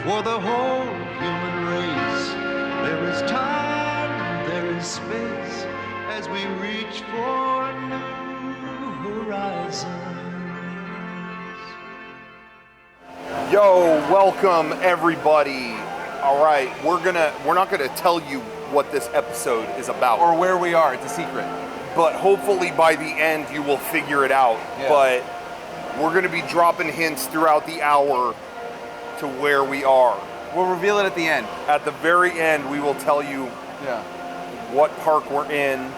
for the whole human race. There is time, there is space, as we reach for new horizons. Yo, welcome everybody. All right, we're not gonna tell you what this episode is about, Or where we are, it's a secret. but hopefully by the end you will figure it out. Yeah. But we're gonna be dropping hints throughout the hour to where we are. We'll reveal it at the end. At the very end, we will tell you Yeah. what park we're in.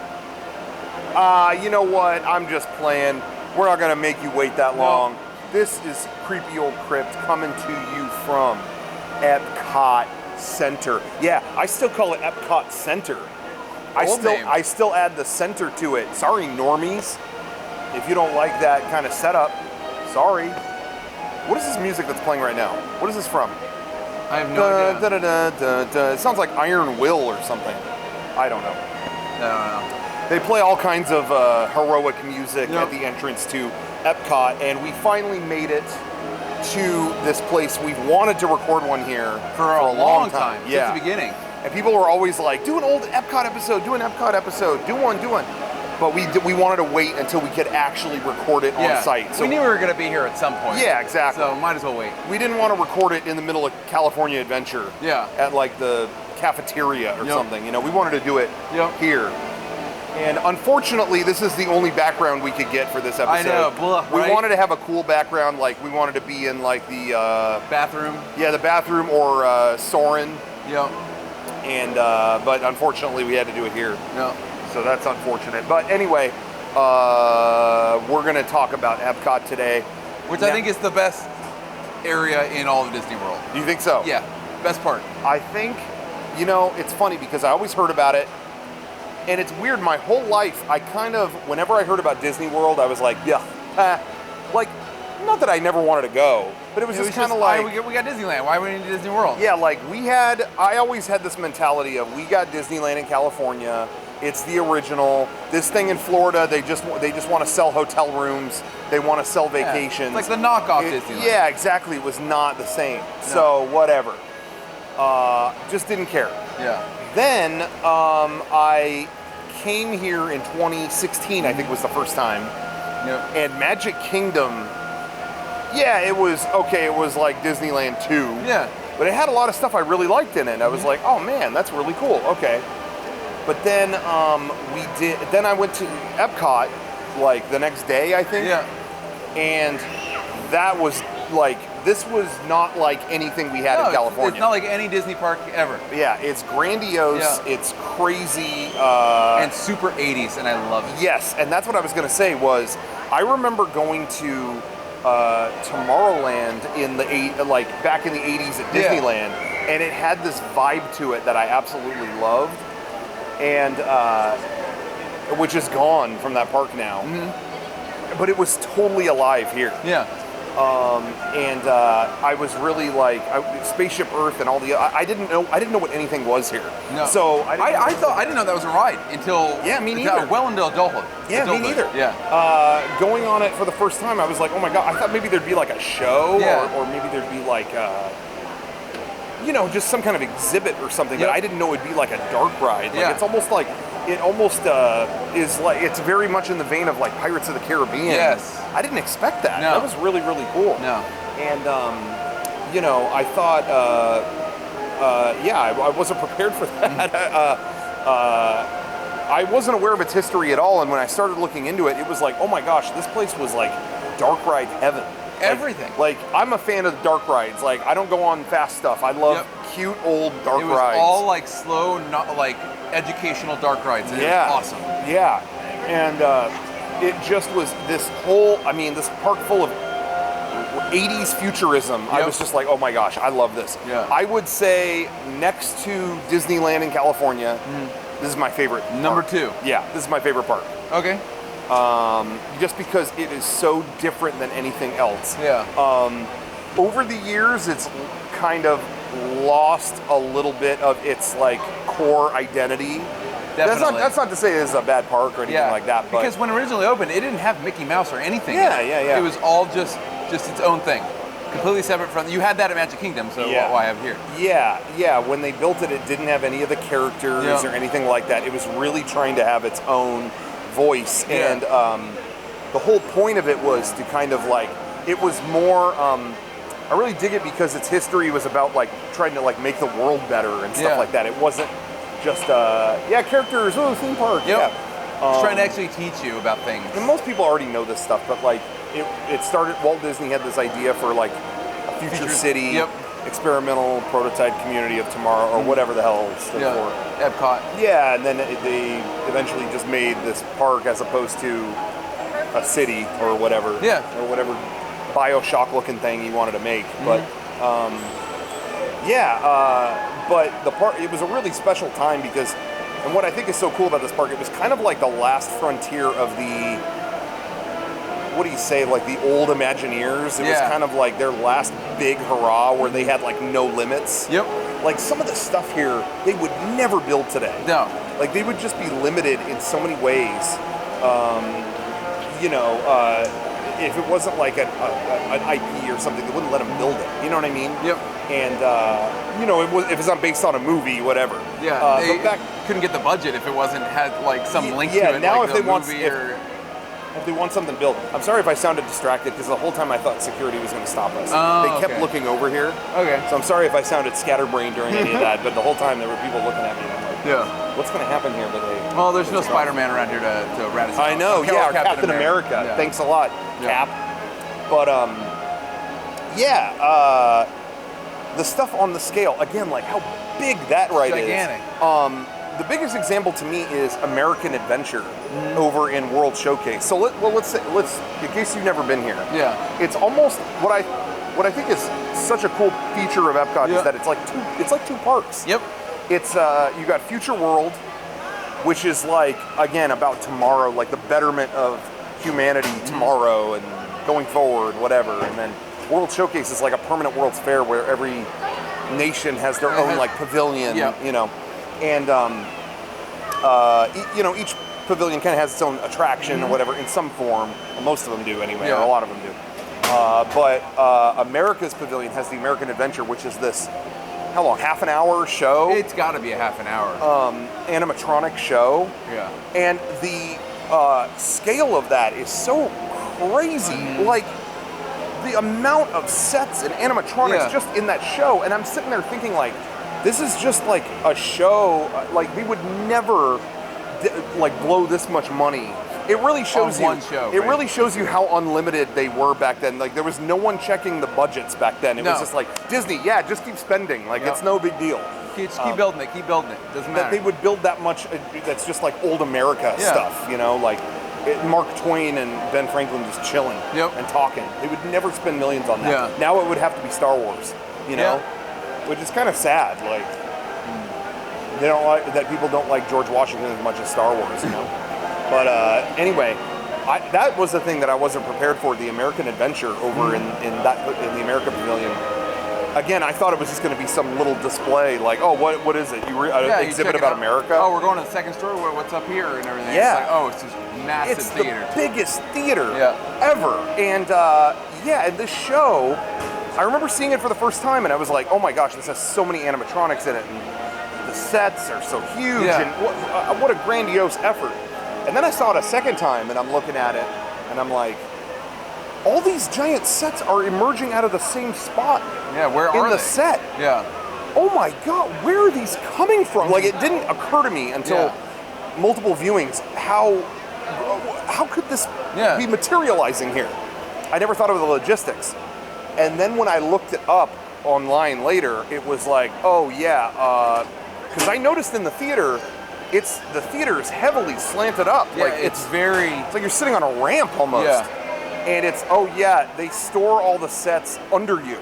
You know what? I'm just playing. We're not gonna make you wait that long. This is Creepy Old Crypt coming to you from Epcot Center. Yeah, I still call it Epcot Center. I still add the center to it. Sorry, normies. If you don't like that kind of setup, sorry. What is this music that's playing right now? What is this from? I have no idea. It sounds like Iron Will or something. I don't know. No. They play all kinds of heroic music Yep. at the entrance to Epcot, and we finally made it to this place. We've wanted to record one here For a long time. Yeah. Since the beginning. And people were always like, do an old Epcot episode, do an Epcot episode, do one. But we wanted to wait until we could actually record it on site. So we knew we were going to be here at some point. Yeah, exactly. So might as well wait. We didn't want to record it in the middle of California Adventure. Yeah. At like the cafeteria or Yep. something. You know, we wanted to do it Yep. here. And unfortunately, this is the only background we could get for this episode. I know, blah, We right? wanted to have a cool background, like we wanted to be in like the Bathroom. the bathroom or Soarin'. Yep. And but unfortunately, we had to do it here. Yep. So that's unfortunate. But anyway, we're gonna talk about Epcot today. Which I think is the best area in all of Disney World. Do you think so? Yeah. Best part. I think, you know, it's funny because I always heard about it. And it's weird, my whole life, I kind of, whenever I heard about Disney World, I was like, like, not that I never wanted to go, but it was just kind of like, we got Disneyland. Why we need Disney World? yeah, like I always had this mentality of we got Disneyland in California, it's the original. This thing in Florida, they just want to sell hotel rooms, they want to sell vacations. It's like the knockoff Disneyland. Yeah, exactly, it was not the same. So, whatever. Just didn't care. Yeah. Then I came here in 2016, I think was the first time. Yep. And Magic Kingdom, yeah, it was okay. It was like Disneyland 2. Yeah. But it had a lot of stuff I really liked in it. I was like, oh man, that's really cool. Okay. But then then I went to Epcot like the next day, I think. Yeah. And that was like, this was not like anything we had in California. It's not like any Disney park ever. Yeah, it's grandiose, Yeah. it's crazy. And super 80s, and I love it. Yes, and that's what I was going to say was, I remember going to Tomorrowland in the back in the 80s at Disneyland, and it had this vibe to it that I absolutely loved, and which is gone from that park now. Mm-hmm. But it was totally alive here. Yeah. And I was really like Spaceship Earth and all the. I didn't know what anything was here. No. So I didn't know that was a ride until me neither. Well into adulthood. Yeah, me neither. Yeah. Going on it for the first time, I was like, oh my god! I thought maybe there'd be like a show, or maybe there'd be like, just some kind of exhibit or something. Yep. But I didn't know it'd be like a dark ride. Like it's almost like. It almost is like, it's very much in the vein of like Pirates of the Caribbean. Yes. I didn't expect that. No. That was really, really cool. No. And, I thought, I wasn't prepared for that. I wasn't aware of its history at all. And when I started looking into it, it was like, oh my gosh, this place was like dark ride heaven. Everything. Like, I'm a fan of dark rides. Like, I don't go on fast stuff. I love cute old dark rides. It was all like slow, not like educational dark rides. It was awesome. Yeah. And it just was this park full of 80s futurism. I was just like, oh my gosh, I love this. Yeah. I would say next to Disneyland in California, this is my favorite Number park. 2. Yeah, this is my favorite park. Okay. Just because it is so different than anything else. Yeah. Over the years, it's kind of lost a little bit of its like core identity. Definitely. That's not to say it's a bad park or anything like that. But because when it originally opened, it didn't have Mickey Mouse or anything. Yeah. It was all just its own thing. completely separate from. You had that at Magic Kingdom, so Yeah. what I have here. Yeah. When they built it, it didn't have any of the characters Yeah. or anything like that. It was really trying to have its own voice, Yeah. and the whole point of it was to kind of like, it was more. I really dig it because its history was about like trying to like make the world better and stuff Yeah. like that. It wasn't just characters, theme park. Yep. Yeah. It's trying to actually teach you about things. And most people already know this stuff, but like it started. Walt Disney had this idea for like a future city, Yep. experimental prototype community of tomorrow, or whatever the hell it stood Yeah. for. Epcot. Yeah, and then they eventually just made this park as opposed to a city or whatever. Yeah. Or whatever BioShock-looking thing he wanted to make. But but the park, it was a really special time because, and what I think is so cool about this park, it was kind of like the last frontier of the, what do you say, like the old Imagineers. It was Yeah. kind of like their last big hurrah where they had like no limits. Yep. Like some of the stuff here, they would never build today. No. Like they would just be limited in so many ways. If it wasn't like an IP or something, they wouldn't let them build it. You know what I mean? Yep. And if it's not based on a movie, whatever. Yeah. But back, couldn't get the budget if it wasn't had like some link yeah, to it. now like if they the want- movie if- or if they want something built, I'm sorry if I sounded distracted because the whole time I thought security was going to stop us. Oh, They kept okay. looking over here. Okay. So I'm sorry if I sounded scatterbrained during any of that, but the whole time there were people looking at me. And I'm like, Yeah. what's going to happen here? But Well, there's no Spider-Man around here to rat us out. I know, Okay, yeah, or or Captain America. Yeah. Thanks a lot, Yeah. Cap. But the stuff on the scale again, like how big that ride Gigantic. is. The biggest example to me is American Adventure over in World Showcase. So let's in case you've never been here. Yeah. It's almost what I think is such a cool feature of Epcot Yeah. is that it's like two parks. Yep. It's you got Future World, which is like again about tomorrow, like the betterment of humanity tomorrow and going forward, whatever. And then World Showcase is like a permanent World's Fair where every nation has their own like pavilion, Yeah. and each pavilion kind of has its own attraction or whatever in some form. Well, most of them do anyway, or Yeah. a lot of them do. But America's pavilion has the American Adventure, which is this, how long, half an hour show? It's got to be a half an hour. Animatronic show. Yeah. And the scale of that is so crazy. Like, the amount of sets and animatronics Yeah. just in that show. And I'm sitting there thinking, like, this is just like a show. Like, they would never, blow this much money. It really shows On one show, It right? really shows you how unlimited they were back then. Like, there was no one checking the budgets back then. It was No. just like, Disney, yeah, just keep spending. Like, Yep. it's no big deal. Just keep building it. Keep building it. Doesn't That matter. they would build that much, that's just like old America Yeah. stuff, like Mark Twain and Ben Franklin just chilling Yep. and talking. They would never spend millions on that. Yeah. Now it would have to be Star Wars, Yeah. which is kind of sad. Like, they don't like that people don't like George Washington as much as Star Wars, But anyway, that was the thing that I wasn't prepared for. The American Adventure over in the America Pavilion. Again, I thought it was just going to be some little display, like, oh, what is it? You exhibit check it about out. America? Oh, we're going to the second story. What's up here and everything? Yeah. It's like, oh, it's this massive It's theater. the biggest theater Yeah. ever. And and this show, I remember seeing it for the first time and I was like, oh my gosh, this has so many animatronics in it. And the sets are so huge. Yeah. And what a grandiose effort. And then I saw it a second time and I'm looking at it and I'm like, all these giant sets are emerging out of the same spot Yeah, where are in the they? set. Yeah. Oh my God, where are these coming from? Like, it didn't occur to me until multiple viewings how could this Yeah. be materializing here? I never thought of the logistics. And then when I looked it up online later, it was like, oh yeah, because I noticed in the theater, the theater is heavily slanted up. Yeah, Like it's very... it's like you're sitting on a ramp almost. Yeah. And it's, they store all the sets under you.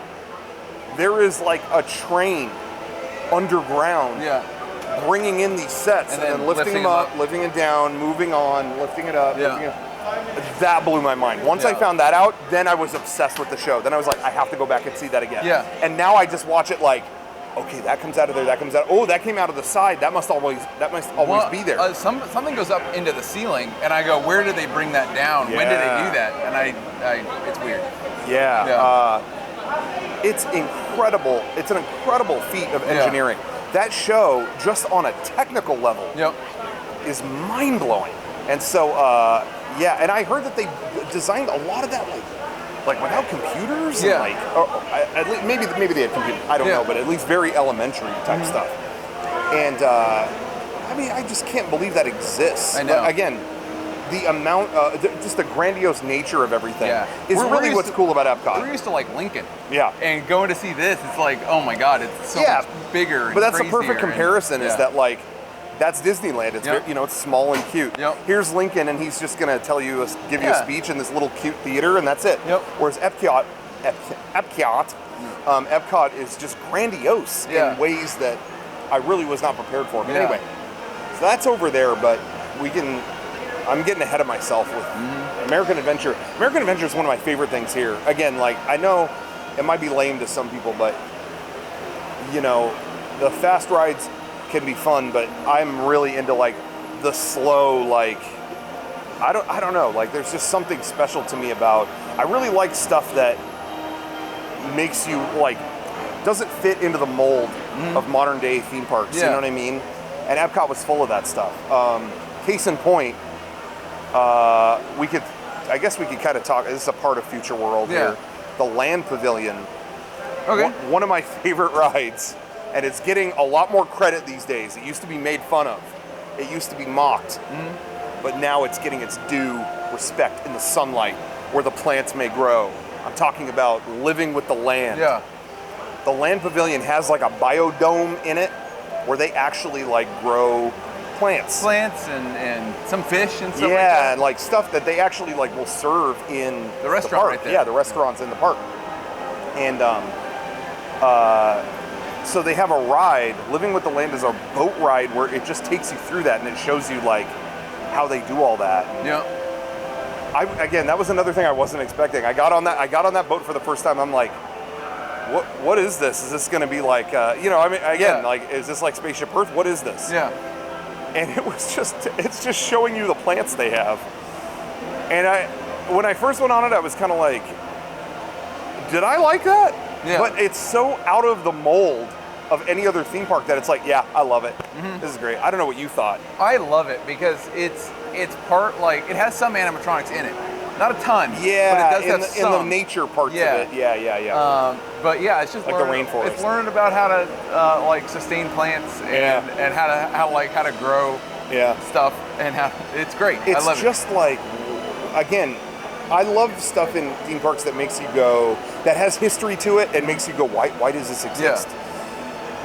There is like a train underground Yeah. bringing in these sets and then lifting them up, lifting it down, moving on, lifting it up. Yeah. Lifting it. That blew my mind. Once I found that out, then I was obsessed with the show. Then I was like, I have to go back and see that again. Yeah. And now I just watch it like, okay, that comes out of there, that comes out. Oh, that came out of the side. That must always be there. Something goes up into the ceiling, and I go, where did they bring that down? When did they do that? And I it's weird. Yeah. Yeah. It's incredible. It's an incredible feat of engineering. That show, just on a technical level, is mind-blowing. And so, and I heard that they designed a lot of that like without computers. And like, at least, maybe they had computers. I don't know, but at least very elementary type stuff. And I mean, I just can't believe that exists. I know. But again, the amount, just the grandiose nature of everything is really what's cool about Epcot. We're used to like Lincoln. Yeah. And going to see this, it's like, oh my God, it's so much bigger. And but that's the crazier perfect comparison. Is that like, that's Disneyland. It's very, it's small and cute. Here's Lincoln, and he's just gonna tell you, give you a speech in this little cute theater, and that's it. Whereas Epcot is just grandiose in ways that I really was not prepared for. But anyway, so that's over there. But I'm getting ahead of myself with American Adventure. American Adventure is one of my favorite things here. Again, like, I know it might be lame to some people, but the fast rides can be fun, but I'm really into like the slow, like, I don't know, like there's just something special to me about, I really like stuff that makes you like, doesn't fit into the mold of modern day theme parks, you know what I mean? And Epcot was full of that stuff. Case in point, I guess we could kind of talk, this is a part of Future World here, the Land Pavilion. One of my favorite rides. And it's getting a lot more credit these days. It used to be made fun of. It used to be mocked. But now it's getting its due respect in the sunlight where the plants may grow. I'm talking about living with the land. The Land Pavilion has like a biodome in it where they actually like grow plants. And some fish and stuff like that. Yeah, and like stuff that they actually like will serve in the restaurant the park. right there. Yeah, the restaurants in the park. And so they have a ride. Living with the Land is a boat ride where it just takes you through that and it shows you like how they do all that. Again, that was another thing I wasn't expecting. I got on that boat for the first time. I'm like, what is this? Is this going to be like, like, is this like Spaceship Earth? What is this? And it's just showing you the plants they have. And when I first went on it, I was kind of like, did I like that? But it's so out of the mold of any other theme park that it's like, I love it. This is great. I don't know what you thought. I love it because it's part, like, it has some animatronics in it. Not a ton. But it does have some. In the nature parts of it. But it's just like the rainforest. It's learning about how to like sustain plants and how to grow stuff and how it's great. I love it. It's just like, again, I love stuff in theme parks that makes you go, that has history to it and makes you go, why does this exist?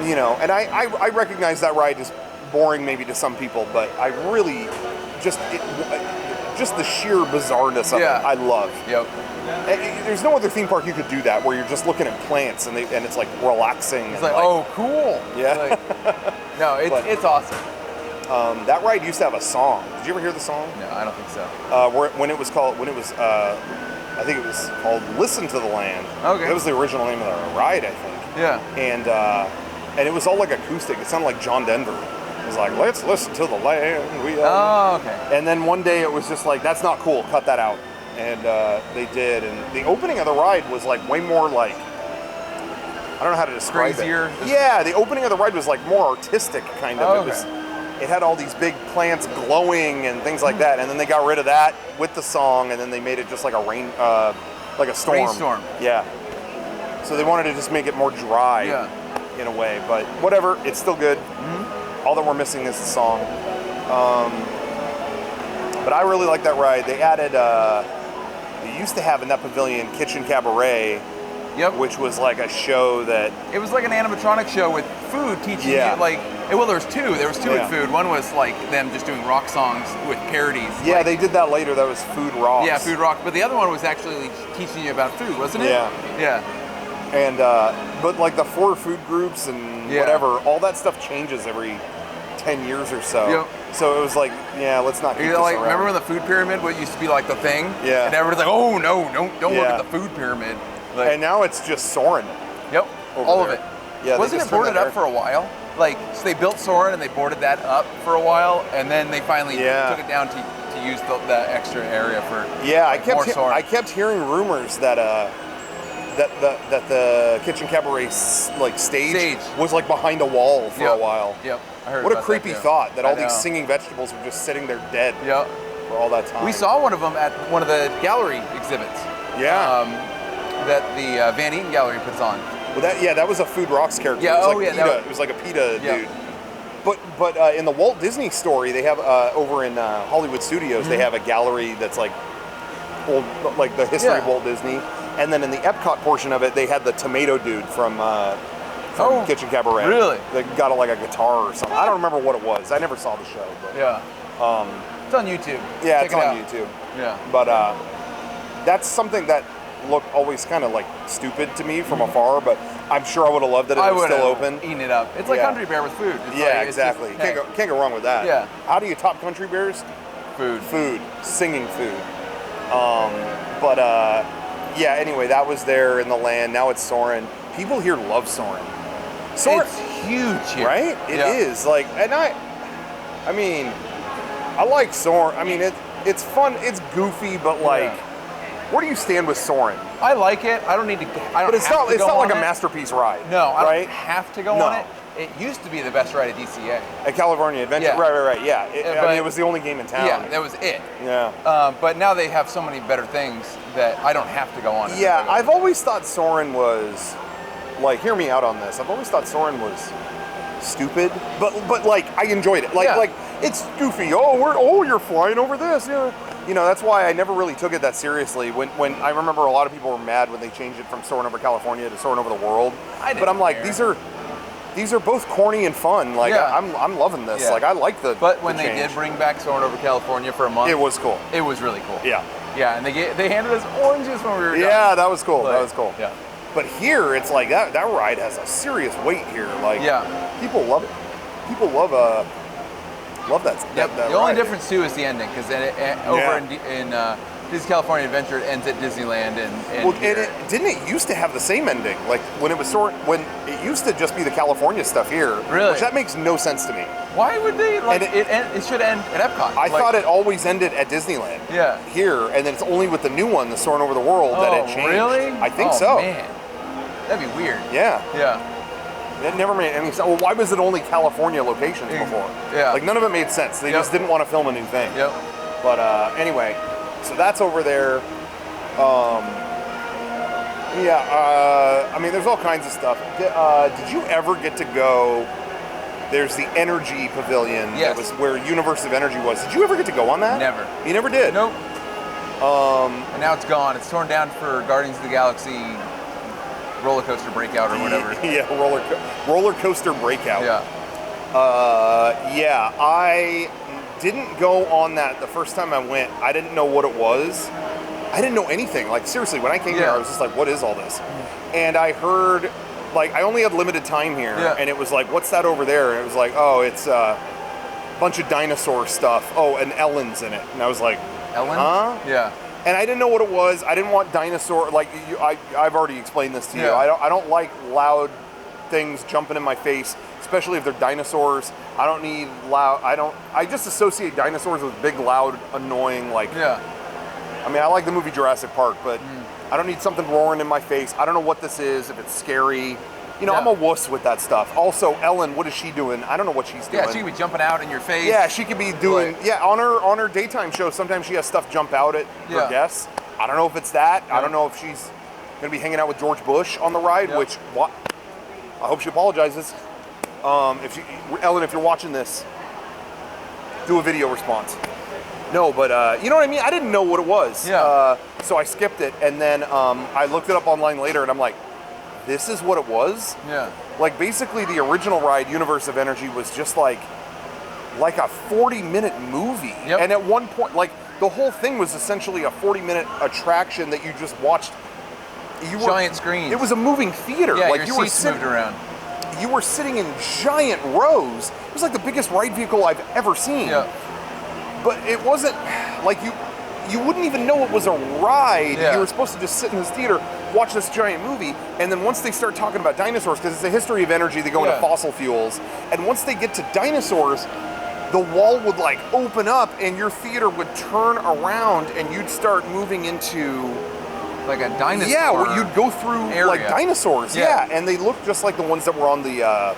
And I recognize that ride is boring maybe to some people, but I really just the sheer bizarreness of it, I love. There's no other theme park you could do that where you're just looking at plants and it's like relaxing. It's like, oh, cool. It's awesome. That ride used to have a song. Did you ever hear the song? No, I don't think so. When it was I think it was called "Listen to the Land." Okay. That was the original name of the ride, I think. And it was all like acoustic. It sounded like John Denver. It was like, let's listen to the land. Okay. And then one day it was just like, that's not cool. Cut that out. And they did. And the opening of the ride was like way more like, I don't know how to describe crazier. it. Yeah, the opening of the ride was like more artistic kind of. It had all these big plants glowing and things like that, and then they got rid of that with the song, and then they made it just like a like a storm. Rainstorm. Yeah. So they wanted to just make it more dry in a way, but whatever, it's still good. All that we're missing is the song. But I really like that ride. They added, they used to have in that pavilion Kitchen Cabaret, which was like a show that... It was like an animatronic show with food teaching you, like... Well, there was two. There was two with food. One was like them just doing rock songs with parodies. Yeah, they did that later. That was Food Rocks. Yeah, Food Rock. But the other one was actually teaching you about food, wasn't it? Yeah. And, but like the 4 food groups and whatever, all that stuff changes every 10 years or so. So it was like, let's not keep this around. Remember when the food pyramid used to be like the thing? Yeah. And everyone's like, oh no, don't look at the food pyramid. Like, and now it's just Soarin'. All of it. Yeah, wasn't it boarded up for a while? Like, so they built Soarin' and they boarded that up for a while, and then they finally took it down to use the extra area for I kept hearing rumors that that the Kitchen Cabaret stage was like behind a wall for a while. Yep. I heard what a about creepy that, thought that all I these know. singing vegetables were just sitting there dead Yep. for all that time. We saw one of them at one of the gallery exhibits. Yeah. That the Van Eaton Gallery puts on. Well, that was a Food Rocks character. Yeah, it was like PETA. that was- It was like a PETA Yeah. dude. But in the Walt Disney story, they have over in Hollywood Studios, they have a gallery that's like old, like the history of Walt Disney. And then in the Epcot portion of it, they had the tomato dude from Kitchen Cabaret. Really? They got like a guitar or something. I don't remember what it was. I never saw the show. But, It's on YouTube. Yeah, Check it's it on out. YouTube. Yeah. But that's something that looked always kind of like stupid to me from afar. But I'm sure I would have loved it if it was still open. Eating it up. It's like Country Bear with food. It's Yeah, like, it's exactly. just, hey, Can't go wrong with that. Yeah. How do you top Country Bears? food. Singing food. Yeah, anyway, that was there in the land. Now it's Soarin'. People here love Soarin'. It's huge here. Right? It is. Like, and I mean, I like Soarin'. I mean, it's fun. It's goofy, but like, where do you stand with Soarin'? I like it. I don't need to. I don't But it's have not. to It's go not like on a it. masterpiece ride. No, I right? don't have to go No. on it. It used to be the best ride at DCA. At California Adventure. Yeah. Right. Yeah. I But- mean, it was the only game in town. Yeah, that was it. Yeah. But now they have so many better things that I don't have to go on it. Yeah, I've always thought Soarin' was, like, hear me out on this. I've always thought Soarin' was stupid, but like I enjoyed it. Like it's goofy. You're flying over this. Yeah. You know, that's why I never really took it that seriously. When I remember a lot of people were mad when they changed it from Soarin' over California to Soarin' over the world. But I'm like, these are both corny and fun. Like I'm loving this. Yeah. Like I like the. But when the they change. did bring back Soarin' over California for a month, it was cool. It was really cool. Yeah. Yeah, and they handed us oranges when we were done. Yeah, that was cool. Like, that was cool. Yeah. But here, it's like that ride has a serious weight here. Like, people love it. People love that. Yep. That The only ride. difference too is the ending, because over in Disney California Adventure, it ends at Disneyland, and didn't it used to have the same ending? Like when it was when it used to just be the California stuff here. Really? Which that makes no sense to me. Why would they? Like And it should end at Epcot. I thought it always ended at Disneyland. Yeah. Here, and then it's only with the new one, the Soarin' over the World, that it changed. Really? I think so. Man, that'd be weird. Yeah. Yeah. It never made any sense. Well, why was it only California locations before? Yeah. Like none of it made sense. They just didn't want to film a new thing. Yep. But anyway, so that's over there. I mean, there's all kinds of stuff. Did you ever get to go? There's the Energy Pavilion. Yes. That was where Universe of Energy was. Did you ever get to go on that? Never. You never did? Nope. And now it's gone. It's torn down for Guardians of the Galaxy roller coaster breakout or whatever. Yeah, roller coaster breakout. Yeah. I didn't go on that the first time I went. I didn't know what it was. I didn't know anything. Like, seriously, when I came here, I was just like, what is all this? And I heard, like, I only had limited time here, and it was like, what's that over there? And it was like, oh, it's a bunch of dinosaur stuff. Oh, and Ellen's in it. And I was like, Ellen? huh? Yeah. And I didn't know what it was. I didn't want dinosaur, like, I've already explained this to you. Yeah. I don't like loud things jumping in my face, especially if they're dinosaurs. I don't need loud, I just associate dinosaurs with big, loud, annoying, like, I mean, I like the movie Jurassic Park, but I don't need something roaring in my face. I don't know what this is, if it's scary. You know, I'm a wuss with that stuff. Also, Ellen, what is she doing? I don't know what she's doing. Yeah, she could be jumping out in your face. Yeah, she could be doing, on her daytime show, sometimes she has stuff jump out at her guests. I don't know if it's that. I don't know if she's going to be hanging out with George Bush on the ride, which, I hope she apologizes. Ellen, if you're watching this, do a video response. No, but you know what I mean? I didn't know what it was. Yeah. So I skipped it, and then I looked it up online later, and I'm like, this is what it was? Yeah. Like, basically, the original ride, Universe of Energy, was just like a 40-minute movie. Yep. And at one point, like, the whole thing was essentially a 40-minute attraction that you just watched. Giant screens. It was a moving theater. Yeah, like, your seats moved around. You were sitting in giant rows. It was like the biggest ride vehicle I've ever seen. Yeah. But it wasn't like you wouldn't even know it was a ride. Yeah. You were supposed to just sit in this theater, watch this giant movie, and then once they start talking about dinosaurs, because it's a history of energy, they go into fossil fuels, and once they get to dinosaurs, the wall would like open up and your theater would turn around and you'd start moving into like a dinosaur. Yeah, where you'd go through area. like dinosaurs. Yeah, and they look just like the ones that were on the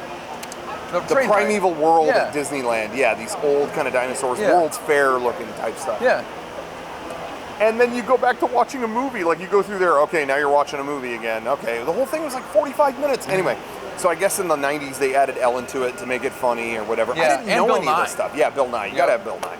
Primeval World at Disneyland. Yeah, these old kind of dinosaurs, World's Fair looking type stuff. Yeah. And then you go back to watching a movie. Like, you go through there, okay, now you're watching a movie again. Okay, the whole thing was like 45 minutes. Anyway, so I guess in the 90s they added Ellen to it to make it funny or whatever. Yeah, I didn't know Bill any Nye. of this stuff. Yeah, Bill Nye. You gotta have Bill Nye.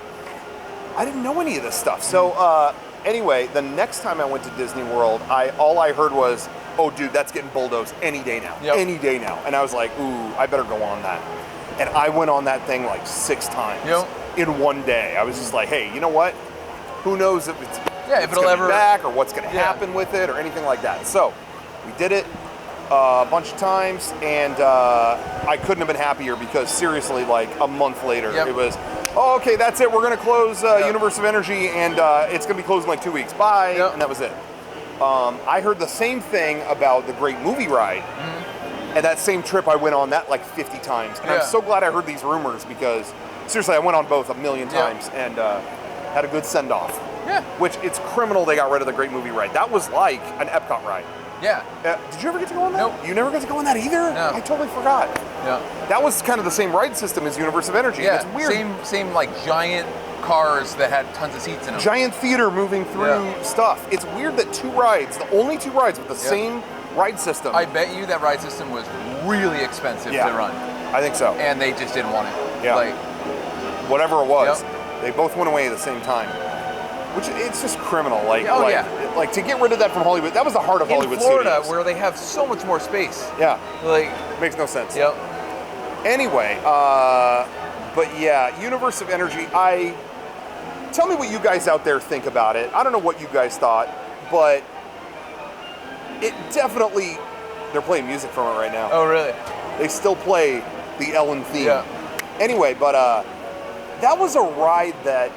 I didn't know any of this stuff. So anyway, the next time I went to Disney World, all I heard was, oh, dude, that's getting bulldozed any day now. Any day now. And I was like, ooh, I better go on that. And I went on that thing like 6 times in one day. I was just like, hey, you know what? Who knows if it's if it'll ever be back or what's going to happen with it or anything like that. So we did it a bunch of times, and I couldn't have been happier because seriously, like a month later, it was, oh, okay, that's it. We're going to close Universe of Energy, and it's going to be closed in like 2 weeks. Bye. And that was it. I heard the same thing about the Great Movie Ride. And that same trip, I went on that like 50 times. And I'm so glad I heard these rumors because, seriously, I went on both a million times and had a good send-off. Yeah. Which, it's criminal they got rid of the Great Movie Ride. That was like an Epcot ride. Yeah. Did you ever get to go on that? Nope. You never got to go on that either? No. I totally forgot. Yeah. That was kind of the same ride system as Universe of Energy. Yeah. It's weird. Same like giant cars that had tons of seats in them. Giant theater moving through stuff. It's weird that 2 rides, the only 2 rides with the same ride system. I bet you that ride system was really expensive to run. I think so. And they just didn't want it. Yeah. Like, whatever it was, they both went away at the same time. Which, it's just criminal. Like, like to get rid of that from Hollywood, that was the heart of Hollywood in Florida, Studios. where they have so much more space. Yeah. Like, makes no sense. Yep. Anyway, but yeah, Universe of Energy, tell me what you guys out there think about it. I don't know what you guys thought, but it definitely, they're playing music from it right now. Oh, really? They still play the Ellen theme. Yeah. Anyway, but that was a ride that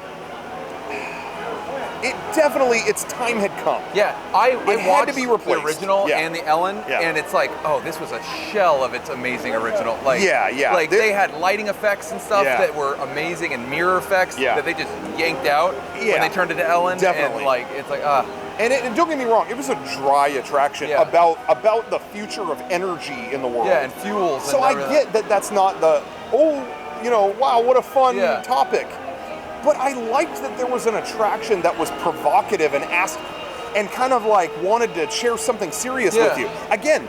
it definitely, its time had come. Yeah, I had to be replaced. The original and the Ellen, and it's like, oh, this was a shell of its amazing original. Like, like they had lighting effects and stuff that were amazing, and mirror effects that they just yanked out when they turned it to Ellen. Definitely. And like, it's like, And don't get me wrong, it was a dry attraction about the future of energy in the world. Yeah, and fuels. So I get that that's not the, wow, what a fun topic. But I liked that there was an attraction that was provocative and asked, and kind of like wanted to share something serious with you. Again,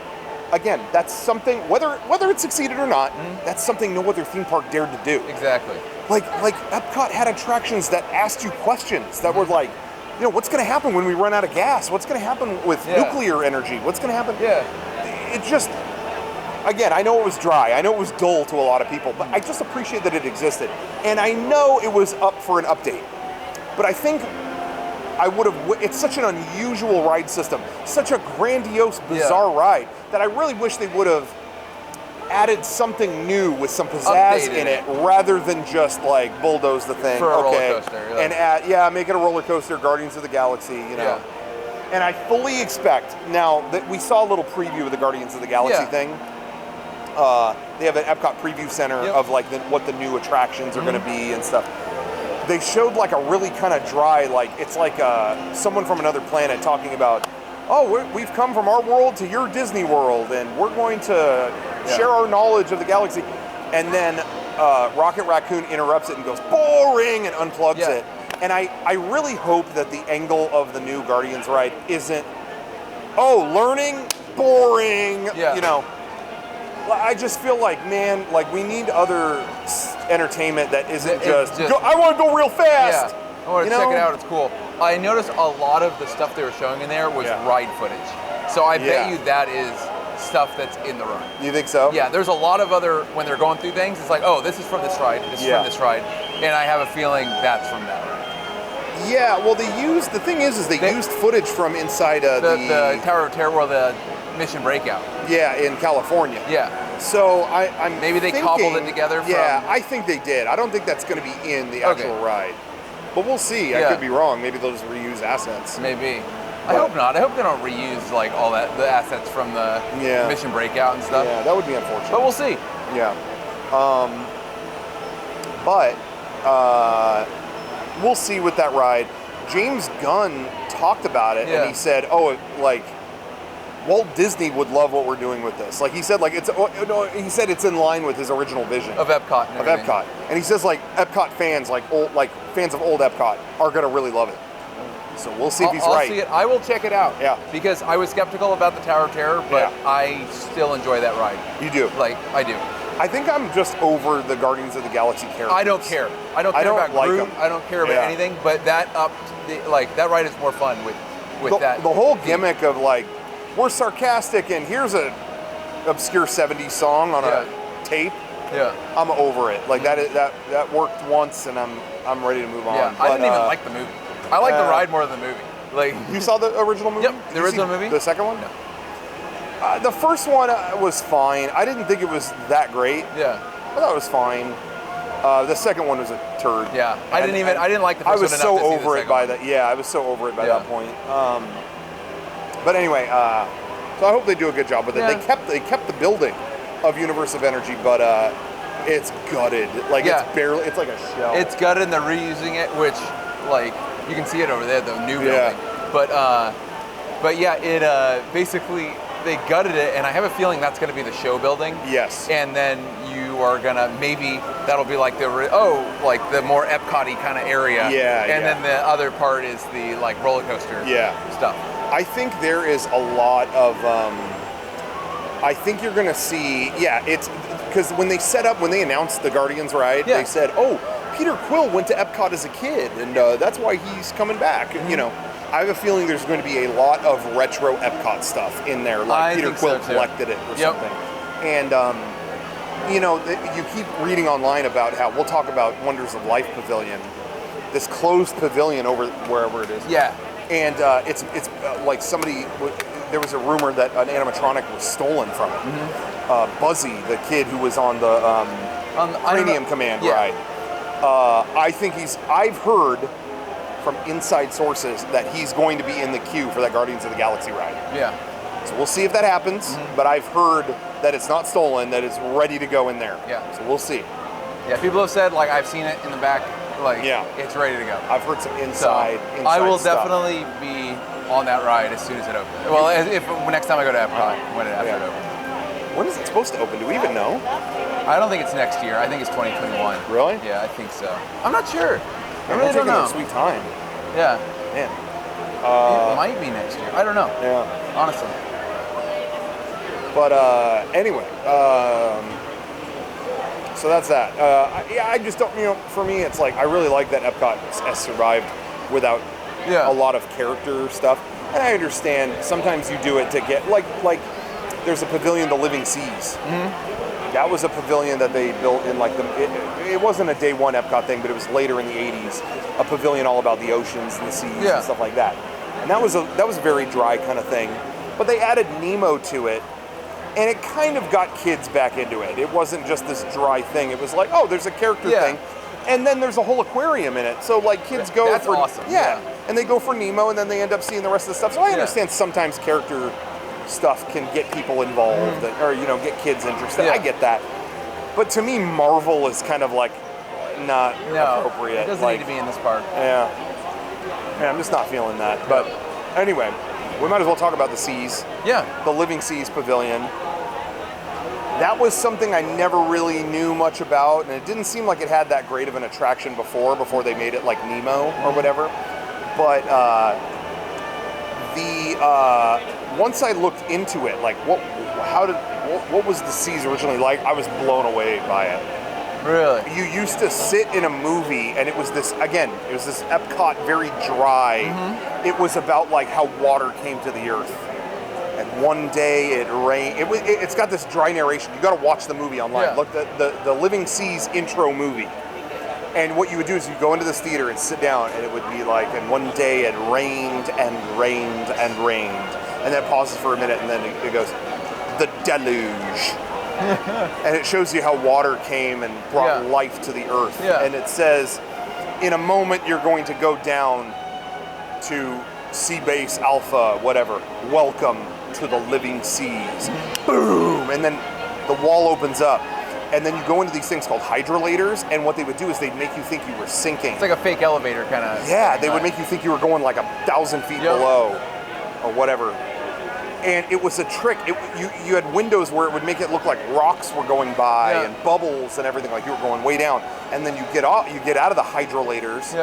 that's something, whether it succeeded or not, that's something no other theme park dared to do. Exactly. Like Epcot had attractions that asked you questions that were like, what's going to happen when we run out of gas? What's going to happen with nuclear energy? What's going to happen? It just, again, I know it was dry. I know it was dull to a lot of people, but I just appreciate that it existed. And I know it was up for an update. But I think I would have, it's such an unusual ride system, such a grandiose, bizarre ride, that I really wish they would have added something new with some pizzazz in it, rather than just like bulldoze the thing. For a roller coaster. And make it a roller coaster, Guardians of the Galaxy, And I fully expect, now that we saw a little preview of the Guardians of the Galaxy thing, they have an Epcot preview center of like what the new attractions are going to be and stuff. They showed like a really kind of dry, like it's like someone from another planet talking about, we've come from our world to your Disney World, and we're going to share our knowledge of the galaxy. And then Rocket Raccoon interrupts it and goes, boring, and unplugs it. And I really hope that the angle of the new Guardians ride isn't, learning, boring, I just feel like, man, like we need other entertainment that isn't just I want to go real fast. Yeah, I want to check it out. It's cool. I noticed a lot of the stuff they were showing in there was ride footage. So I bet you that is stuff that's in the ride. You think so? Yeah, there's a lot of other, when they're going through things, it's like, this is from this ride, this is from this ride. And I have a feeling that's from that ride. Yeah, well, the thing is they used footage from inside the Tower of Terror, or the Mission Breakout. Yeah, in California. Yeah. So I'm maybe they cobbled it together. I think they did. I don't think that's going to be in the actual ride, but we'll see. I could be wrong. Maybe they'll just reuse assets. Maybe. I hope not. I hope they don't reuse like all the assets from the Mission Breakout and stuff. Yeah, that would be unfortunate. But we'll see. Yeah. But we'll see with that ride. James Gunn talked about it, and he said, Walt Disney would love what we're doing with this. Like he said, he said it's in line with his original vision of Epcot. And he says like Epcot fans, fans of old Epcot, are gonna really love it. So we'll see if he's right. See it. I will check it out. Yeah. Because I was skeptical about the Tower of Terror, but I still enjoy that ride. You do. I do. I think I'm just over the Guardians of the Galaxy characters. I don't care. I don't care about Groot. I don't care about anything. But that that ride is more fun with that. The whole gimmick of we're sarcastic and here's a obscure 70s song on a tape. Yeah. I'm over it. That worked once and I'm ready to move on. Yeah. I didn't even like the movie. I like the ride more than the movie. You saw the original movie? Yep. The original movie. The second one? No. The first one was fine. I didn't think it was that great. Yeah. I thought it was fine. The second one was a turd. Yeah. I didn't like the first one. I was so over it by that. Yeah, I was so over it by that point. But anyway, so I hope they do a good job with it. They kept the building of Universe of Energy, but it's gutted. It's like a shell. It's gutted and they're reusing it, which you can see it over there, the new building. But yeah, it basically they gutted it, and I have a feeling that's going to be the show building. Yes. And then you are gonna that'll be like the more Epcot-y kind of area. Yeah. And then the other part is the roller coaster stuff. I think there is a lot of. I think you're going to see. Yeah, it's because when they announced the Guardians ride, they said, "Oh, Peter Quill went to Epcot as a kid, and that's why he's coming back." Mm-hmm. You know, I have a feeling there's going to be a lot of retro Epcot stuff in there, like Peter Quill collected it or something. And you keep reading online about how we'll talk about Wonders of Life Pavilion, this closed pavilion over wherever it is. Yeah. And it's like somebody. There was a rumor that an animatronic was stolen from it. Mm-hmm. Buzzy, the kid who was on the Cranium Command ride. I think I've heard from inside sources that he's going to be in the queue for that Guardians of the Galaxy ride. Yeah. So we'll see if that happens, but I've heard that it's not stolen, that it's ready to go in there. Yeah. So we'll see. Yeah, people have said, I've seen it in the back, it's ready to go. I've heard some inside I will stuff. definitely be on that ride as soon as it opens. Well, if next time I go to Epcot, when it opens. When is it supposed to open? Do we even know? I don't think it's next year. I think it's 2021. Really? Yeah, I think so. I'm not sure. I really don't know. Sweet time. Yeah. Man. It might be next year. I don't know. Yeah. Honestly. But anyway, so that's that. I just don't, for me, it's I really like that Epcot has survived without a lot of character stuff. And I understand sometimes you do it to get, like there's a pavilion, the Living Seas. Mm-hmm. That was a pavilion that they built in it wasn't a day one Epcot thing, but it was later in the 80s, a pavilion all about the oceans and the seas and stuff like that. And that was a very dry kind of thing. But they added Nemo to it, and it kind of got kids back into it. It wasn't just this dry thing. It was there's a character thing, and then there's a whole aquarium in it. So kids go That's for awesome. And they go for Nemo, and then they end up seeing the rest of the stuff. So I understand sometimes character stuff can get people involved, or get kids interested. I get that, but to me, Marvel is kind of not appropriate. It doesn't need to be in this park. Yeah, I'm just not feeling that. But anyway, we might as well talk about the Seas. Yeah, the Living Seas Pavilion. That was something I never really knew much about, and it didn't seem like it had that great of an attraction before they made it like Nemo or whatever. But once I looked into it, what was the Seas originally like? I was blown away by it. Really? You used to sit in a movie, and it was this Epcot, very dry. Mm-hmm. It was about how water came to the earth. And one day it rained. It's got this dry narration. You got to watch the movie online. Yeah. Look, the Living Seas intro movie. And what you would do is you go into this theater and sit down, and it would be and one day it rained and rained and rained. And then it pauses for a minute, and then it goes, the deluge. And it shows you how water came and brought life to the earth. Yeah. And it says, in a moment you're going to go down to Sea Base Alpha, whatever. Welcome to the Living Seas. Boom! And then the wall opens up, and then you go into these things called hydrolators, and what they would do is they'd make you think you were sinking. It's like a fake elevator kind of. Yeah, they would make you think you were going like 1,000 feet below, or whatever. And it was a trick. You had windows where it would make it look like rocks were going by and bubbles and everything, like you were going way down. And then you get out of the hydrolators,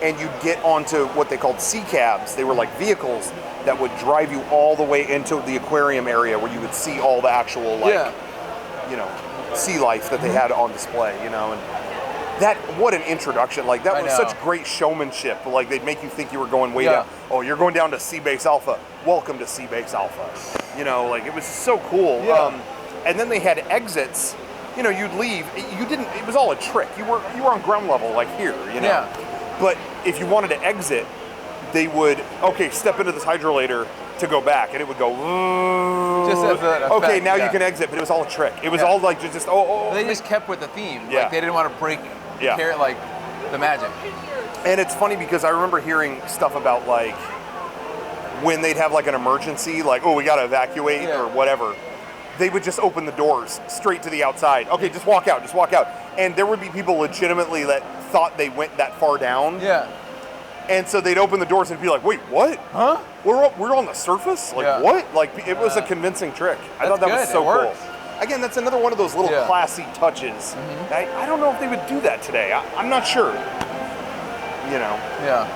and you get onto what they called sea cabs. They were like vehicles that would drive you all the way into the aquarium area where you would see all the actual sea life that they had on display. And that, what an introduction. Like, that was such great showmanship. Like, they'd make you think you were going way down. Oh, you're going down to Seabase Alpha. Welcome to Seabase Alpha. Like, it was so cool. And then they had exits. You'd leave. It was all a trick. You were on ground level, like here, But if you wanted to exit, they would, step into this hydrolator to go back, and it would go, just as an effect, okay, now you can exit, but it was all a trick. It was all like, just They just kept with the theme. Like, they didn't want to break like the magic. And it's funny because I remember hearing stuff about, like, when they'd have like an emergency, like, we got to evacuate or whatever, they would just open the doors straight to the outside. Okay, just walk out. And there would be people legitimately that thought they went that far down. Yeah. And so they'd open the doors and be like, wait, what? Huh? We're on the surface? Like, what? Like, it was a convincing trick. I thought that was so cool. Again, that's another one of those little classy touches. I don't know if they would do that today. I'm not sure. Yeah.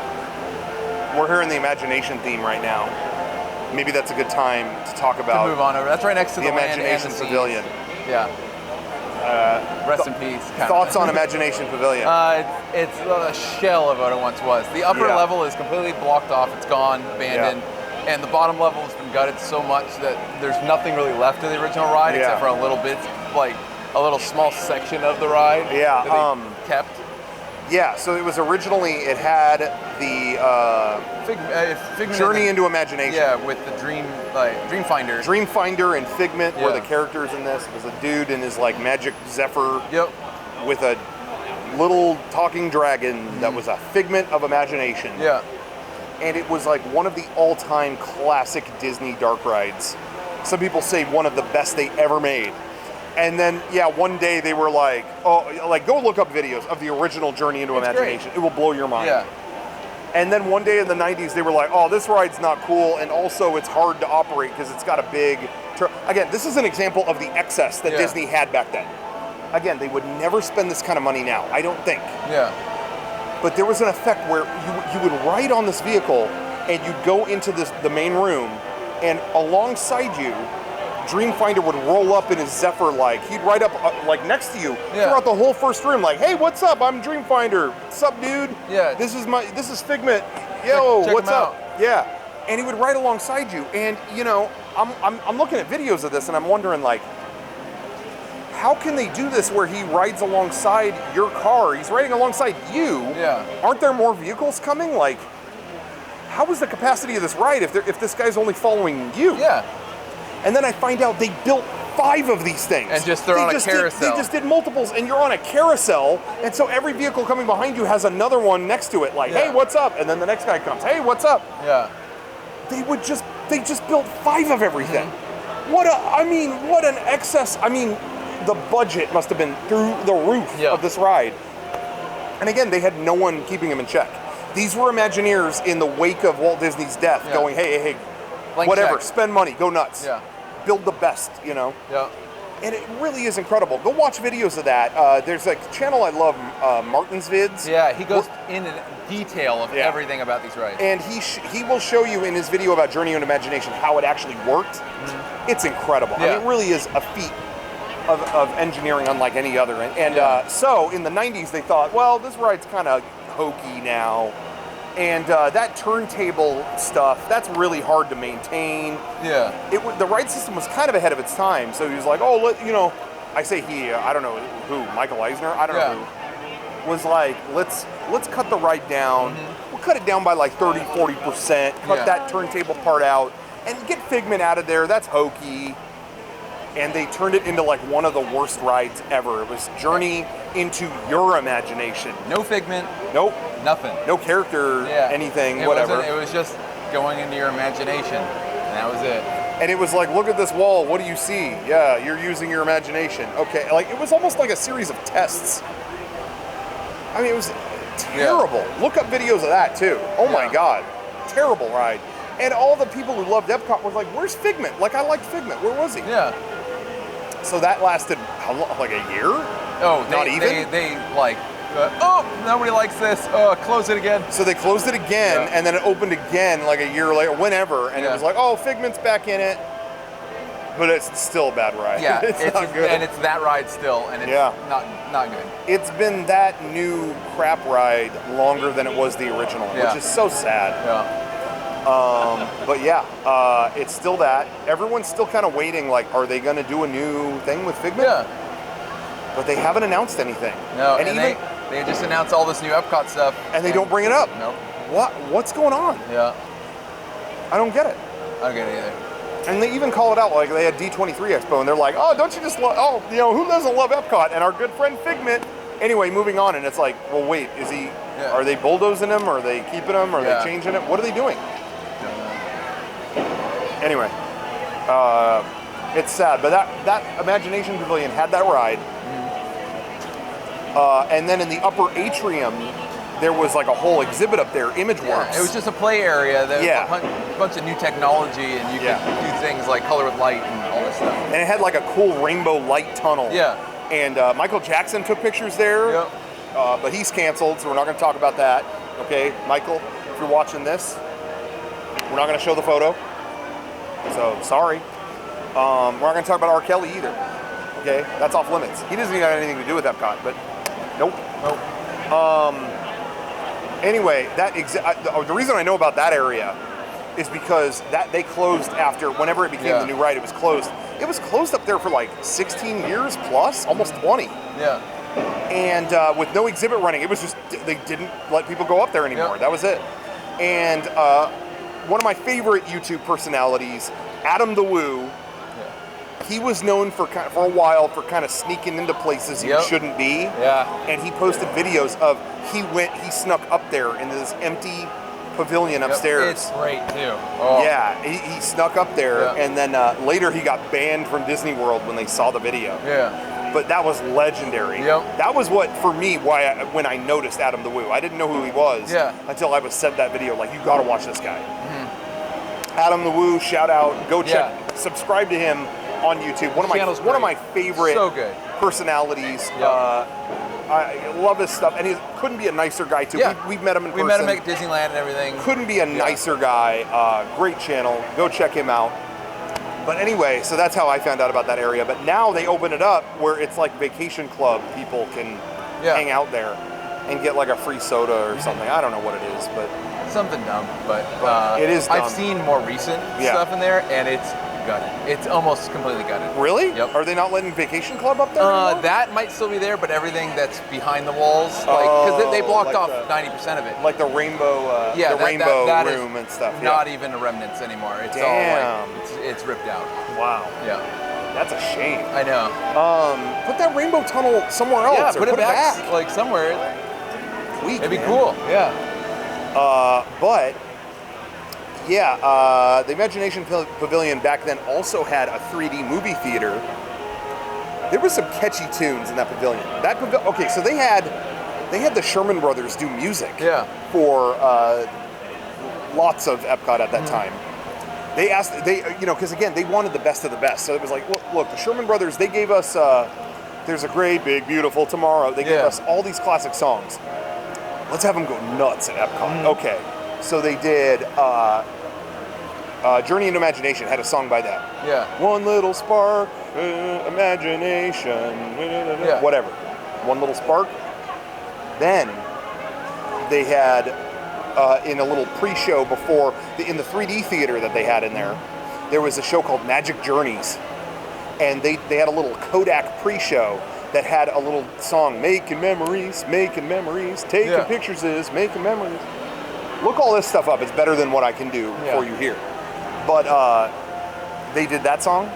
We're hearing the Imagination theme right now. Maybe that's a good time to talk about. To move on over. That's right next to the Imagination Pavilion. Yeah. Rest in peace. Thoughts on Imagination Pavilion? It's a shell of what it once was. The upper level is completely blocked off. It's gone, abandoned. And the bottom level has been gutted so much that there's nothing really left of the original ride except for a little bit, like a little small section of the ride that they kept. Yeah, so it was originally, it had the Figment Journey into Imagination. Yeah, with the Dreamfinder. Dreamfinder and Figment were the characters in this. It was a dude in his like magic Zephyr with a little talking dragon that was a figment of imagination. Yeah. And it was like one of the all-time classic Disney dark rides. Some people say one of the best they ever made. And then, one day they were like, go look up videos of the original Journey into Imagination. Great. It will blow your mind. Yeah. And then one day in the 90s, they were like, this ride's not cool, and also it's hard to operate because it's got a big... Again, this is an example of the excess that Disney had back then. Again, they would never spend this kind of money now, I don't think. Yeah. But there was an effect where you would ride on this vehicle, and you'd go into the main room, and alongside you, Dreamfinder would roll up in his Zephyr, like he'd ride up like next to you throughout the whole first room, like, hey, what's up? I'm Dreamfinder. What's up, dude? Yeah. This is Figment. Yo, check what's up? Out. Yeah. And he would ride alongside you, and I'm looking at videos of this, and I'm wondering, like, how can they do this where he rides alongside your car? He's riding alongside you. Yeah. Aren't there more vehicles coming? Like, how is the capacity of this ride if this guy's only following you? Yeah. And then I find out they built 5 of these things. And they're on a carousel. They just did multiples, and you're on a carousel, and so every vehicle coming behind you has another one next to it, like, hey, what's up? And then the next guy comes, hey, what's up? Yeah. They just built 5 of everything. What an excess. I mean, the budget must have been through the roof of this ride. And again, they had no one keeping them in check. These were Imagineers in the wake of Walt Disney's death going, hey, whatever, spend money, go nuts. Yeah. Build the best, Yeah. And it really is incredible. Go watch videos of that. There's a channel I love, Martin's Vids. Yeah, he goes into detail of everything about these rides. And he will show you in his video about Journey into Imagination how it actually worked. Mm-hmm. It's incredible. Yeah. I mean, it really is a feat of engineering unlike any other. And so in the 90s, they thought, well, this ride's kind of hokey now. And that turntable stuff, that's really hard to maintain. Yeah. The ride system was kind of ahead of its time. So he was like, I say he, I don't know who, Michael Eisner? I don't know who. Was like, let's cut the ride down. Mm-hmm. We'll cut it down by like 30, 40%. Cut that turntable part out. And get Figment out of there. That's hokey. And they turned it into like one of the worst rides ever. It was Journey into Your Imagination. No Figment. Nope. Nothing. No character, anything, whatever. It was just going into your imagination, and that was it. And it was like, look at this wall, what do you see? Yeah, you're using your imagination. Okay, like it was almost like a series of tests. I mean, it was terrible. Look up videos of that too. Oh my God, terrible ride. And all the people who loved Epcot were like, where's Figment? Like, I liked Figment, where was he? Yeah. So that lasted, how long, like a year? Oh, not even? They like, oh, nobody likes this. Oh, close it again. So they closed it again, and then it opened again like a year later, whenever, and it was like, oh, Figment's back in it, but it's still a bad ride. Yeah, it's not good. And it's that ride still, and it's not good. It's been that new crap ride longer than it was the original, which is so sad. Yeah. But yeah, it's still that. Everyone's still kind of waiting, like, are they going to do a new thing with Figment? Yeah. But they haven't announced anything. No, and they just announced all this new Epcot stuff. And they don't bring it up. No. What's going on? Yeah. I don't get it. I don't get it either. And they even call it out, like they had D23 Expo, and they're like, oh, don't you just love, who doesn't love Epcot? And our good friend Figment. Anyway, moving on, and it's like, well, wait, are they bulldozing him? Are they keeping him? Are they changing it? What are they doing? Anyway, it's sad, but that Imagination Pavilion had that ride. And then in the upper atrium, there was like a whole exhibit up there, ImageWorks. Yeah, it was just a play area. There was a bunch of new technology, and you could do things like color with light and all this stuff. And it had like a cool rainbow light tunnel. Yeah. And Michael Jackson took pictures there. Yep. But he's canceled, so we're not going to talk about that. Okay, Michael, if you're watching this, we're not going to show the photo. So, sorry. We're not going to talk about R. Kelly either. Okay, that's off limits. He doesn't even have anything to do with Epcot, but nope. Anyway, the reason I know about that area is because they closed after, whenever it became the new ride, it was closed. It was closed up there for like 16 years plus, almost 20. Yeah. And with no exhibit running, it was just, they didn't let people go up there anymore. Yep. That was it. And one of my favorite YouTube personalities, Adam the Woo, he was known for a while for kind of sneaking into places you shouldn't be. Yeah. And he posted videos of he snuck up there into this empty pavilion upstairs. It's great too. Oh. Yeah, he snuck up there, and then later he got banned from Disney World when they saw the video. Yeah. But that was legendary. Yep. That was what, for me, when I noticed Adam the Woo. I didn't know who he was until I was sent that video. Like, you gotta watch this guy. Mm-hmm. Adam the Woo, shout out. Go check, subscribe to him on YouTube. One of my favorite personalities. Yep. I love his stuff, and he couldn't be a nicer guy too. Yeah. We've met him in person. We met him at Disneyland and everything. Couldn't be a nicer guy. Great channel. Go check him out. But anyway, so that's how I found out about that area. But now they open it up where it's like vacation club. People can hang out there and get like a free soda or something. I don't know what it is, but something dumb. But it is dumb. I've seen more recent stuff in there, and it's gutted. It's almost completely gutted. Really? Yep. Are they not letting Vacation Club up there anymore? That might still be there, but everything that's behind the walls, because they blocked off 90% of it. Like the rainbow, that room and stuff. Not even remnants anymore. It's all like, it's ripped out. Wow. Yeah. That's a shame. I know. Put that rainbow tunnel somewhere else. Yeah, put it back, like somewhere. It'd be cool. Yeah. But. Yeah, the Imagination Pavilion back then also had a 3D movie theater. There was some catchy tunes in that pavilion. Okay, so they had the Sherman Brothers do music for lots of Epcot at that time. Because again, they wanted the best of the best. So it was like, look, the Sherman Brothers, they gave us There's a Great Big Beautiful Tomorrow. They gave us all these classic songs. Let's have them go nuts at Epcot. Okay. So they did Journey into Imagination, had a song by that. Yeah. One little spark, imagination, whatever. One little spark. Then they had, in a little pre-show before, in the 3D theater that they had in there was a show called Magic Journeys. And they had a little Kodak pre-show that had a little song, making memories, taking pictures is making memories. Look all this stuff up. It's better than what I can do for you here. But they did that song,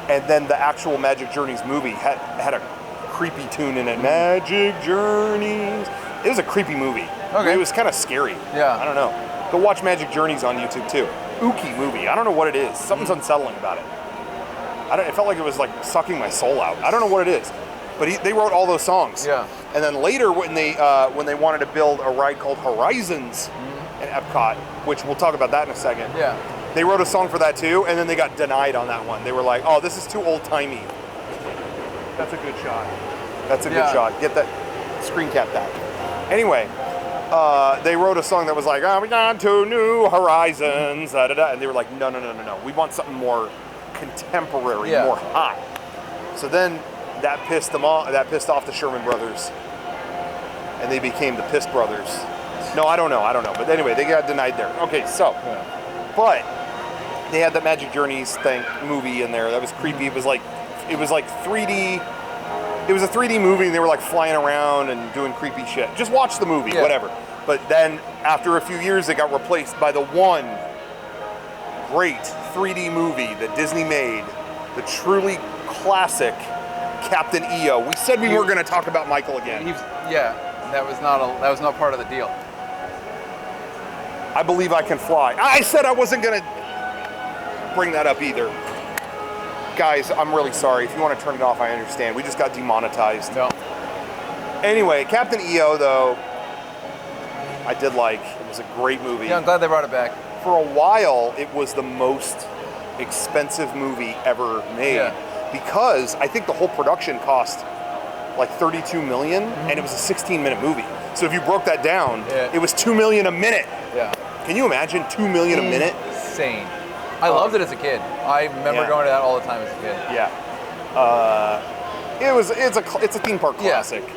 and then the actual Magic Journeys movie had a creepy tune in it. Magic Journeys. It was a creepy movie. Okay. It was kind of scary. Yeah. I don't know. Go watch Magic Journeys on YouTube too. ooky movie. I don't know what it is. Something's unsettling about it. It felt like it was like sucking my soul out. I don't know what it is. But they wrote all those songs. Yeah. And then later, when they wanted to build a ride called Horizons in Epcot, which we'll talk about that in a second. Yeah. They wrote a song for that too, and then they got denied on that one. They were like, "Oh, this is too old-timey." That's a good shot. That's a good shot. Get that, screen cap that. Anyway, they wrote a song that was like, "Oh, we're on to new horizons," da, da, da. And they were like, "No. We want something more contemporary, more hot." So then that pissed them off. That pissed off the Sherman Brothers, and they became the Piss Brothers. No, I don't know. But anyway, they got denied there. Okay, so, but they had the Magic Journeys movie in there. That was creepy. It was like 3D. It was a 3D movie, and they were like flying around and doing creepy shit. Just watch the movie, whatever. But then after a few years, it got replaced by the one great 3D movie that Disney made, the truly classic Captain EO. We said we were going to talk about Michael again. That was not part of the deal. I Believe I Can Fly. I said I wasn't going to bring that up either. Guys, I'm really sorry. If you want to turn it off, I understand. We just got demonetized. No. Anyway, Captain EO, though, I did like. It was a great movie. Yeah, I'm glad they brought it back. For a while, it was the most expensive movie ever made because I think the whole production cost like $32 million, and it was a 16-minute movie. So if you broke that down, it was $2 million a minute. Yeah. Can you imagine $2 million a minute? Insane. I loved it as a kid. I remember going to that all the time as a kid. Yeah. It's a theme park classic.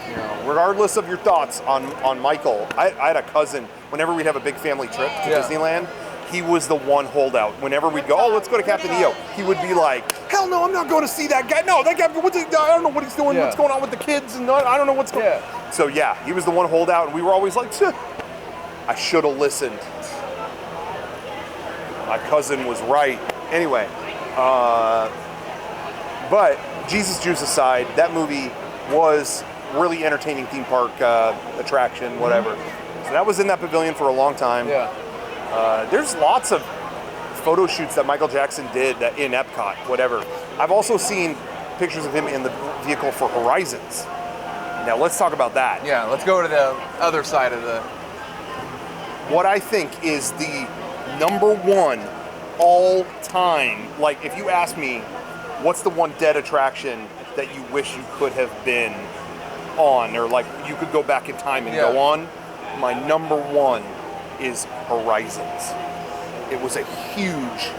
You know, regardless of your thoughts on Michael, I had a cousin. Whenever we'd have a big family trip to Disneyland, he was the one holdout. Whenever we'd go, oh, let's go to Captain EO, he would be like, hell no, I'm not going to see that guy. No, that guy, I don't know what he's doing. What's going on with the kids? And I don't know what's going on. So yeah, he was the one holdout, and we were always like, I should have listened. My cousin was right. Anyway, but Jesus Juice aside, that movie was really entertaining theme park attraction, whatever. So that was in that pavilion for a long time. Yeah. There's lots of photo shoots that Michael Jackson did in Epcot, whatever. I've also seen pictures of him in the vehicle for Horizons. Now let's talk about that. Yeah, let's go to the other side of the... What I think is the #1 all time, like if you ask me, what's the one dead attraction that you wish you could have been on, or like you could go back in time and go on, my #1 is Horizons. It was a huge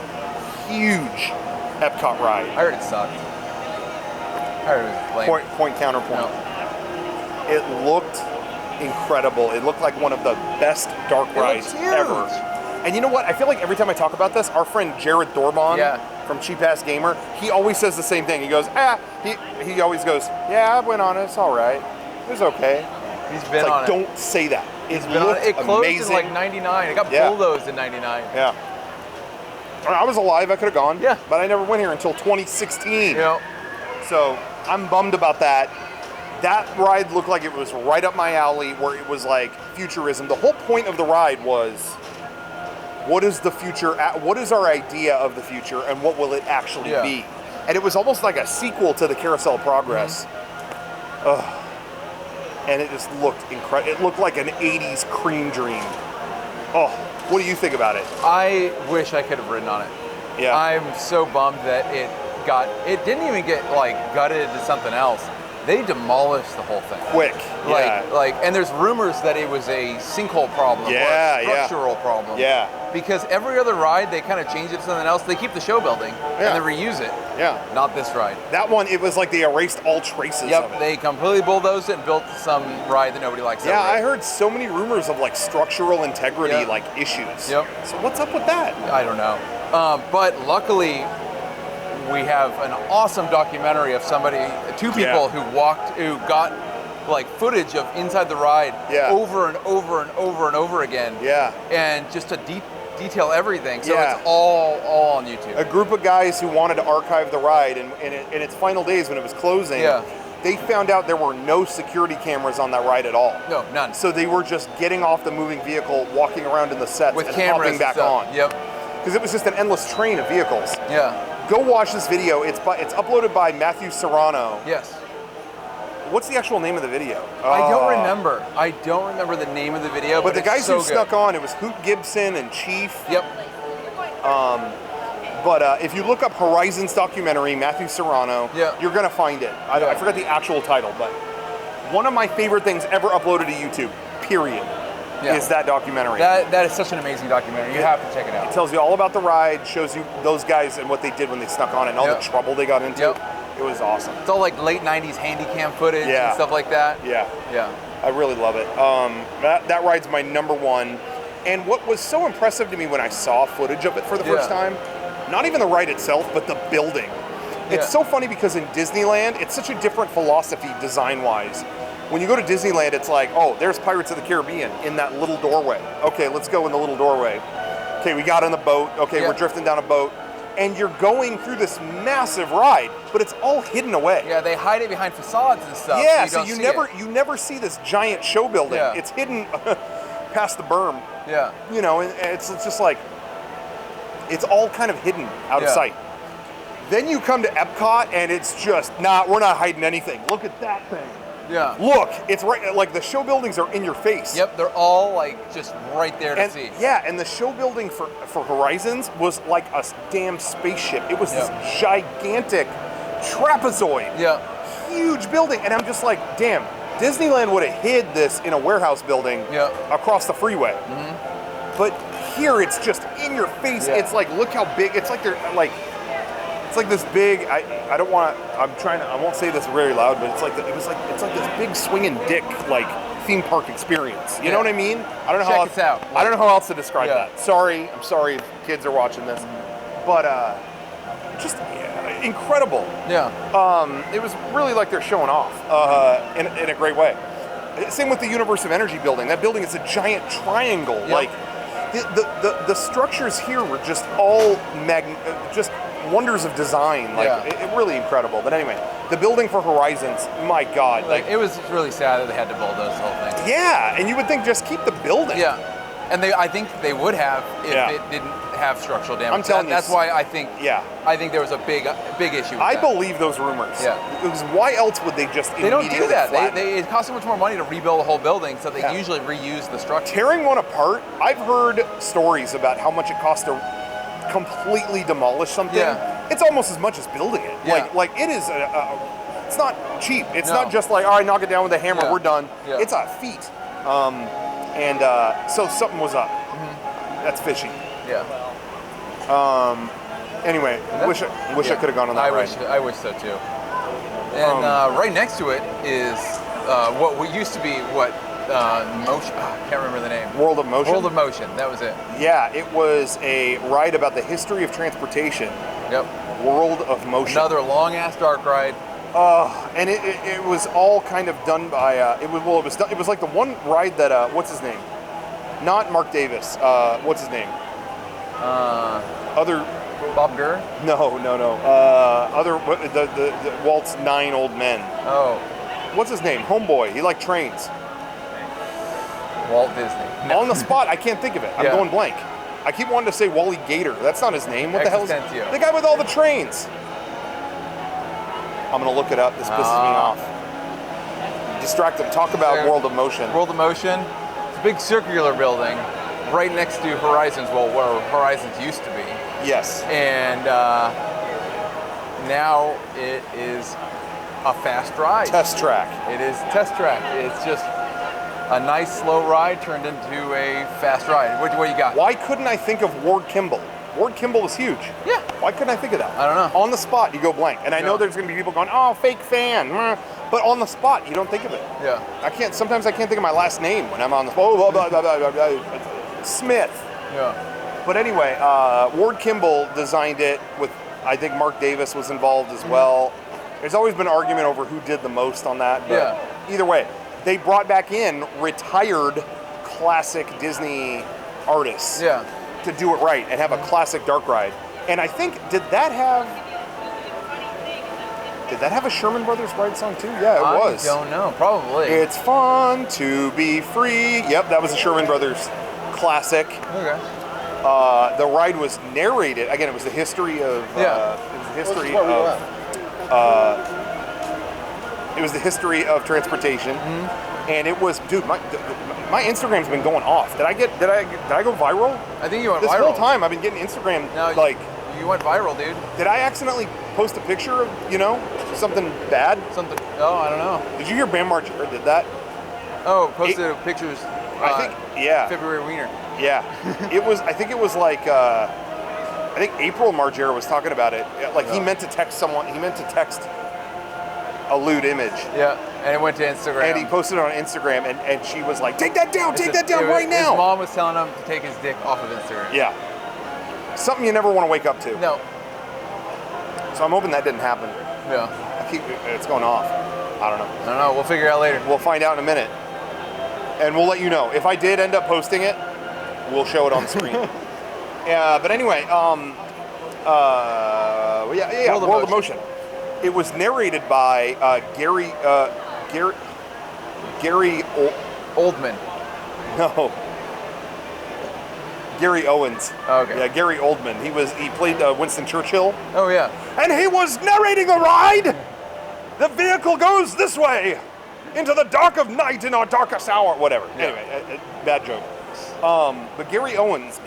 Epcot ride. I heard it sucked. I heard it was lame. Point counterpoint. No. It looked incredible. It looked like one of the best dark rides ever. And you know what? I feel like every time I talk about this, our friend Jared Thorban from Cheap Ass Gamer, he always says the same thing. He goes, he always goes, yeah, I went on it. It's all right. It was okay. He's been on it. Don't say that. It closed in like 99. It got bulldozed in 99. Yeah. I was alive. I could have gone. Yeah. But I never went here until 2016. Yeah. So I'm bummed about that. That ride looked like it was right up my alley, where it was like futurism. The whole point of the ride was, what is the future? What is our idea of the future, and what will it actually be? And it was almost like a sequel to the Carousel of Progress. And it just looked incredible. It looked like an 80s cream dream. Oh, what do you think about it? I wish I could have ridden on it. Yeah. I'm so bummed that it didn't even get like gutted to something else. They demolished the whole thing. Quick. And there's rumors that it was a sinkhole problem or a structural problem. Yeah. Because every other ride, they kind of change it to something else. They keep the show building and they reuse it. Yeah. Not this ride. That one, it was like they erased all traces of it. They completely bulldozed it and built some ride that nobody likes. Yeah, I heard so many rumors of like structural integrity like issues. Yep. So what's up with that? I don't know. But luckily, we have an awesome documentary of two people who got like footage of inside the ride over and over and over and over again. Yeah. And just to detail everything. So it's all on YouTube. A group of guys who wanted to archive the ride, and in its final days when it was closing, they found out there were no security cameras on that ride at all. No, none. So they were just getting off the moving vehicle, walking around in the sets, with and cameras hopping back and on. Yep. Because it was just an endless train of vehicles. Yeah. Go watch this video. It's uploaded by Matthew Serrano. Yes. What's the actual name of the video? I don't remember. I don't remember the name of the video. But the guys so who snuck on, it was Hoot Gibson and Chief. Yep. But if you look up Horizons documentary, Matthew Serrano, you're going to find it. I forgot the actual title, but one of my favorite things ever uploaded to YouTube, period, is that documentary. That is such an amazing documentary. You have to check it out. It tells you all about the ride, shows you those guys and what they did when they snuck on it, and all the trouble they got into. It was awesome. It's all like late 90s handy cam footage and stuff like that. Yeah. I really love it. That ride's my number one. And what was so impressive to me when I saw footage of it for the first time, not even the ride itself, but the building. It's so funny because in Disneyland, it's such a different philosophy design-wise. When you go to Disneyland, it's like, oh, there's Pirates of the Caribbean in that little doorway. Okay, let's go in the little doorway. Okay, we got on the boat. Okay, we're drifting down a boat. And you're going through this massive ride, but it's all hidden away. Yeah, they hide it behind facades and stuff. Yeah, so you never see this giant show building. Yeah. It's hidden past the berm. Yeah. You know, and it's just like, it's all kind of hidden out of sight. Then you come to Epcot and it's just, we're not hiding anything. Look at that thing. Yeah. Look, it's right, like the show buildings are in your face. Yep, they're all like just right there to see. Yeah, and the show building for Horizons was like a damn spaceship. It was this gigantic trapezoid. Yeah. Huge building. And I'm just like, damn, Disneyland would have hid this in a warehouse building across the freeway. Mm-hmm. But here it's just in your face. Yeah. It's like, look how big, it's like they're like, it's like this big, I don't want to, I won't say this very loud, but it's like it's like this big swinging dick, like, theme park experience. You know what I mean? I don't know Check it out. I don't know how else to describe that. I'm sorry if kids are watching this. But, just incredible. Yeah. It was really like they're showing off in a great way. Same with the Universe of Energy building. That building is a giant triangle. Yep. Like, the structures here were just all just wonders of design, like it really incredible. But anyway, the building for Horizons, my God, like it was really sad that they had to bulldoze the whole thing. Yeah, and you would think just keep the building. Yeah, and I think they would have if it didn't have structural damage. I'm telling you, that's why I think there was a big issue. With I believe those rumors. Yeah, because why else would they just? They don't do that. It costs so much more money to rebuild the whole building, so they usually reuse the structure. Tearing one apart, I've heard stories about how much it costs to completely demolish something. Yeah. It's almost as much as building it. Yeah. Like it is it's not cheap. It's not just like, all right, knock it down with a hammer, we're done. Yeah. It's a feat. So something was up. Mm-hmm. That's fishy. Yeah. Anyway, wish I could have gone on that ride. I wish so too. And right next to it is what used to be Motion. I can't remember the name. World of Motion? World of Motion, that was it. Yeah, it was a ride about the history of transportation. Yep. World of Motion. Another long-ass dark ride. And it was all kind of done by, it was like the one ride that, what's his name? Not Mark Davis. What's his name? Bob Gurr? No. The Walt's 9 Old Men. Oh. What's his name? Homeboy. He liked trains. Walt Disney. No. On the spot, I can't think of it. I'm going blank. I keep wanting to say Wally Gator. That's not his name. What the hell is it? The guy with all the trains. I'm going to look it up. This pisses me off. Distract him. Talk about World of Motion. World of Motion. It's a big circular building right next to Horizons, where Horizons used to be. Yes. And now it is a fast ride. Test track. It is test track. It's just a nice slow ride turned into a fast ride. What you got? Why couldn't I think of Ward Kimball? Ward Kimball is huge. Yeah. Why couldn't I think of that? I don't know. On the spot, you go blank. And I know there's going to be people going, oh, fake fan. But on the spot, you don't think of it. Yeah. Sometimes I can't think of my last name when I'm on the spot. Oh, blah, blah, blah, blah, blah. Smith. Yeah. But anyway, Ward Kimball designed it with, I think Mark Davis was involved as well. There's always been an argument over who did the most on that. But either way, they brought back in retired classic Disney artists to do it right and have a classic dark ride. And I think, did that have, Did that have a Sherman Brothers ride song too? Yeah, it was. I don't know. Probably. It's fun to be free. Yep, that was a Sherman Brothers classic. Okay. The ride was narrated. Again, it was the history of. It was the history of transportation, and it was, dude. My Instagram's been going off. Did I go viral? I think you went this viral. This whole time I've been getting Instagram You went viral, dude. Did I accidentally post a picture of something bad? Something? Oh, I don't know. Did you hear Bam Margera did that? Oh, posted pictures. I think yeah. February wiener. Yeah, it was. I think it was like. I think April Margera was talking about it. Like he meant to text someone. He meant to text a lewd image. Yeah, and it went to Instagram. And he posted it on Instagram, and she was like, "Take that down! Take that down right now!" His mom was telling him to take his dick off of Instagram. Yeah, something you never want to wake up to. No. So I'm hoping that didn't happen. Yeah. It's going off. I don't know. I don't know. We'll figure it out later. We'll find out in a minute, and we'll let you know. If I did end up posting it, we'll show it on the screen. Yeah, but anyway, World of Motion. It was narrated by Gary Oldman. No. Gary Owens. Oh, okay. Yeah, Gary Oldman. He played Winston Churchill. Oh yeah. And he was narrating the ride. The vehicle goes this way into the dark of night in our darkest hour. Whatever. Yeah. Anyway, bad joke. But Gary Owens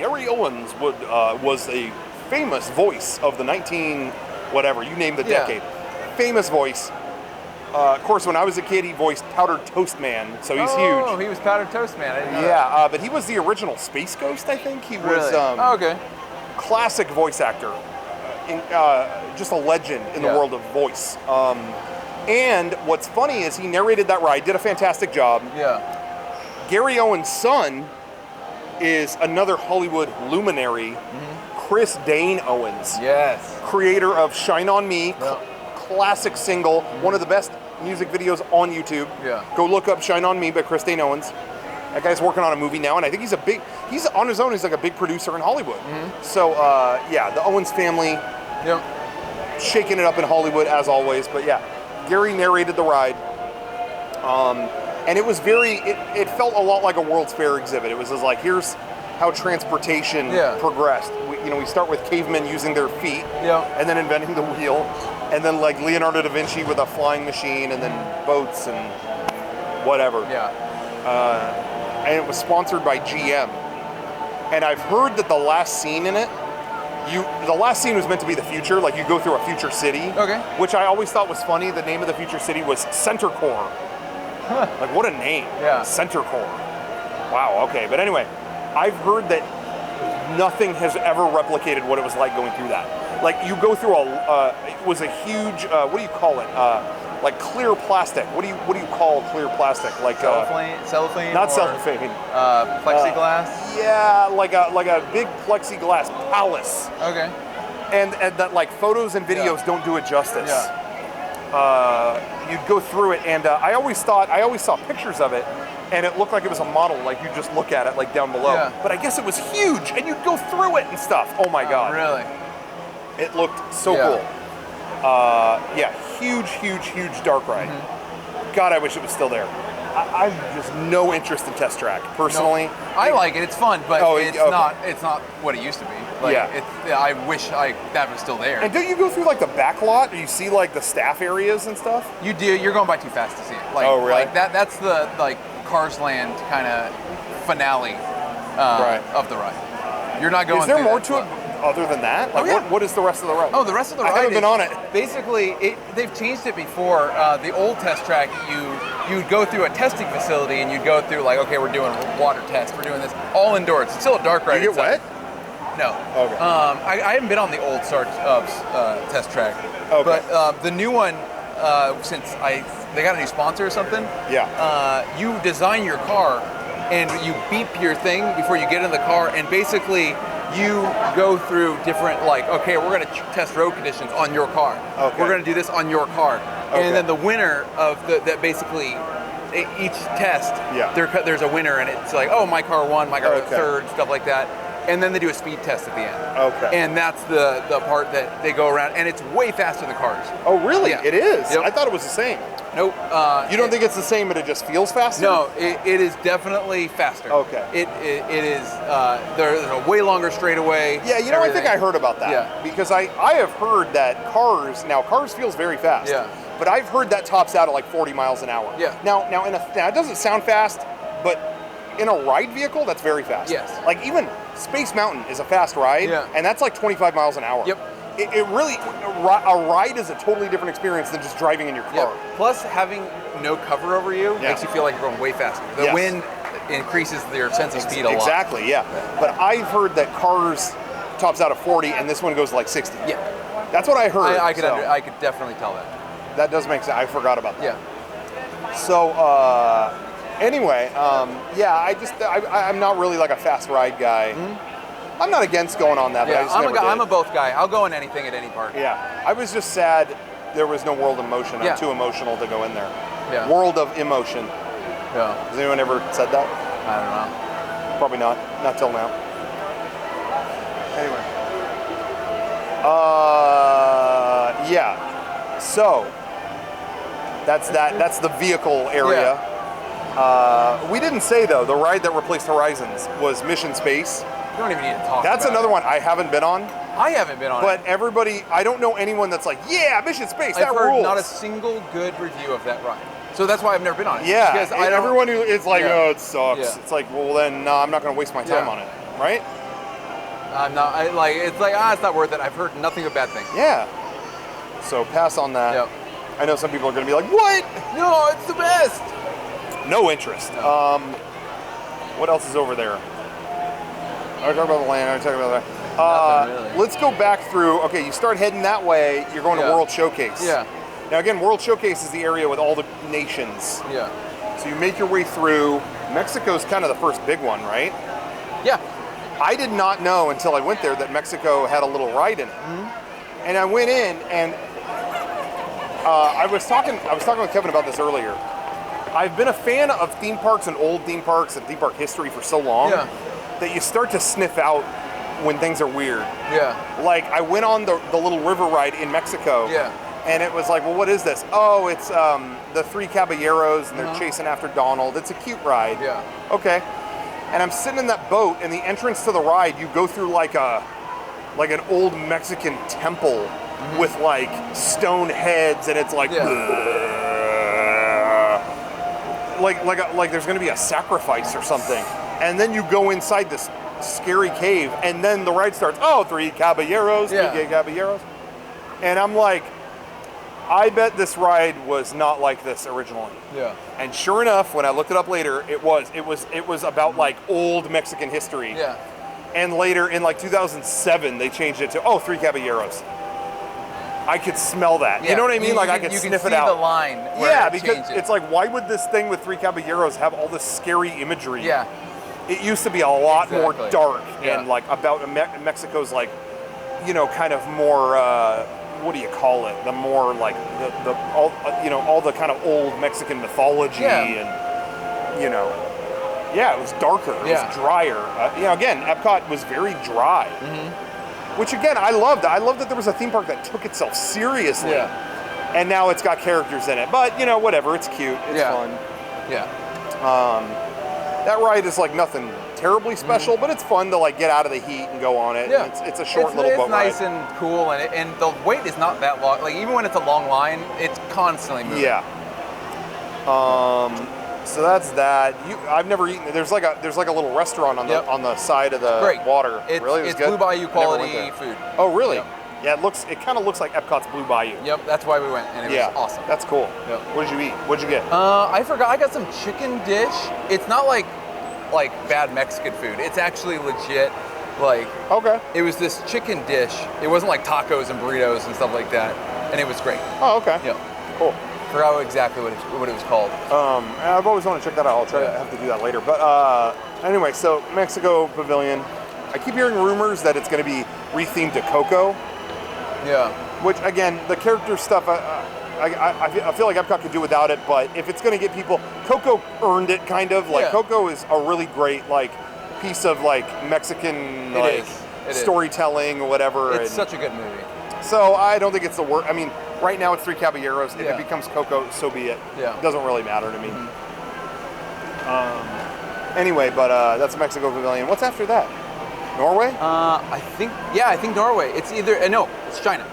was a famous voice of the 19 whatever, you name the decade. Famous voice. Of course, when I was a kid, he voiced Powdered Toast Man, so he's huge. Oh, he was Powdered Toast Man. I didn't know that. But he was the original Space Ghost, I think. He was okay. Classic voice actor. Just a legend in the world of voice. And what's funny is he narrated that ride, did a fantastic job. Yeah. Gary Owens' son is another Hollywood luminary, Chris Dane Owens. Yes. Creator of Shine On Me, classic single, one of the best music videos on YouTube. Yeah. Go look up Shine On Me by Chris Dane Owens. That guy's working on a movie now, and I think he's on his own, he's like a big producer in Hollywood. So, the Owens family, shaking it up in Hollywood as always, but yeah, Gary narrated the ride. And it was it felt a lot like a World's Fair exhibit. It was just like, here's how transportation progressed. We start with cavemen using their feet, and then inventing the wheel, and then like Leonardo da Vinci with a flying machine, and then boats and whatever. Yeah. And it was sponsored by GM. And I've heard that the last scene in it, the last scene was meant to be the future, like you go through a future city. Okay. Which I always thought was funny. The name of the future city was Center Core. Like, what a name. Yeah. Center Core. Wow, okay. But anyway, I've heard that nothing has ever replicated what it was like going through that. Like, you go through it was a huge, what do you call it? Like clear plastic. What do you call clear plastic? Like cellophane? Not cellophane. Plexiglass? Yeah, like a big plexiglass palace. Okay. And that like photos and videos don't do it justice. Yeah. You'd go through it, and I always saw pictures of it, and it looked like it was a model, like you just look at it like down below. Yeah. But I guess it was huge, and you'd go through it and stuff. Oh my God. Really? It looked so cool. Huge dark ride. God, I wish it was still there. I have just no interest in Test Track, personally. No, I like it. It's fun, but it's not what it used to be. Like, I wish that was still there. And don't you go through like the back lot? You see like the staff areas and stuff? You do. You're going by too fast to see it. Like, oh, really? Like that's the Cars Land kind of finale of the ride. You're not going. Is there more to it other than that? Like, what is the rest of the ride? Oh, the rest of the ride. I haven't been on it. Basically, they've changed it before. The old Test Track, you'd go through a testing facility and you'd go through like, okay, we're doing water tests, we're doing this, all indoors. It's still a dark ride. You get wet? No. Okay. I haven't been on the old Test Track. Okay. But the new one, since they got a new sponsor or something. Yeah. You design your car and you beep your thing before you get in the car, and basically you go through different, like, okay, we're going to test road conditions on your car. Okay. We're going to do this on your car. Okay. And then the winner of that basically, each test, there's a winner, and it's like, oh, my car won, my car was third, stuff like that. and then they do a speed test at the end. Okay. And that's the part that they go around, and it's way faster than cars. Oh, really? Yeah. It is? Yep. I thought it was the same. Nope. You don't think it's the same, but it just feels faster? No, it is definitely faster. Okay. It is, there's a way longer straightaway. Yeah, you know, everything. I think I heard about that. Yeah. Because I have heard that cars feels very fast. Yeah. But I've heard that tops out at like 40 miles an hour. Yeah. Now it doesn't sound fast, but in a ride vehicle, that's very fast. Yes. Like even Space Mountain is a fast ride, and that's like 25 miles an hour. Yep. It really, a ride is a totally different experience than just driving in your car. Yep. Plus, having no cover over you makes you feel like you're going way faster. The wind increases your sense of speed a lot. Exactly, yeah. But I've heard that cars tops out at 40, and this one goes to like 60. Yeah. That's what I heard. I could definitely tell that. That does make sense. I forgot about that. Yeah. So, anyway, I'm not really like a fast ride guy. Mm-hmm. I'm not against going on that, but I just never did. I'm a both guy. I'll go in anything at any park. Yeah. I was just sad there was no World of Motion. I'm too emotional to go in there. Yeah. World of Emotion. Yeah. Has anyone ever said that? I don't know. Probably not. Not till now. Anyway. Yeah. So, that's that. That's the vehicle area. Yeah. We didn't say, though, the ride that replaced Horizons was Mission Space. You don't even need to talk That's about another one I haven't been on. I haven't been on But everybody, I don't know anyone that's like, yeah, Mission Space, I've that heard rules. not a single good review of that ride. So that's why I've never been on it. Yeah, because everyone who is like, oh, it sucks. Yeah. It's like, well, then, no, I'm not going to waste my time on it, right? I'm not, it's not worth it. I've heard nothing but bad things. Yeah. So pass on that. Yep. I know some people are going to be like, what? No, it's the best. No interest. No. What else is over there? I talk about the land. I talk about that. Nothing really. Let's go back through. Okay, you start heading that way. You're going to World Showcase. Yeah. Now again, World Showcase is the area with all the nations. Yeah. So you make your way through. Mexico's kind of the first big one, right? Yeah. I did not know until I went there that Mexico had a little ride in it. Mm-hmm. And I went in, and I was talking with Kevin about this earlier. I've been a fan of theme parks and old theme parks and theme park history for so long that you start to sniff out when things are weird. Yeah. Like, I went on the little river ride in Mexico. Yeah. And it was like, well, what is this? Oh, it's the Three Caballeros, and they're chasing after Donald. It's a cute ride. Yeah. Okay. And I'm sitting in that boat, and the entrance to the ride, you go through like an old Mexican temple with like stone heads, and it's like, like there's going to be a sacrifice or something. And then you go inside this scary cave, and then the ride starts. Oh, Three Caballeros, Three Caballeros. And I'm like, I bet this ride was not like this originally. Yeah. And sure enough, when I looked it up later, it was about like old Mexican history. Yeah. And later in like 2007, they changed it to Three Caballeros. I could smell that. Yeah. You know what I mean? I could sniff it out. You can see the line. Yeah, because it's like, why would this thing with Three Caballeros have all this scary imagery? Yeah. It used to be a lot more dark and like about Mexico's like, you know, kind of more. What do you call it? The more like all the kind of old Mexican mythology and, you know, it was darker. It was drier. Again, Epcot was very dry, which again I loved. I loved that there was a theme park that took itself seriously, and now it's got characters in it. But you know, whatever. It's cute. It's fun. Yeah. That ride is like nothing terribly special, but it's fun to like get out of the heat and go on it. Yeah. It's a short little boat ride. It's nice and cool, and the wait is not that long. Like even when it's a long line, it's constantly moving. Yeah. So that's that. I've never eaten. There's like a little restaurant on the side of the water. It's good? Blue Bayou quality food. Oh really? Yep. Yeah, it kind of looks like Epcot's Blue Bayou. Yep, that's why we went, and it was awesome. That's cool. Yep. What did you eat? What'd you get? I forgot. I got some chicken dish. It's not like bad Mexican food. It's actually legit. It was this chicken dish. It wasn't like tacos and burritos and stuff like that, and it was great. Oh, okay. Yep. Cool. Forgot exactly what it was called. I've always wanted to check that out. I'll try to have to do that later. But anyway, so Mexico Pavilion. I keep hearing rumors that it's going to be rethemed to Coco. Yeah. Which again, the character stuff, I feel like Epcot could do without it. But if it's going to get people, Coco earned it kind of. Coco is a really great piece of like Mexican like storytelling or whatever. It's such a good movie. So I don't think it's the worst. I mean, right now it's 3 Caballeros. If it becomes Coco, so be it. Yeah. It doesn't really matter to me. Anyway, but that's Mexico Pavilion. What's after that? Norway? I think Norway. It's either no, it's China.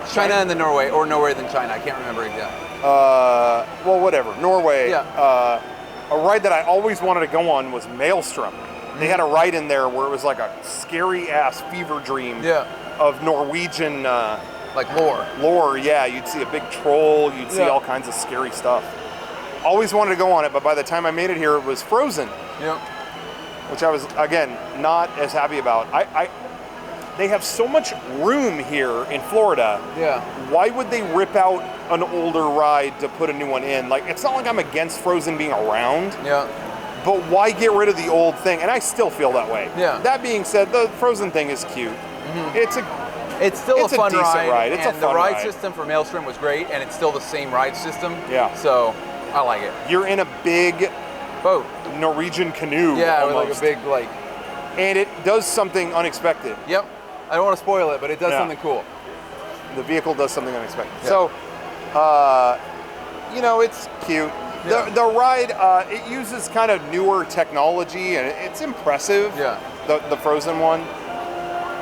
It's China and then Norway, or Norway then China. I can't remember exactly. Well, whatever. Norway. Yeah. A ride that I always wanted to go on was Maelstrom. They had a ride in there where it was like a scary ass fever dream of Norwegian like lore. Lore, yeah. You'd see a big troll. You'd see all kinds of scary stuff. Always wanted to go on it, but by the time I made it here, it was frozen. Yep. Which I was, again, not as happy about. They have so much room here in Florida. Yeah. Why would they rip out an older ride to put a new one in? Like, it's not like I'm against Frozen being around. Yeah. But why get rid of the old thing? And I still feel that way. Yeah. That being said, the Frozen thing is cute. It's still a fun ride. It's a fun ride. ride. System for Maelstrom was great, and it's still the same ride system. Yeah. So I like it. You're in a big boat, Norwegian canoe. Yeah, almost. with like a big like. And it does something unexpected. Yep. I don't want to spoil it, but it does something cool. The vehicle does something unexpected. Yeah. So, it's cute. Yeah. The ride, it uses kind of newer technology, and it's impressive. Yeah. The Frozen one.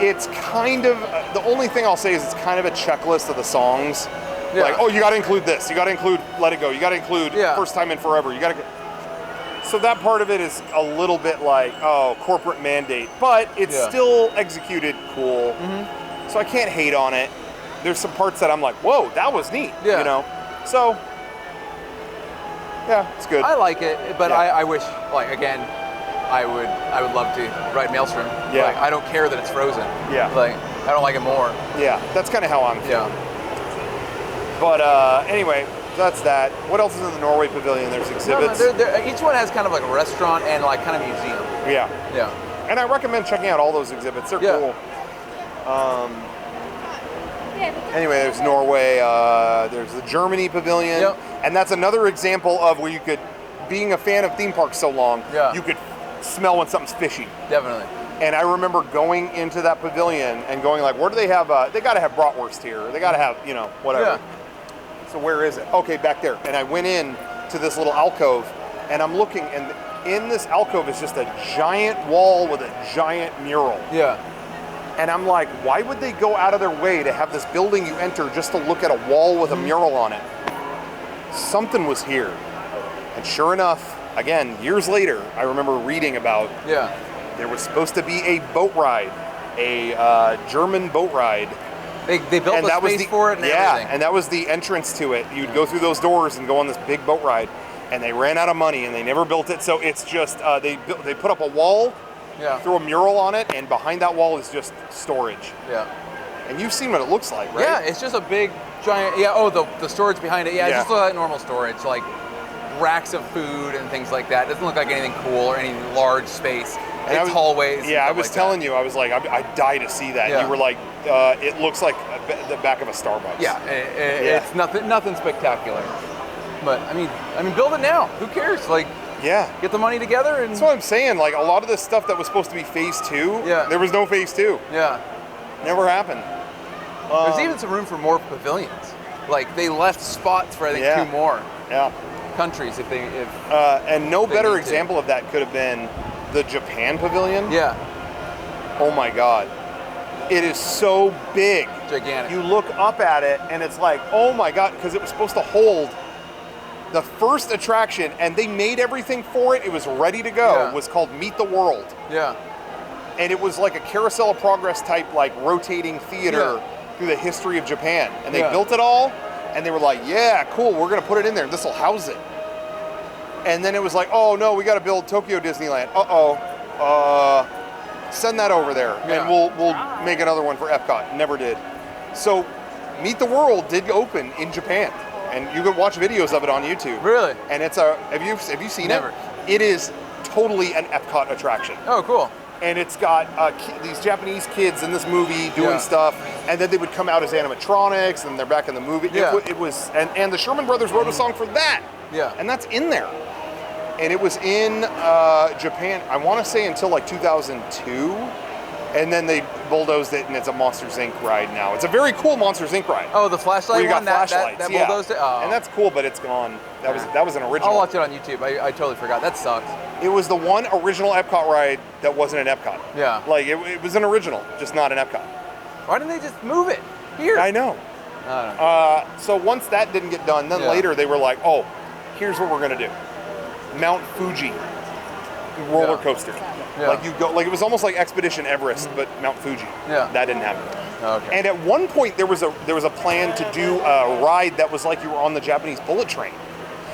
It's kind of, the only thing I'll say is it's kind of a checklist of the songs. Yeah. Like, oh, you got to include this. You got to include Let It Go. You got to include First Time in Forever. You got to. So that part of it is a little bit like, oh, corporate mandate, but it's still executed cool. Mm-hmm. So I can't hate on it. There's some parts that I'm like, whoa, that was neat. Yeah. So yeah, it's good. I like it, but I wish, like, again, I would love to ride Maelstrom. Yeah. Like, I don't care that it's Frozen. Yeah. Like, I don't like it more. Yeah, that's kind of how I'm feeling. Yeah. But anyway, that's that. What else is in the Norway Pavilion? There's exhibits. Each one has kind of like a restaurant and like kind of museum. Yeah. Yeah. And I recommend checking out all those exhibits. They're cool. Anyway, there's Norway. There's the Germany Pavilion. Yep. And that's another example of where you could, being a fan of theme parks so long, you could smell when something's fishy. Definitely. And I remember going into that pavilion and going like, where do they have, they got to have bratwurst here. They got to have, whatever. Yeah. So where is it? Okay, back there. And I went in to this little alcove, and I'm looking, and in this alcove is just a giant wall with a giant mural. Yeah. And I'm like, why would they go out of their way to have this building you enter just to look at a wall with a mural on it? Something was here. And sure enough, again, years later, I remember reading about there was supposed to be a boat ride, a German boat ride. They built a space for it and everything. And that was the entrance to it. You'd go through those doors and go on this big boat ride. And they ran out of money and they never built it. So it's just, they put up a wall, threw a mural on it, and behind that wall is just storage. Yeah. And you've seen what it looks like, right? Yeah, it's just a big, giant, the storage behind it. Yeah, it's just like normal storage, like racks of food and things like that. It doesn't look like anything cool or any large space. And it's hallways. Yeah, I was telling you, I was like, I'd die to see that. Yeah. You were like, it looks like the back of a Starbucks. Yeah, it's nothing spectacular. But I mean, build it now. Who cares? Like, get the money together and. That's what I'm saying. Like a lot of this stuff that was supposed to be phase 2, there was no phase 2. Yeah, never happened. There's even some room for more pavilions. Like they left spots for I think 2 more. Yeah. Countries if and no better example of that could have been the Japan Pavilion. Yeah. Oh my God. It is so big. Gigantic. You look up at it and it's like, oh my God, because it was supposed to hold the first attraction and they made everything for it. It was ready to go. Yeah. It was called Meet the World. Yeah. And it was like a Carousel of Progress type, like rotating theater through the history of Japan. And they built it all and they were like, yeah, cool, we're going to put it in there. This will house it. And then it was like, oh no, we got to build Tokyo Disneyland. Send that over there, and we'll make another one for Epcot. Never did. So, Meet the World did open in Japan, and you can watch videos of it on YouTube. Really? And it's have you seen Never. it? It is totally an Epcot attraction. Oh, cool. And it's got these Japanese kids in this movie doing stuff, and then they would come out as animatronics, and they're back in the movie. Yeah. It was, and the Sherman Brothers wrote a song for that. Yeah. And that's in there. and it was in Japan, I want to say until like 2002, and then they bulldozed it, and it's a Monsters Inc. ride now. It's a very cool Monsters Inc. ride. Oh, the flashlight you got one? Flashlights, that bulldozed it? Oh. And that's cool, but it's gone. That was an original. I'll watch it on YouTube. I totally forgot. That sucks. It was the one original Epcot ride that wasn't an Epcot. Yeah. Like, it was an original, just not an Epcot. Why didn't they just move it here? I know. I don't know. So once that didn't get done, then later they were like, oh, here's what we're going to do. Mount Fuji roller coaster. Yeah. Like you go, like it was almost like Expedition Everest, but Mount Fuji. Yeah. That didn't happen. Okay. And at one point there was a plan to do a ride that was like you were on the Japanese bullet train.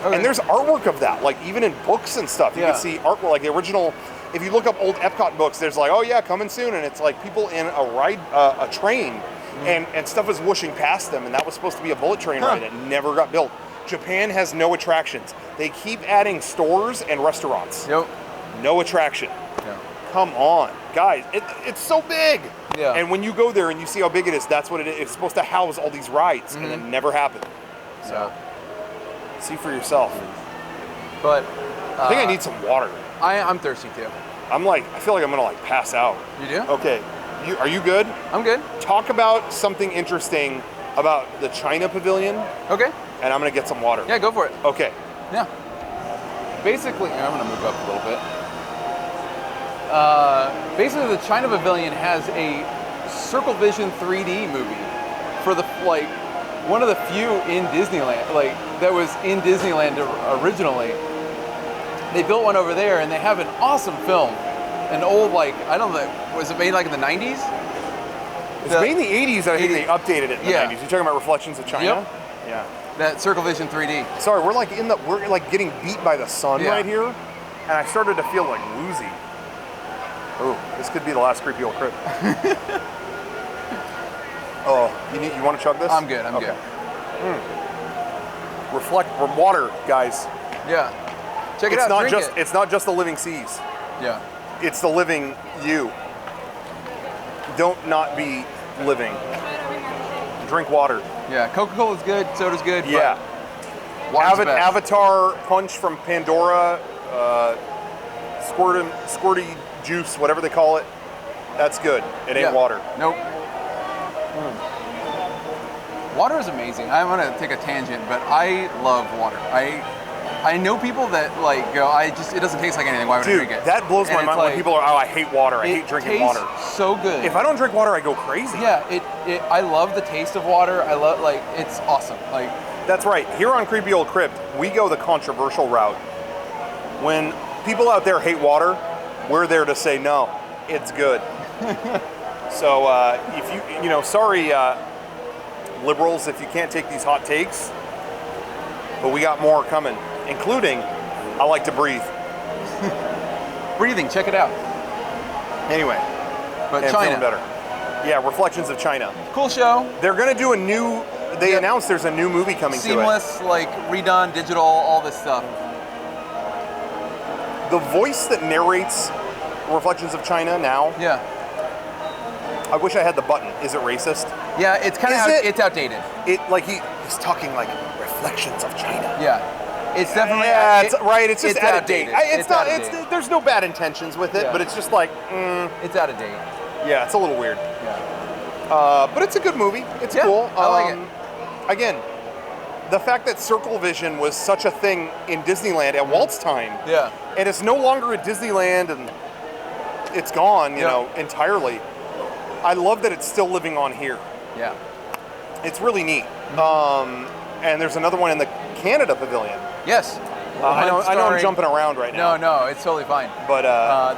Okay. And there's artwork of that, like even in books and stuff. You can see artwork, like the original. If you look up old Epcot books, there's like, oh yeah, coming soon, and it's like people in a train, and stuff was whooshing past them, and that was supposed to be a bullet train ride that never got built. Japan has no attractions. They keep adding stores and restaurants. Yep. No attraction. Yeah. Come on, guys, it's so big. Yeah. And when you go there and you see how big it is, that's what it is. It's supposed to house all these rides, and it never happened. So, see for yourself. But I think I need some water. I'm thirsty too. I feel like I'm gonna like pass out. You do? Okay. Are you good? I'm good. Talk about something interesting about the China Pavilion. Okay. And I'm gonna get some water. Yeah, go for it. Okay. Yeah. Basically, I'm gonna move up a little bit. Basically, the China Pavilion has a Circle Vision 3D movie for the one of the few in Disneyland, that was in Disneyland originally. They built one over there, and they have an awesome film. An old, I don't know, was it made in the 90s? It's made in the 80s, I think they updated it in the 90s. You're talking about Reflections of China? Yep. Yeah. That Circle Vision 3D. Sorry, we're getting beat by the sun right here, and I started to feel woozy. Oh, this could be the last creepy old crypt. Oh, you want to chug this? I'm good. I'm good. Water, guys. Yeah. Check it out. It's not just the living seas. Yeah. It's the living you. Don't not be living. Drink water. Yeah, Coca-Cola's good, soda's good. Yeah. Avatar Punch from Pandora, squirty juice, whatever they call it. That's good. It ain't water. Nope. Water is amazing. I'm gonna take a tangent, but I love water. I know people that go, it doesn't taste like anything. Why would I drink it? That blows my mind when people are, I hate water. I hate drinking water. So good. If I don't drink water, I go crazy. Yeah, I love the taste of water. I love it's awesome. That's right. Here on Creepy Old Crypt, we go the controversial route. When people out there hate water, we're there to say no, it's good. So if sorry, liberals, if you can't take these hot takes, but we got more coming, including I like to breathe. Breathing, check it out. Anyway, but China. Feeling better. Yeah, Reflections of China. Cool show. They're gonna do they announced there's a new movie coming Seamless, to it. Redone, digital, all this stuff. The voice that narrates Reflections of China now. Yeah. I wish I had the button. Is it racist? Yeah, it's kind of it's outdated. He's talking like Reflections of China. Yeah. It's definitely it's right. It's just out of date. There's no bad intentions with it, but it's just it's out of date. Yeah, it's a little weird. Yeah. But it's a good movie. It's cool. I like it. Again, the fact that Circle Vision was such a thing in Disneyland at Walt's time. Yeah. And it's no longer at Disneyland, and it's gone. You know, entirely. I love that it's still living on here. Yeah. It's really neat. And there's another one in the Canada Pavilion. Yes. I know I'm jumping around right now. No, it's totally fine. But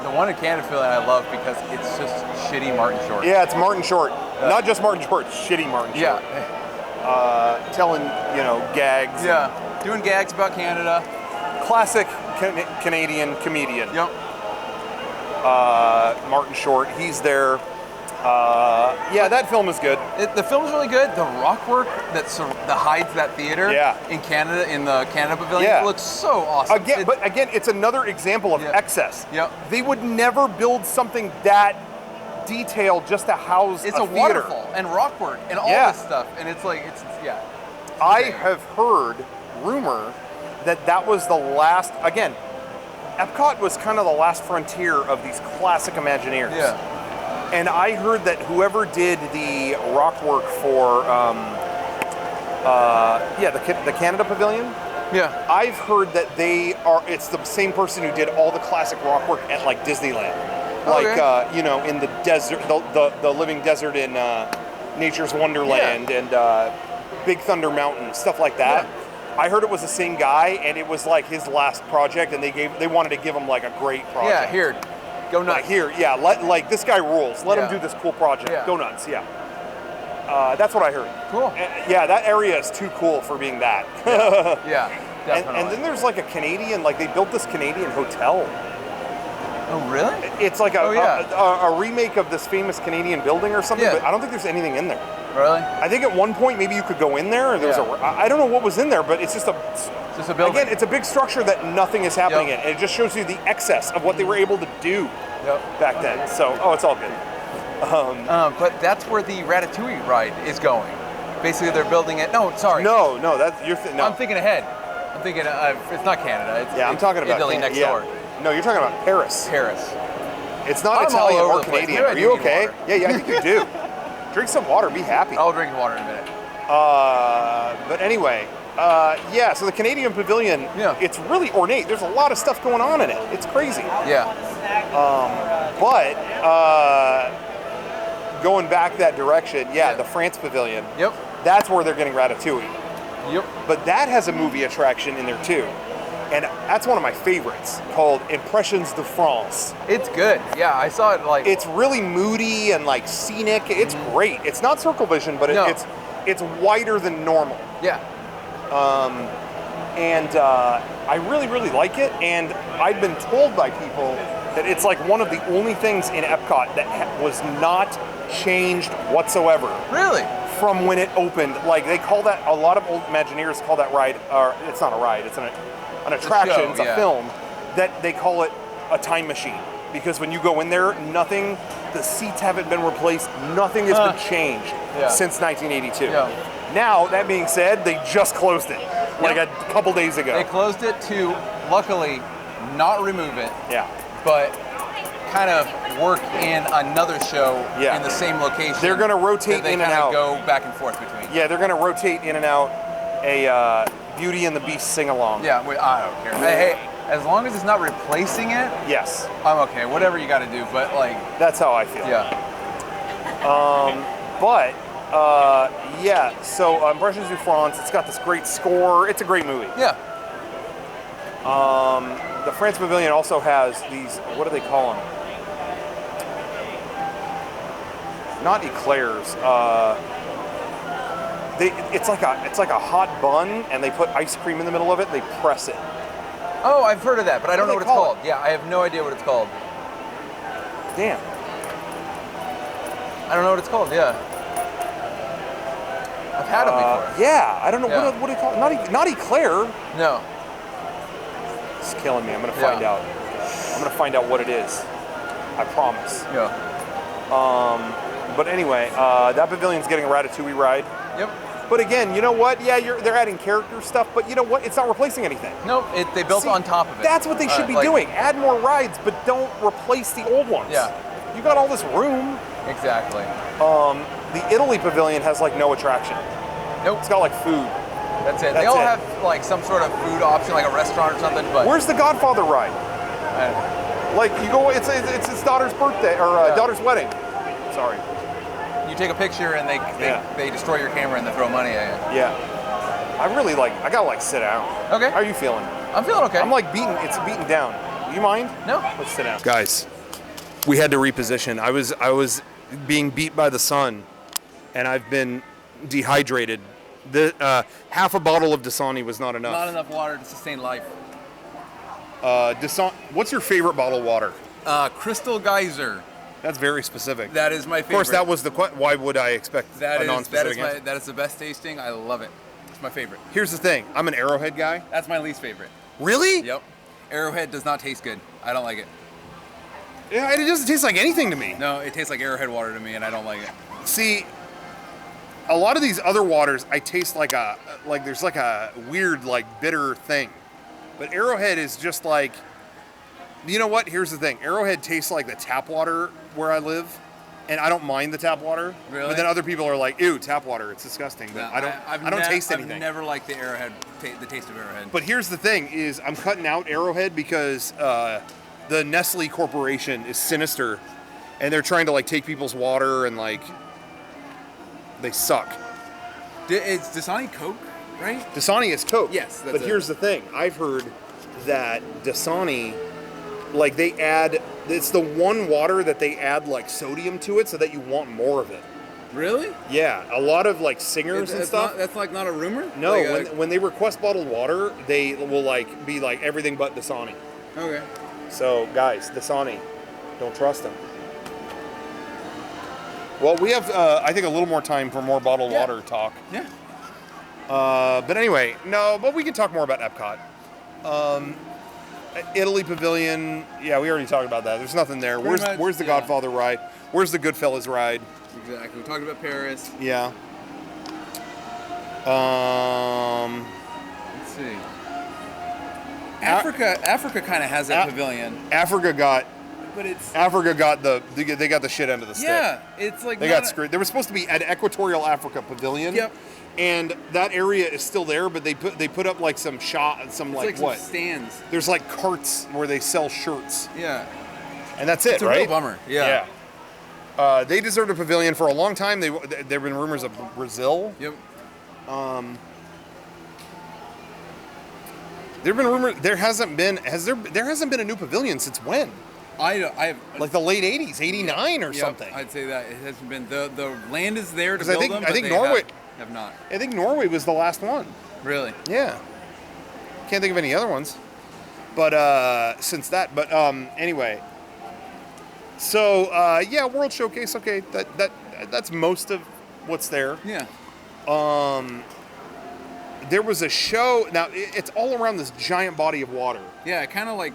the one in Canada Pavilion I love because it's just shitty Martin Short. Yeah, it's Martin Short. Not just Martin Short, shitty Martin Short. Yeah. Telling, gags. Yeah. Doing gags about Canada. Classic Canadian comedian. Yep. Martin Short, he's there. That film is good. The film is really good. The rock work that hides that theater in Canada, in the Canada Pavilion, looks so awesome. Again, it's another example of excess. Yep. They would never build something that detailed just to house it's a theater. Waterfall and rock work and all this stuff, and it's I have heard rumor that was the last. Again, Epcot was kind of the last frontier of these classic Imagineers. Yeah. And I heard that whoever did the rock work for, the Canada Pavilion. Yeah. I've heard that it's the same person who did all the classic rock work at like Disneyland. Like, in the desert, the living desert in Nature's Wonderland and Big Thunder Mountain, stuff like that. Yeah. I heard it was the same guy, and it was like his last project, and they wanted to give him like a great project. Yeah, here, go nuts. Like this guy rules. Let him do this cool project. Yeah. Go nuts. Yeah. That's what I heard. Cool. Yeah, that area is too cool for being that. Yeah, definitely. And then there's like a Canadian, like they built this Canadian hotel. Oh, really? It's like a remake of this famous Canadian building or something, but I don't think there's anything in there. Really? I think at one point maybe you could go in there. And I don't know what was in there, but it's just a building. Again, it's a big structure that nothing is happening in. And it just shows you the excess of what they were able to do back then. So, it's all good. But that's where the Ratatouille ride is going. Basically, they're building it. No, sorry. No, that's no. I'm thinking ahead. I'm thinking it's not Canada. I'm talking about Italy next door. No, you're talking about Paris. It's not Italian or Canadian. Are you okay? Yeah, I think you do. Drink some water. Be happy. I'll drink water in a minute. But anyway, so the Canadian Pavilion, it's really ornate. There's a lot of stuff going on in it. It's crazy. Yeah. But going back that direction, the France Pavilion. Yep. That's where they're getting Ratatouille. Yep. But that has a movie attraction in there too. And that's one of my favorites, called Impressions de France. It's good. Yeah, I saw it like... It's really moody and like scenic. It's great. It's not circle vision, but it's wider than normal. Yeah. I really, really like it. And I've been told by people that it's like one of the only things in Epcot that was not changed whatsoever. Really? From when it opened. Like they call that, a lot of old Imagineers call that ride, or it's not a ride, it's an attraction, it's a film, that they call it a time machine. Because when you go in there, the seats haven't been replaced, nothing has been changed since 1982. Yeah. Now, that being said, they just closed it, like a couple days ago. They closed it to, luckily, not remove it, but kind of work in another show in the same location. They're going to rotate in and out. Go back and forth between. Yeah, they're going to rotate in and out a Beauty and the Beast sing-along. Yeah, I don't care. Hey, as long as it's not replacing it, yes, I'm okay. Whatever you got to do, but like that's how I feel. Yeah. So Impressions de France. It's got this great score. It's a great movie. Yeah. The France Pavilion also has these. What do they call them? Not eclairs. It's like a hot bun, and they put ice cream in the middle of it. And they press it. Oh, I've heard of that, but I don't know what it's called. Yeah, I have no idea what it's called. Damn. I don't know what it's called. Yeah. I've had them before. Yeah, I don't know what do you call it? Not eclair. No. It's killing me. I'm gonna find out. I'm gonna find out what it is. I promise. Yeah. But anyway, that pavilion's getting a Ratatouille ride. Yep. But again, you know what? Yeah, they're adding character stuff, but you know what? It's not replacing anything. Nope, they built on top of it. That's what they should be doing. Add more rides, but don't replace the old ones. Yeah. You got all this room. Exactly. The Italy pavilion has like no attraction. Nope. It's got like food. That's it. They all have like some sort of food option, like a restaurant or something. But where's the Godfather ride? Like you go, it's his daughter's birthday or daughter's wedding. Sorry. You take a picture and they destroy your camera and they throw money at you. Yeah. I gotta sit down. Okay. How are you feeling? I'm feeling okay. I'm like it's beaten down. Do you mind? No. Let's sit down. Guys, we had to reposition. I was being beat by the sun, and I've been dehydrated. The half a bottle of Dasani was not enough. Not enough water to sustain life. What's your favorite bottled water? Crystal Geyser. That's very specific. That is my favorite. Of course, that was why would I expect a non-specific answer? That is the best tasting. I love it. It's my favorite. Here's the thing. I'm an Arrowhead guy. That's my least favorite. Really? Yep. Arrowhead does not taste good. I don't like it. Yeah, it doesn't taste like anything to me. No, it tastes like Arrowhead water to me, and I don't like it. See, a lot of these other waters, I taste like there's like a weird, like bitter thing. But Arrowhead is just like, You know what? Here's the thing. Arrowhead tastes like the tap water where I live, and I don't mind the tap water. Really? But then other people are like, ew, tap water, it's disgusting. But I don't taste anything. I've never liked the Arrowhead, the taste of Arrowhead. But here's the thing, is I'm cutting out Arrowhead because the Nestle Corporation is sinister, and they're trying to like take people's water and like, they suck. It's Dasani Coke, right? Dasani is Coke. Yes, but here's the thing. I've heard that Dasani, like they add, it's the one water that they add like sodium to it so that you want more of it. Really? Yeah, a lot of like singers and stuff. That's like not a rumor? No, like when they request bottled water, they will like be like everything but Dasani. Okay. So guys, Dasani, don't trust them. Well, we have, I think, a little more time for more bottled water talk. Yeah. But anyway, no, but we can talk more about Epcot. Italy Pavilion, yeah, we already talked about that. There's nothing there. Where's the Godfather ride? Where's the Goodfellas ride? Exactly. We talked about Paris. Yeah. Let's see. Africa kind of has a pavilion. Africa got they got the shit end of the stick. Yeah, it's like they got screwed. There was supposed to be an Equatorial Africa pavilion. Yep. And that area is still there, but they put up like some some stands. There's like carts where they sell shirts. Yeah. And that's it, it's right? It's a real bummer. Yeah. They deserved a pavilion for a long time. There've been rumors of Brazil. Yep. There've been rumors. There hasn't been a new pavilion since when? I like the late '80s, '89 or something. I'd say that it hasn't been. The land is there to build them. I think Norway have not. I think Norway was the last one. Really? Yeah. Can't think of any other ones. But since that, but anyway. So World Showcase. Okay, that's most of what's there. Yeah. There was a show. Now it's all around this giant body of water. Yeah, it kind of like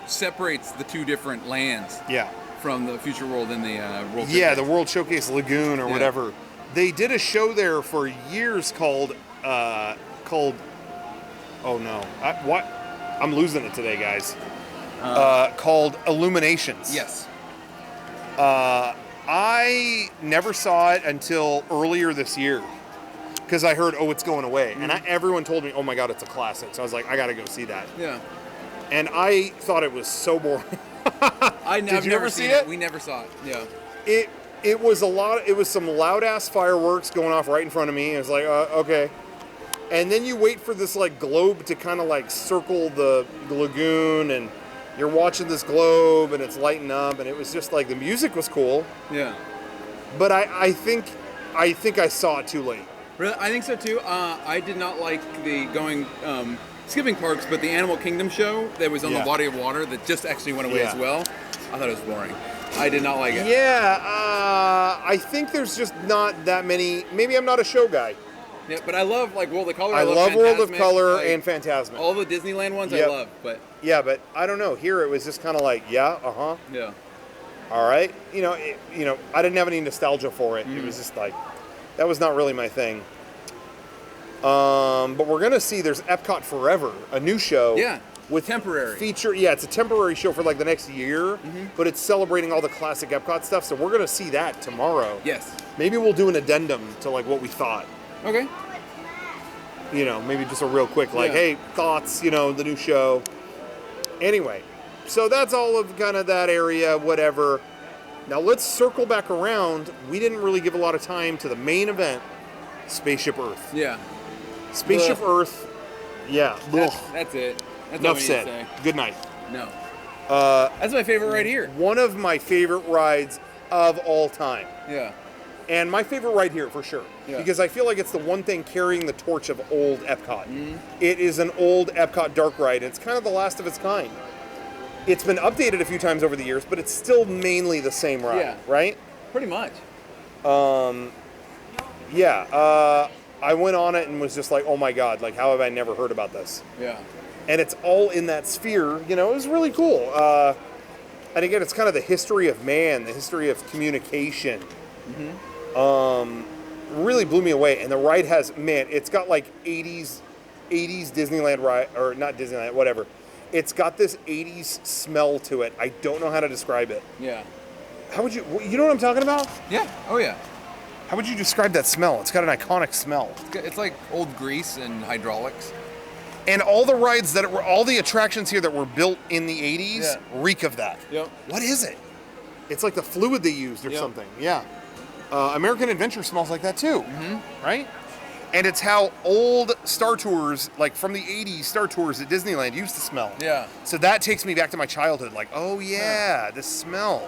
separates the two different lands. Yeah. From the Future World and the World Showcase. Yeah, the World Showcase Lagoon or whatever. They did a show there for years called oh no, I'm losing it today, guys. Called Illuminations. Yes. I never saw it until earlier this year because I heard, it's going away. And everyone told me, oh my God, it's a classic. So I was like, I got to go see that. Yeah. And I thought it was so boring. Did you ever see it? We never saw it. Yeah. It was some loud ass fireworks going off right in front of me. It was like, okay. And then you wait for this like globe to kind of like circle the lagoon, and you're watching this globe and it's lighting up, and it was just like the music was cool. Yeah. But I think I saw it too late. Really? I think so too. I did not like the skipping parks, but the Animal Kingdom show that was on the body of water that just actually went away as well. I thought it was boring. I did not like it. Yeah, I think there's just not that many. Maybe I'm not a show guy. Yeah, but I love World of Color. I love World of Color and Phantasmic. All the Disneyland ones I love, but yeah, but I don't know. Here it was just kind of like yeah. All right. I didn't have any nostalgia for it. It was just like that was not really my thing. But we're gonna see. There's Epcot Forever, a new show. Yeah. With temporary feature. Yeah, it's a temporary show for like the next year, but it's celebrating all the classic Epcot stuff. So we're gonna see that tomorrow. Yes. Maybe we'll do an addendum to like what we thought. Okay. Maybe just a real quick hey, thoughts. The new show. Anyway, so that's all of kind of that area. Whatever. Now let's circle back around. We didn't really give a lot of time to the main event, Spaceship Earth. Yeah. Spaceship Earth. Yeah. That's it. That's enough said. Good night. No. That's my favorite ride here. One of my favorite rides of all time. Yeah. And my favorite ride here for sure. Yeah. Because I feel like it's the one thing carrying the torch of old Epcot. It is an old Epcot dark ride. It's kind of the last of its kind. It's been updated a few times over the years, but it's still mainly the same ride, right? Pretty much. I went on it and was just like, oh my God, like how have I never heard about this? Yeah. And it's all in that sphere, it was really cool. And again, it's kind of the history of man, the history of communication. Really blew me away. And the ride has, it's got like 80s Disneyland ride, or not Disneyland, whatever. It's got this 80s smell to it. I don't know how to describe it. Yeah. How would you know what I'm talking about? Yeah. Oh, yeah. How would you describe that smell? It's got an iconic smell. It's like old grease and hydraulics. And all the attractions here that were built in the 80s reek of that. Yep. What is it? It's like the fluid they used or something. Yeah. American Adventure smells like that too. Mm-hmm. Right? And it's how old Star Tours, like from the 80s Star Tours at Disneyland used to smell. Yeah. So that takes me back to my childhood. Like, oh yeah, this smell.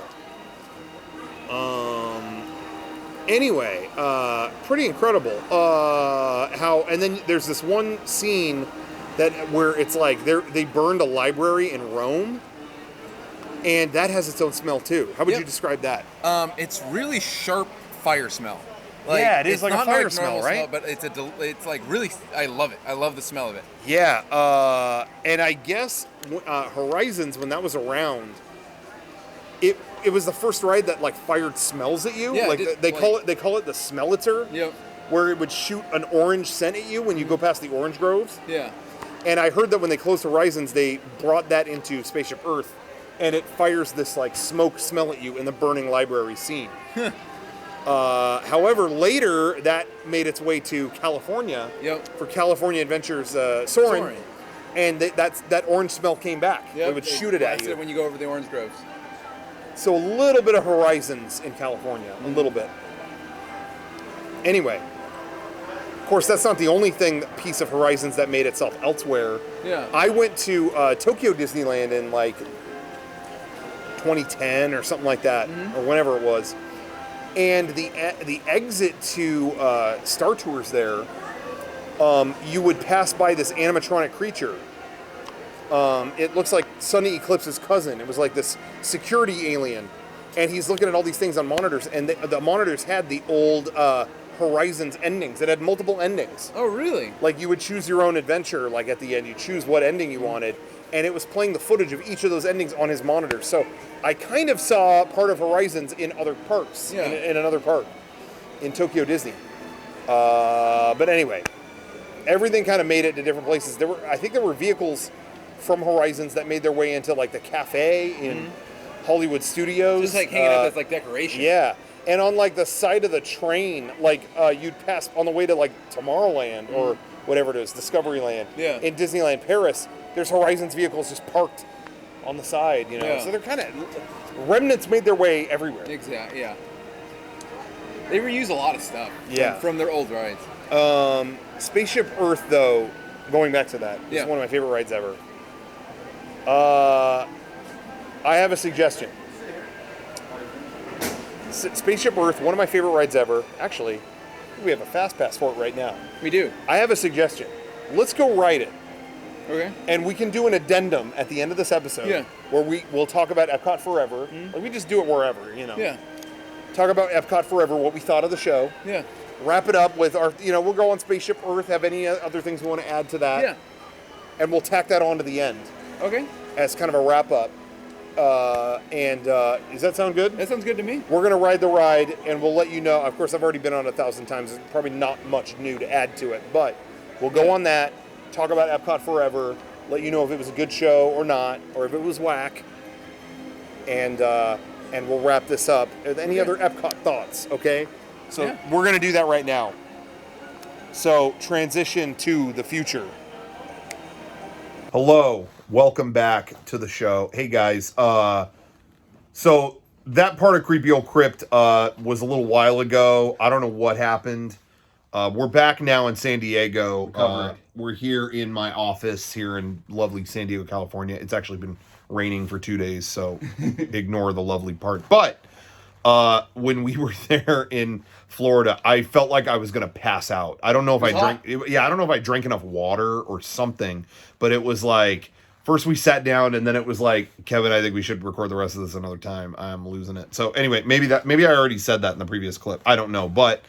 Anyway, pretty incredible. And then there's this one scene where it's like they burned a library in Rome, and that has its own smell too. How would you describe that? It's really sharp fire smell. Yeah, it is like a fire smell, right? But it's like really, I love it. I love the smell of it. Yeah, and I guess Horizons, when that was around, it was the first ride that like fired smells at you. Yeah, like they call it the Smelliter. Yep. Where it would shoot an orange scent at you when you go past the orange groves. Yeah. And I heard that when they closed Horizons, they brought that into Spaceship Earth, and it fires this like smoke smell at you in the burning library scene. However, later that made its way to California for California Adventures Soarin'. And that orange smell came back. Yep. It would shoot it at you. When you go over the orange groves. So a little bit of Horizons in California, a little bit. Anyway, of course, that's not the only piece of Horizons that made itself elsewhere. Yeah. I went to Tokyo Disneyland in like 2010 or something like that, or whenever it was. And the exit to Star Tours there, you would pass by this animatronic creature. It looks like Sonny Eclipse's cousin. It was like this security alien. And he's looking at all these things on monitors. And the monitors had the old Horizons endings. It had multiple endings. Oh, really? Like you would choose your own adventure, like at the end. You choose what ending you wanted. And it was playing the footage of each of those endings on his monitor. So I kind of saw part of Horizons in other parks, in another park, in Tokyo Disney. But anyway, everything kind of made it to different places. I think there were vehicles from Horizons that made their way into like the cafe in Hollywood Studios. Just like hanging out as like decoration. Yeah. And on like the side of the train, like you'd pass on the way to like Tomorrowland or whatever it is, Discoveryland. Yeah. In Disneyland Paris, there's Horizons vehicles just parked on the side, you know. Yeah. So they're kind of remnants made their way everywhere. Exactly. Yeah. They reuse a lot of stuff. From their old rides. Spaceship Earth, though, going back to that, is one of my favorite rides ever. I have a suggestion. Spaceship Earth, one of my favorite rides ever. Actually, we have a fast pass for it right now. We do. I have a suggestion. Let's go ride it. Okay. And we can do an addendum at the end of this episode where we'll talk about Epcot Forever. Or we just do it wherever, you know. Yeah. Talk about Epcot Forever, what we thought of the show. Yeah. Wrap it up with our, we'll go on Spaceship Earth, have any other things we want to add to that. Yeah. And we'll tack that on to the end. Okay. As kind of a wrap up. Does that sound good? That sounds good to me. We're going to ride the ride, and we'll let you know. Of course, I've already been on 1,000 times. There's probably not much new to add to it. But we'll go on that, talk about Epcot Forever, let you know if it was a good show or not, or if it was whack. And we'll wrap this up. Any other Epcot thoughts, okay? So we're going to do that right now. So transition to the future. Hello. Welcome back to the show. Hey, guys. So that part of Creepy Old Crypt was a little while ago. I don't know what happened. We're back now in San Diego. We're here in my office here in lovely San Diego, California. It's actually been raining for 2 days, so ignore the lovely part. But when we were there in Florida, I felt like I was going to pass out. I don't know if I drank. I don't know if I drank enough water or something, but it was like, first we sat down and then it was like, Kevin, I think we should record the rest of this another time. I'm losing it. So anyway, maybe I already said that in the previous clip. I don't know, but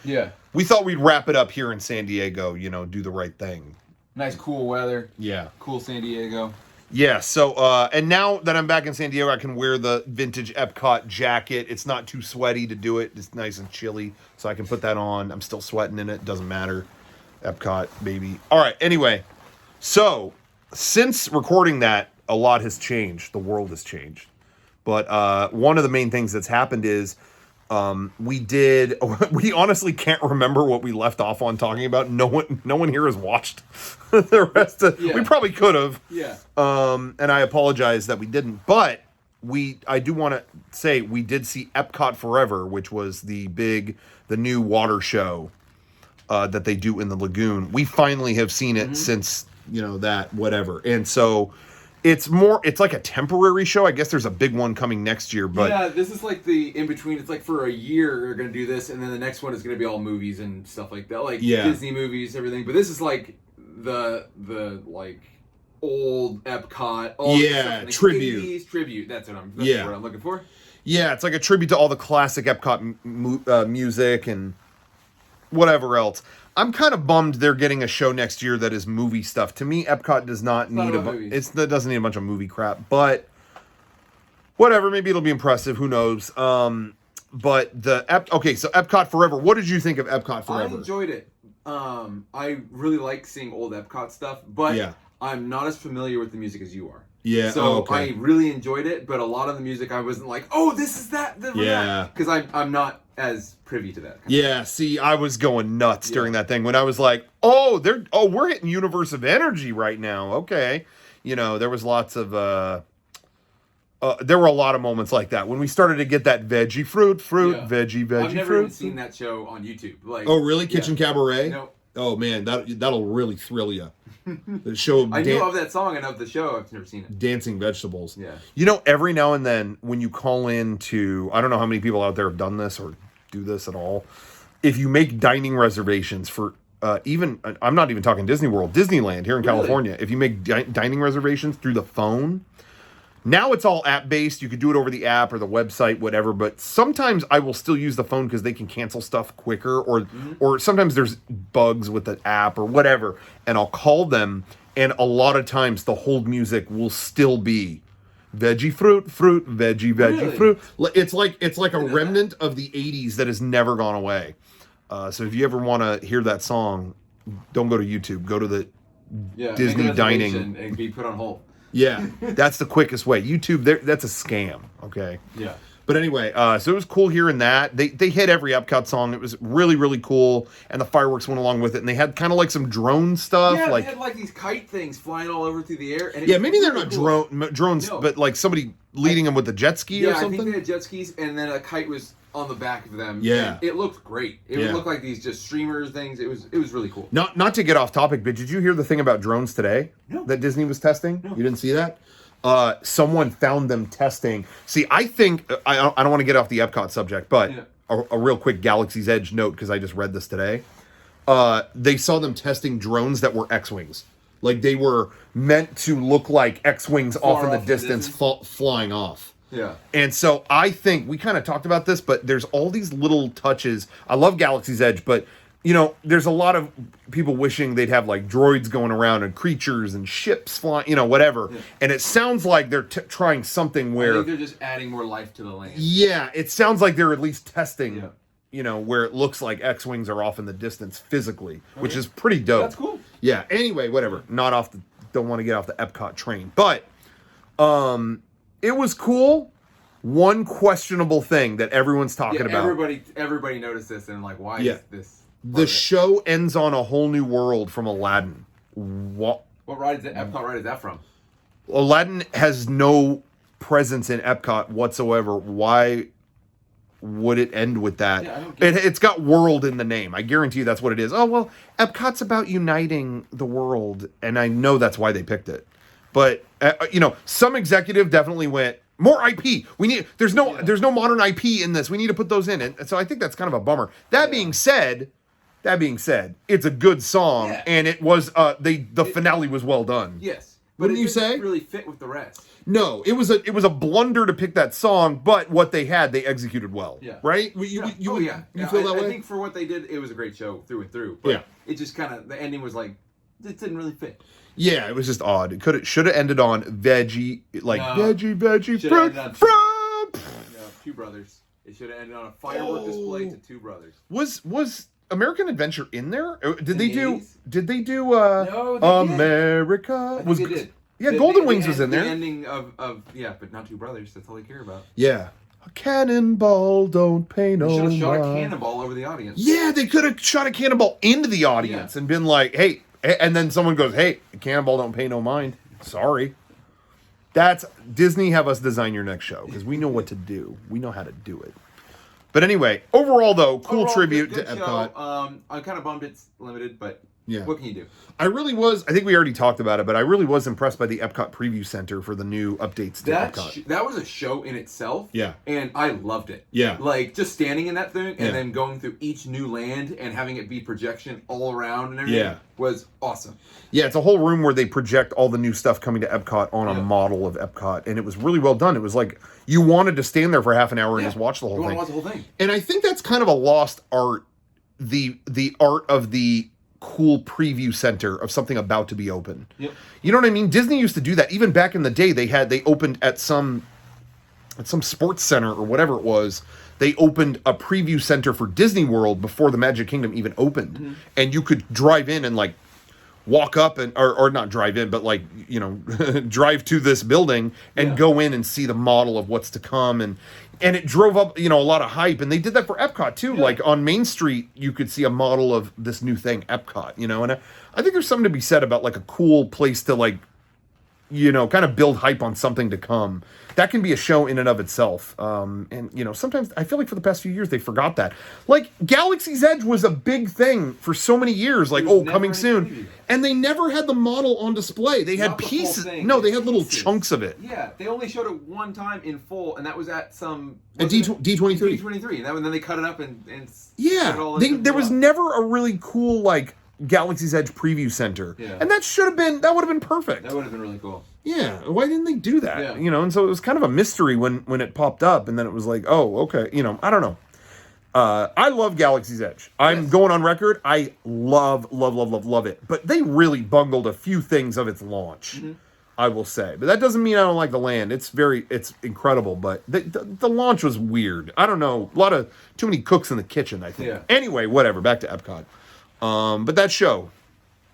we thought we'd wrap it up here in San Diego, do the right thing. Nice cool weather. Yeah. Cool San Diego. Yeah, so, and now that I'm back in San Diego, I can wear the vintage Epcot jacket. It's not too sweaty to do it. It's nice and chilly, so I can put that on. I'm still sweating in it. Doesn't matter. Epcot, baby. All right, anyway. So, since recording that, a lot has changed. The world has changed. But one of the main things that's happened is we honestly can't remember what we left off on talking about. No one here has watched the rest of, we probably could have. Yeah. And I apologize that we didn't, but I do want to say we did see Epcot Forever, which was the new water show that they do in the lagoon. We finally have seen it since, that whatever. And so it's like a temporary show. I guess there's a big one coming next year, but yeah, this is like the in between. It's like for a year you're going to do this, and then the next one is going to be all movies and stuff like that, like Disney movies, everything. But this is like the like old Epcot, all like tribute. 80s tribute. That's what I'm looking for. Yeah, it's like a tribute to all the classic Epcot music and whatever else. I'm kind of bummed they're getting a show next year that is movie stuff. To me, Epcot does not need that doesn't need a bunch of movie crap. But whatever, maybe it'll be impressive. Who knows? But so Epcot Forever. What did you think of Epcot Forever? I enjoyed it. I really like seeing old Epcot stuff, but I'm not as familiar with the music as you are. Yeah. So I really enjoyed it, but a lot of the music I wasn't like, oh, this is that. Because I'm not as privy to that. See, I was going nuts during that thing when I was like, we're hitting Universe of Energy right now. Okay. There was lots of there were a lot of moments like that when we started to get that veggie fruit, veggie fruit. I've never even seen that show on YouTube. Like, oh, really? Kitchen Cabaret? No. Oh man, that'll really thrill you. The show. I knew of that song and of the show. I've never seen it. Dancing Vegetables. Yeah. Every now and then when you call in to, I don't know how many people out there have done this or do this at all. If you make dining reservations for I'm not even talking Disney World, Disneyland here in California. If you make dining reservations through the phone, now it's all app-based. You could do it over the app or the website, whatever. But sometimes I will still use the phone because they can cancel stuff quicker. Or sometimes there's bugs with the app or whatever. And I'll call them. And a lot of times the hold music will still be veggie fruit, veggie really? Fruit. It's like a remnant of the 80s that has never gone away. So if you ever want to hear that song, don't go to YouTube. Go to the Disney dining. And be put on hold. Yeah, that's the quickest way. YouTube, that's a scam, okay? Yeah. But anyway, so it was cool hearing that. They hit every Epcot song. It was really, really cool. And the fireworks went along with it. And they had kind of like some drone stuff. Yeah, they had like these kite things flying all over through the air. And maybe they're not drones, but like somebody leading them with a jet ski or something. Yeah, I think they had jet skis, and then a kite was on the back of them. Yeah. It looked great. It looked like these just streamers things. It was really cool. Not to get off topic, but did you hear the thing about drones today? No. That Disney was testing? No. You didn't see that? Someone found them testing. See, I think, I don't want to get off the Epcot subject, but a real quick Galaxy's Edge note, because I just read this today. They saw them testing drones that were X-Wings. Like, they were meant to look like X-Wings off in the distance flying off. Yeah. And so I think, we kind of talked about this, but there's all these little touches. I love Galaxy's Edge, but there's a lot of people wishing they'd have like droids going around and creatures and ships flying, whatever. Yeah. And it sounds like they're trying something where... I think they're just adding more life to the land. Yeah, it sounds like they're at least testing, where it looks like X-Wings are off in the distance physically, which is pretty dope. That's cool. Yeah, anyway, whatever. Don't want to get off the Epcot train. But it was cool. One questionable thing that everyone's talking about. Everybody noticed this and like, why is this... The show ends on A Whole New World from Aladdin. What ride is that? Epcot ride is that from? Aladdin has no presence in Epcot whatsoever. Why would it end with that? Yeah, I don't get it's got world in the name. I guarantee you that's what it is. Oh, well, Epcot's about uniting the world, and I know that's why they picked it. But, some executive definitely went, more IP. There's no modern IP in this. We need to put those in. And so I think that's kind of a bummer. That being said, it's a good song, and it was the finale was well done. Yes, but wouldn't you say? Didn't really fit with the rest. No, it was a blunder to pick that song, but what they had, they executed well. Yeah, right. You feel that way? I think for what they did, it was a great show through and through. But it just kind of the ending was like it didn't really fit. Yeah, it was just odd. It should have ended on veggie, veggie, fruit. No, Two Brothers. It should have ended on a firework display to Two Brothers. Was American Adventure in there? Did they do? No, they America? did. I think they did. Yeah, Golden Wings was in there. The ending of but not Two Brothers. That's all they care about. Yeah. A cannonball don't pay no mind. They should have shot a cannonball over the audience. Yeah, they could have shot a cannonball into the audience and been like, hey, and then someone goes, hey, a cannonball don't pay no mind. Sorry. That's Disney, have us design your next show because we know what to do. We know how to do it. But anyway, overall though, cool tribute to Epcot. I'm kind of bummed it's limited, but yeah. What can you do? I think we already talked about it, but I really was impressed by the Epcot Preview Center for the new updates to Epcot. That was a show in itself. Yeah. And I loved it. Yeah. Like, just standing in that thing and then going through each new land and having it be projection all around and everything was awesome. Yeah, it's a whole room where they project all the new stuff coming to Epcot on a model of Epcot, and it was really well done. It was like you wanted to stand there for half an hour and just watch the whole thing. You want to watch the whole thing. And I think that's kind of a lost art, the art of the cool preview center of something about to be open. Yep. You know what I mean? Disney used to do that. Even back in the day, they opened at some sports center or whatever it was. They opened a preview center for Disney World before the Magic Kingdom even opened. Mm-hmm. And you could drive in and like walk up and or not drive in, but like, you know, drive to this building and go in and see the model of what's to come. And it drove up, you know, a lot of hype. And they did that for Epcot, too. Yeah. Like, on Main Street, you could see a model of this new thing, Epcot, you know. And I think there's something to be said about, like, a cool place to, like, you know, kind of build hype on something to come. That can be a show in and of itself. And, you know, sometimes I feel like for the past few years, they forgot that. Like, Galaxy's Edge was a big thing for so many years. Like, coming soon. And they never had the model on display. They had pieces. No, they had little chunks of it. Yeah, they only showed it one time in full, and that was at some... D23. D23. And then they cut it up and yeah, there was never a really cool, like, Galaxy's Edge preview center. Yeah. And that would have been perfect. That would have been really cool. Yeah, why didn't they do that? Yeah. You know, and so it was kind of a mystery when it popped up, and then it was like, oh, okay, you know, I don't know. I love Galaxy's Edge. I'm going on record. I love it. But they really bungled a few things of its launch, I will say. But that doesn't mean I don't like the land. It's incredible, but the launch was weird. I don't know, too many cooks in the kitchen, I think. Yeah. Anyway, whatever, back to Epcot. But that show,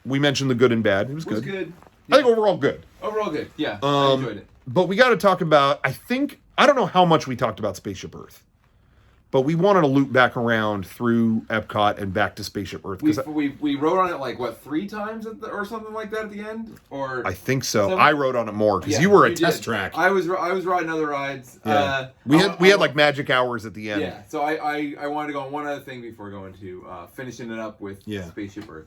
we mentioned the good and bad. It was good. Yeah. I think overall good. Overall good, yeah. I enjoyed it. But we got to talk about, I don't know how much we talked about Spaceship Earth, but we wanted to loop back around through Epcot and back to Spaceship Earth. We wrode on it like, what, 3 times or something like that at the end? Or I think so. 7? I rode on it more because you were a test track. I was riding other rides. Yeah. We had like magic hours at the end. Yeah, so I wanted to go on one other thing before going to finishing it up with Spaceship Earth.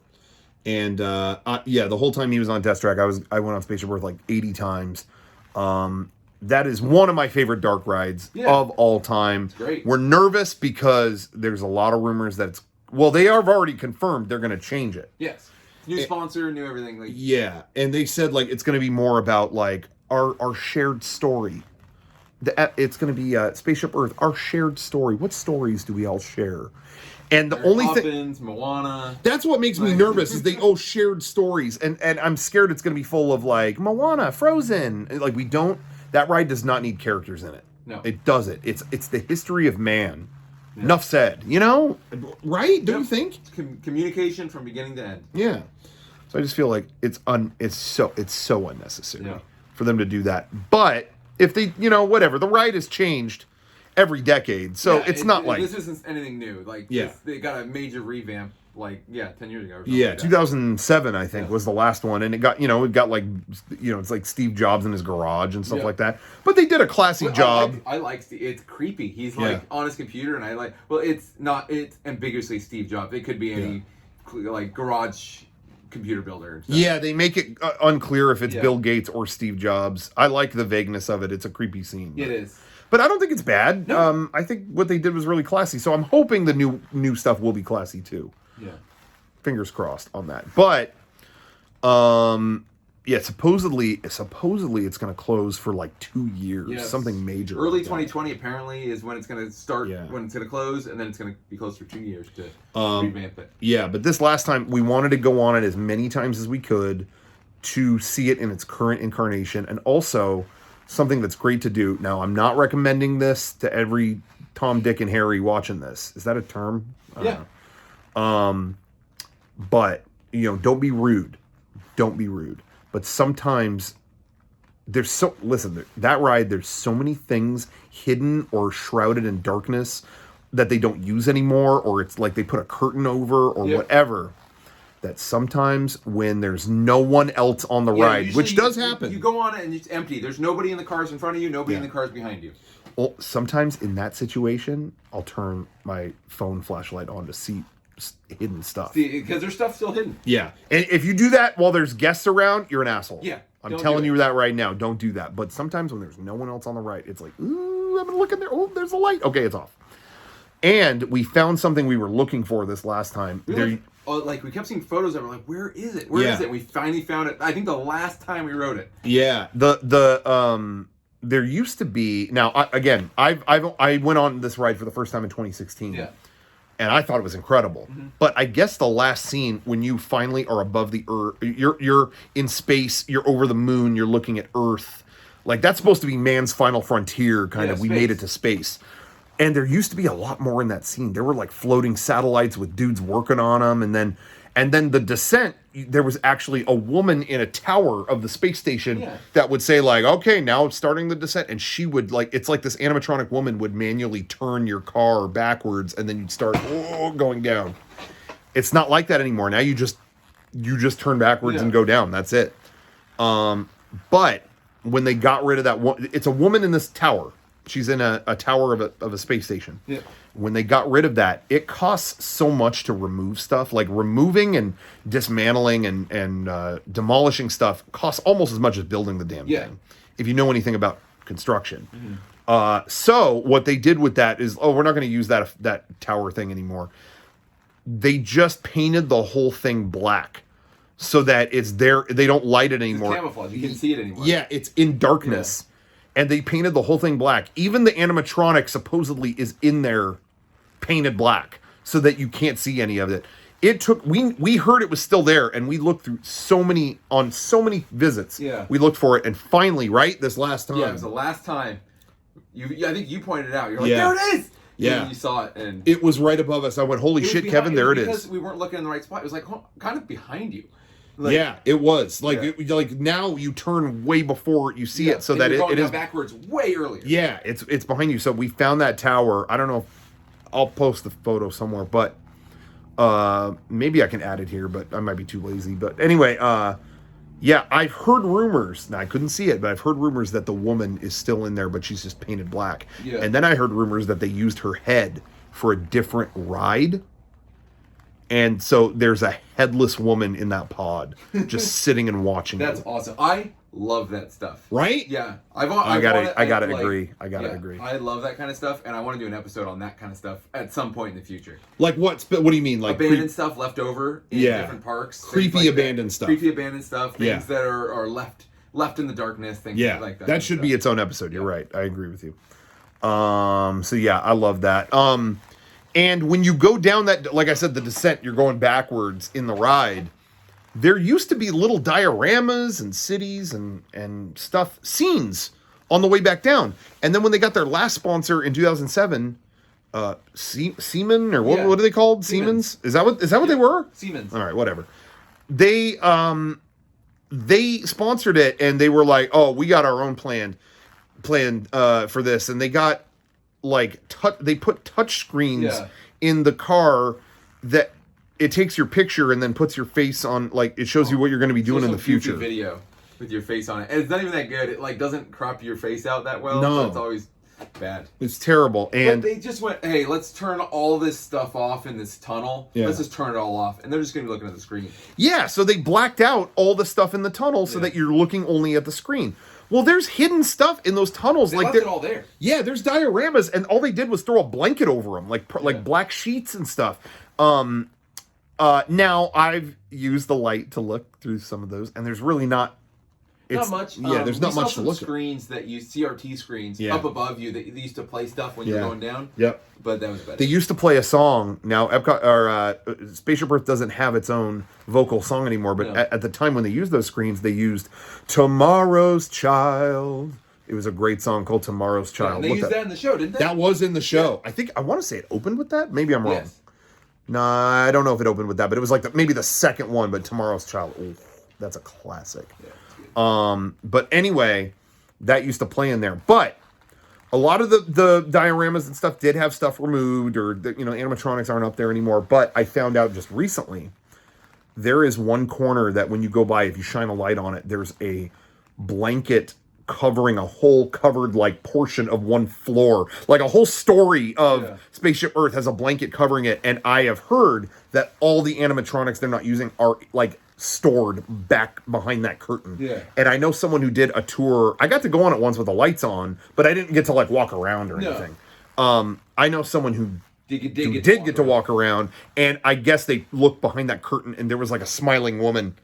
And the whole time he was on test track, I went on Spaceship Earth like 80 times. That is one of my favorite dark rides of all time. It's great. We're nervous because there's a lot of rumors that they have already confirmed they're going to change it. Yes. New sponsor, new everything. Like, yeah. And they said like it's going to be more about like our shared story. It's going to be Spaceship Earth, our shared story. What stories do we all share? And the only thing, Moana. That's what makes me nervous is they shared stories, and I'm scared it's going to be full of like Moana, Frozen. Like that ride does not need characters in it. No, it doesn't. It's the history of man. Yeah. Enough said. You know, right? Don't you think? Communication from beginning to end. Yeah. So I just feel like it's so unnecessary for them to do that. But if they, you know, whatever, the ride has changed every decade, so it's not like this isn't anything new. Like they got a major revamp like 10 years ago. Or yeah, like 2007 I think was the last one, and it got like it's like Steve Jobs in his garage and stuff like that. But they did a classy job. I like it's creepy. He's like on his computer, and I like. Well, it's ambiguously Steve Jobs. It could be any like garage computer builder. Yeah, they make it unclear if it's Bill Gates or Steve Jobs. I like the vagueness of it. It's a creepy scene. It is. But I don't think it's bad. No. I think what they did was really classy. So I'm hoping the new stuff will be classy too. Yeah. Fingers crossed on that. But supposedly it's going to close for like 2 years. Yes. Something major. Early 2020 apparently is when it's going to start, when it's going to close, and then it's going to be closed for 2 years to revamp it. Yeah, but this last time we wanted to go on it as many times as we could to see it in its current incarnation, and also something that's great to do. Now, I'm not recommending this to every Tom, Dick, and Harry watching this. Is that a term? Yeah. But, don't be rude. Don't be rude. But sometimes that ride, there's so many things hidden or shrouded in darkness that they don't use anymore, or it's like they put a curtain over or whatever, that sometimes when there's no one else on the ride, which does happen. You go on it and it's empty. There's nobody in the cars in front of you, nobody in the cars behind you. Well, sometimes in that situation, I'll turn my phone flashlight on to see hidden stuff. Because there's stuff still hidden. Yeah. And if you do that while there's guests around, you're an asshole. Yeah. I'm telling you that right now. Don't do that. But sometimes when there's no one else on the ride, it's like, ooh, I'm going to look in there. Oh, there's a light. Okay, it's off. And we found something we were looking for this last time. We kept seeing photos that were like, where is it? Where is it? We finally found it. I think the last time we rode it. Yeah. There used to be, now, I went on this ride for the first time in 2016. Yeah. And I thought it was incredible. Mm-hmm. But I guess the last scene, when you finally are above the Earth, you're in space, you're over the moon, you're looking at Earth. Like, that's supposed to be man's final frontier, kind of. We made it to space. And there used to be a lot more in that scene. There were, like, floating satellites with dudes working on them. And then the descent, there was actually a woman in a tower of the space station that would say, like, okay, now it's starting the descent. And she would, like, it's like this animatronic woman would manually turn your car backwards, and then you'd start going down. It's not like that anymore. Now you just turn backwards and go down. That's it. But when they got rid of that one, it's a woman in this tower. She's in a tower of a space station. Yeah. When they got rid of that, it costs so much to remove stuff. Like, removing and dismantling and demolishing stuff costs almost as much as building the damn thing, if you know anything about construction. Mm-hmm. So what they did with that is, we're not going to use that tower thing anymore. They just painted the whole thing black so that it's there. They don't light it anymore. It's camouflage. You can't see it anymore. Yeah, it's in darkness. Yeah. And they painted the whole thing black. Even the animatronic supposedly is in there painted black so that you can't see any of it. It took, we heard it was still there, and we looked through so many visits. Yeah. We looked for it, and finally, right, this last time. Yeah, it was the last time. I think you pointed it out. You're like, there it is! Yeah. And you saw it, and it was right above us. I went, holy shit, Kevin, there it is. Because we weren't looking in the right spot. It was like kind of behind you. Like, yeah, it was like now you turn way before you see it, so that it is backwards way earlier. Yeah, it's behind you. So we found that tower. I don't know if I'll post the photo somewhere, but maybe I can add it here, but I might be too lazy. But anyway, I've heard rumors. Now I couldn't see it, but I've heard rumors that the woman is still in there, but she's just painted black. Yeah. And then I heard rumors that they used her head for a different ride. And so there's a headless woman in that pod just sitting and watching. That's awesome. I love that stuff. Right? Yeah. I gotta agree. I love that kind of stuff, and I want to do an episode on that kind of stuff at some point in the future. Like what? What do you mean? Like abandoned stuff left over in different parks. Creepy abandoned stuff. Creepy abandoned stuff. Things that are left in the darkness. Things like that. That should be its own episode. You're right. I agree with you. So yeah, I love that. And when you go down that, like I said, the descent, you're going backwards in the ride. There used to be little dioramas and cities and stuff, scenes on the way back down. And then when they got their last sponsor in 2007, Siemens, or what are they called? Siemens? Is that what they were? Siemens. All right, whatever. They sponsored it, and they were like, "Oh, we got our own plan for this," and they got they put touch screens in the car that it takes your picture and then puts your face on, like, it shows you what you're going to be doing in the future. Video with your face on it, and it's not even that good. It doesn't crop your face out that well. No, so it's always bad. It's terrible. And but they just went, hey, let's turn all this stuff off in this tunnel. Yeah. Let's just turn it all off, and they're just going to be looking at the screen. Yeah, so they blacked out all the stuff in the tunnel so that you're looking only at the screen. Well, there's hidden stuff in those tunnels. They left it all there. Yeah, there's dioramas, and all they did was throw a blanket over them, like black sheets and stuff. Now I've used the light to look through some of those, and there's really not much. Yeah, there's not much to look at. Screens that use CRT screens up above you that they used to play stuff when you're going down. Yep. But that was better. They used to play a song. Now Epcot or Spaceship Earth doesn't have its own vocal song anymore. But at the time when they used those screens, they used "Tomorrow's Child." It was a great song called "Tomorrow's Child." And they used that in the show, didn't they? That was in the show. Yeah. I want to say it opened with that. Maybe I'm wrong. Yes. No, I don't know if it opened with that, but it was like maybe the second one. But "Tomorrow's Child," ooh, that's a classic. Yeah. But anyway, that used to play in there. But a lot of the dioramas and stuff did have stuff removed, or animatronics aren't up there anymore. But I found out just recently, there is one corner that when you go by, if you shine a light on it, there's a blanket covering a whole covered like portion of one floor. Like a whole story of Spaceship Earth has a blanket covering it. And I have heard that all the animatronics they're not using are like stored back behind that curtain. Yeah. And I know someone who did a tour. I got to go on it once with the lights on, but I didn't get to like walk around or anything. I know someone who did get to walk around, and I guess they looked behind that curtain and there was like a smiling woman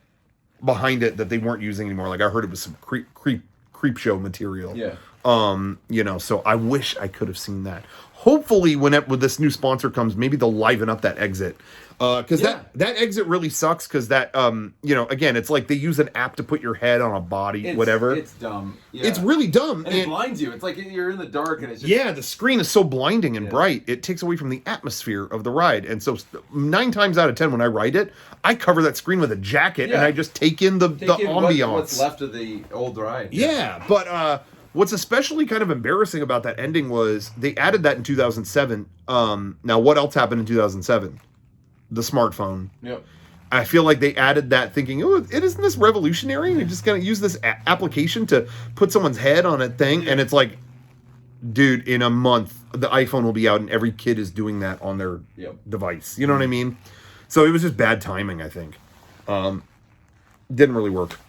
behind it that they weren't using anymore. Like I heard it was some creep show material. Yeah. So I wish I could have seen that. Hopefully when this new sponsor comes, maybe they'll liven up that exit. Because that exit really sucks, because that, again, it's like they use an app to put your head on a body, whatever. It's dumb. Yeah. It's really dumb. And it blinds you. It's like you're in the dark and it's just... Yeah, the screen is so blinding and bright. It takes away from the atmosphere of the ride. And so 9 times out of 10 when I ride it, I cover that screen with a jacket and I just take in the ambiance. What's left of the old ride. Yeah, but... what's especially kind of embarrassing about that ending was they added that in 2007. Now, what else happened in 2007? The smartphone. Yep. I feel like they added that thinking, oh, isn't this revolutionary? You're just going to use this application to put someone's head on a thing. And it's like, dude, in a month, the iPhone will be out and every kid is doing that on their device. You know what I mean? So it was just bad timing, I think. Didn't really work.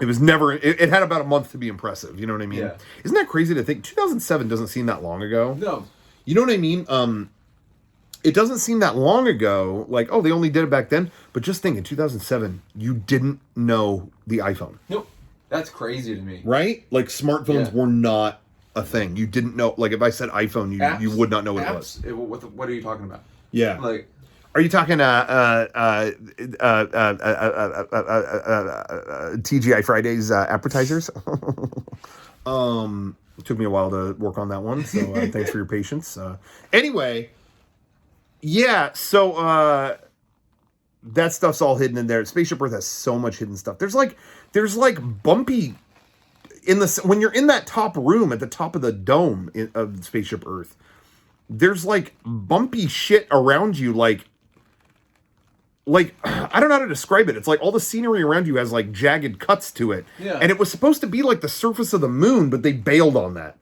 It was never, it had about a month to be impressive. You know what I mean? Yeah. Isn't that crazy to think? 2007 doesn't seem that long ago. No. You know what I mean? It doesn't seem that long ago. Like, oh, they only did it back then. But just think, in 2007, you didn't know the iPhone. Nope. That's crazy to me. Right? Like, smartphones were not a thing. You didn't know. Like, if I said iPhone, you would not know what it was. What are you talking about? Yeah. Like... Are you talking TGI Fridays appetizers? It took me a while to work on that one, so thanks for your patience. Anyway, yeah, so that stuff's all hidden in there. Spaceship Earth has so much hidden stuff. There's like bumpy when you're in that top room at the top of the dome of Spaceship Earth. There's like bumpy shit around you, like I don't know how to describe it. It's like all the scenery around you has like jagged cuts to it. Yeah. And it was supposed to be like the surface of the moon, but they bailed on that.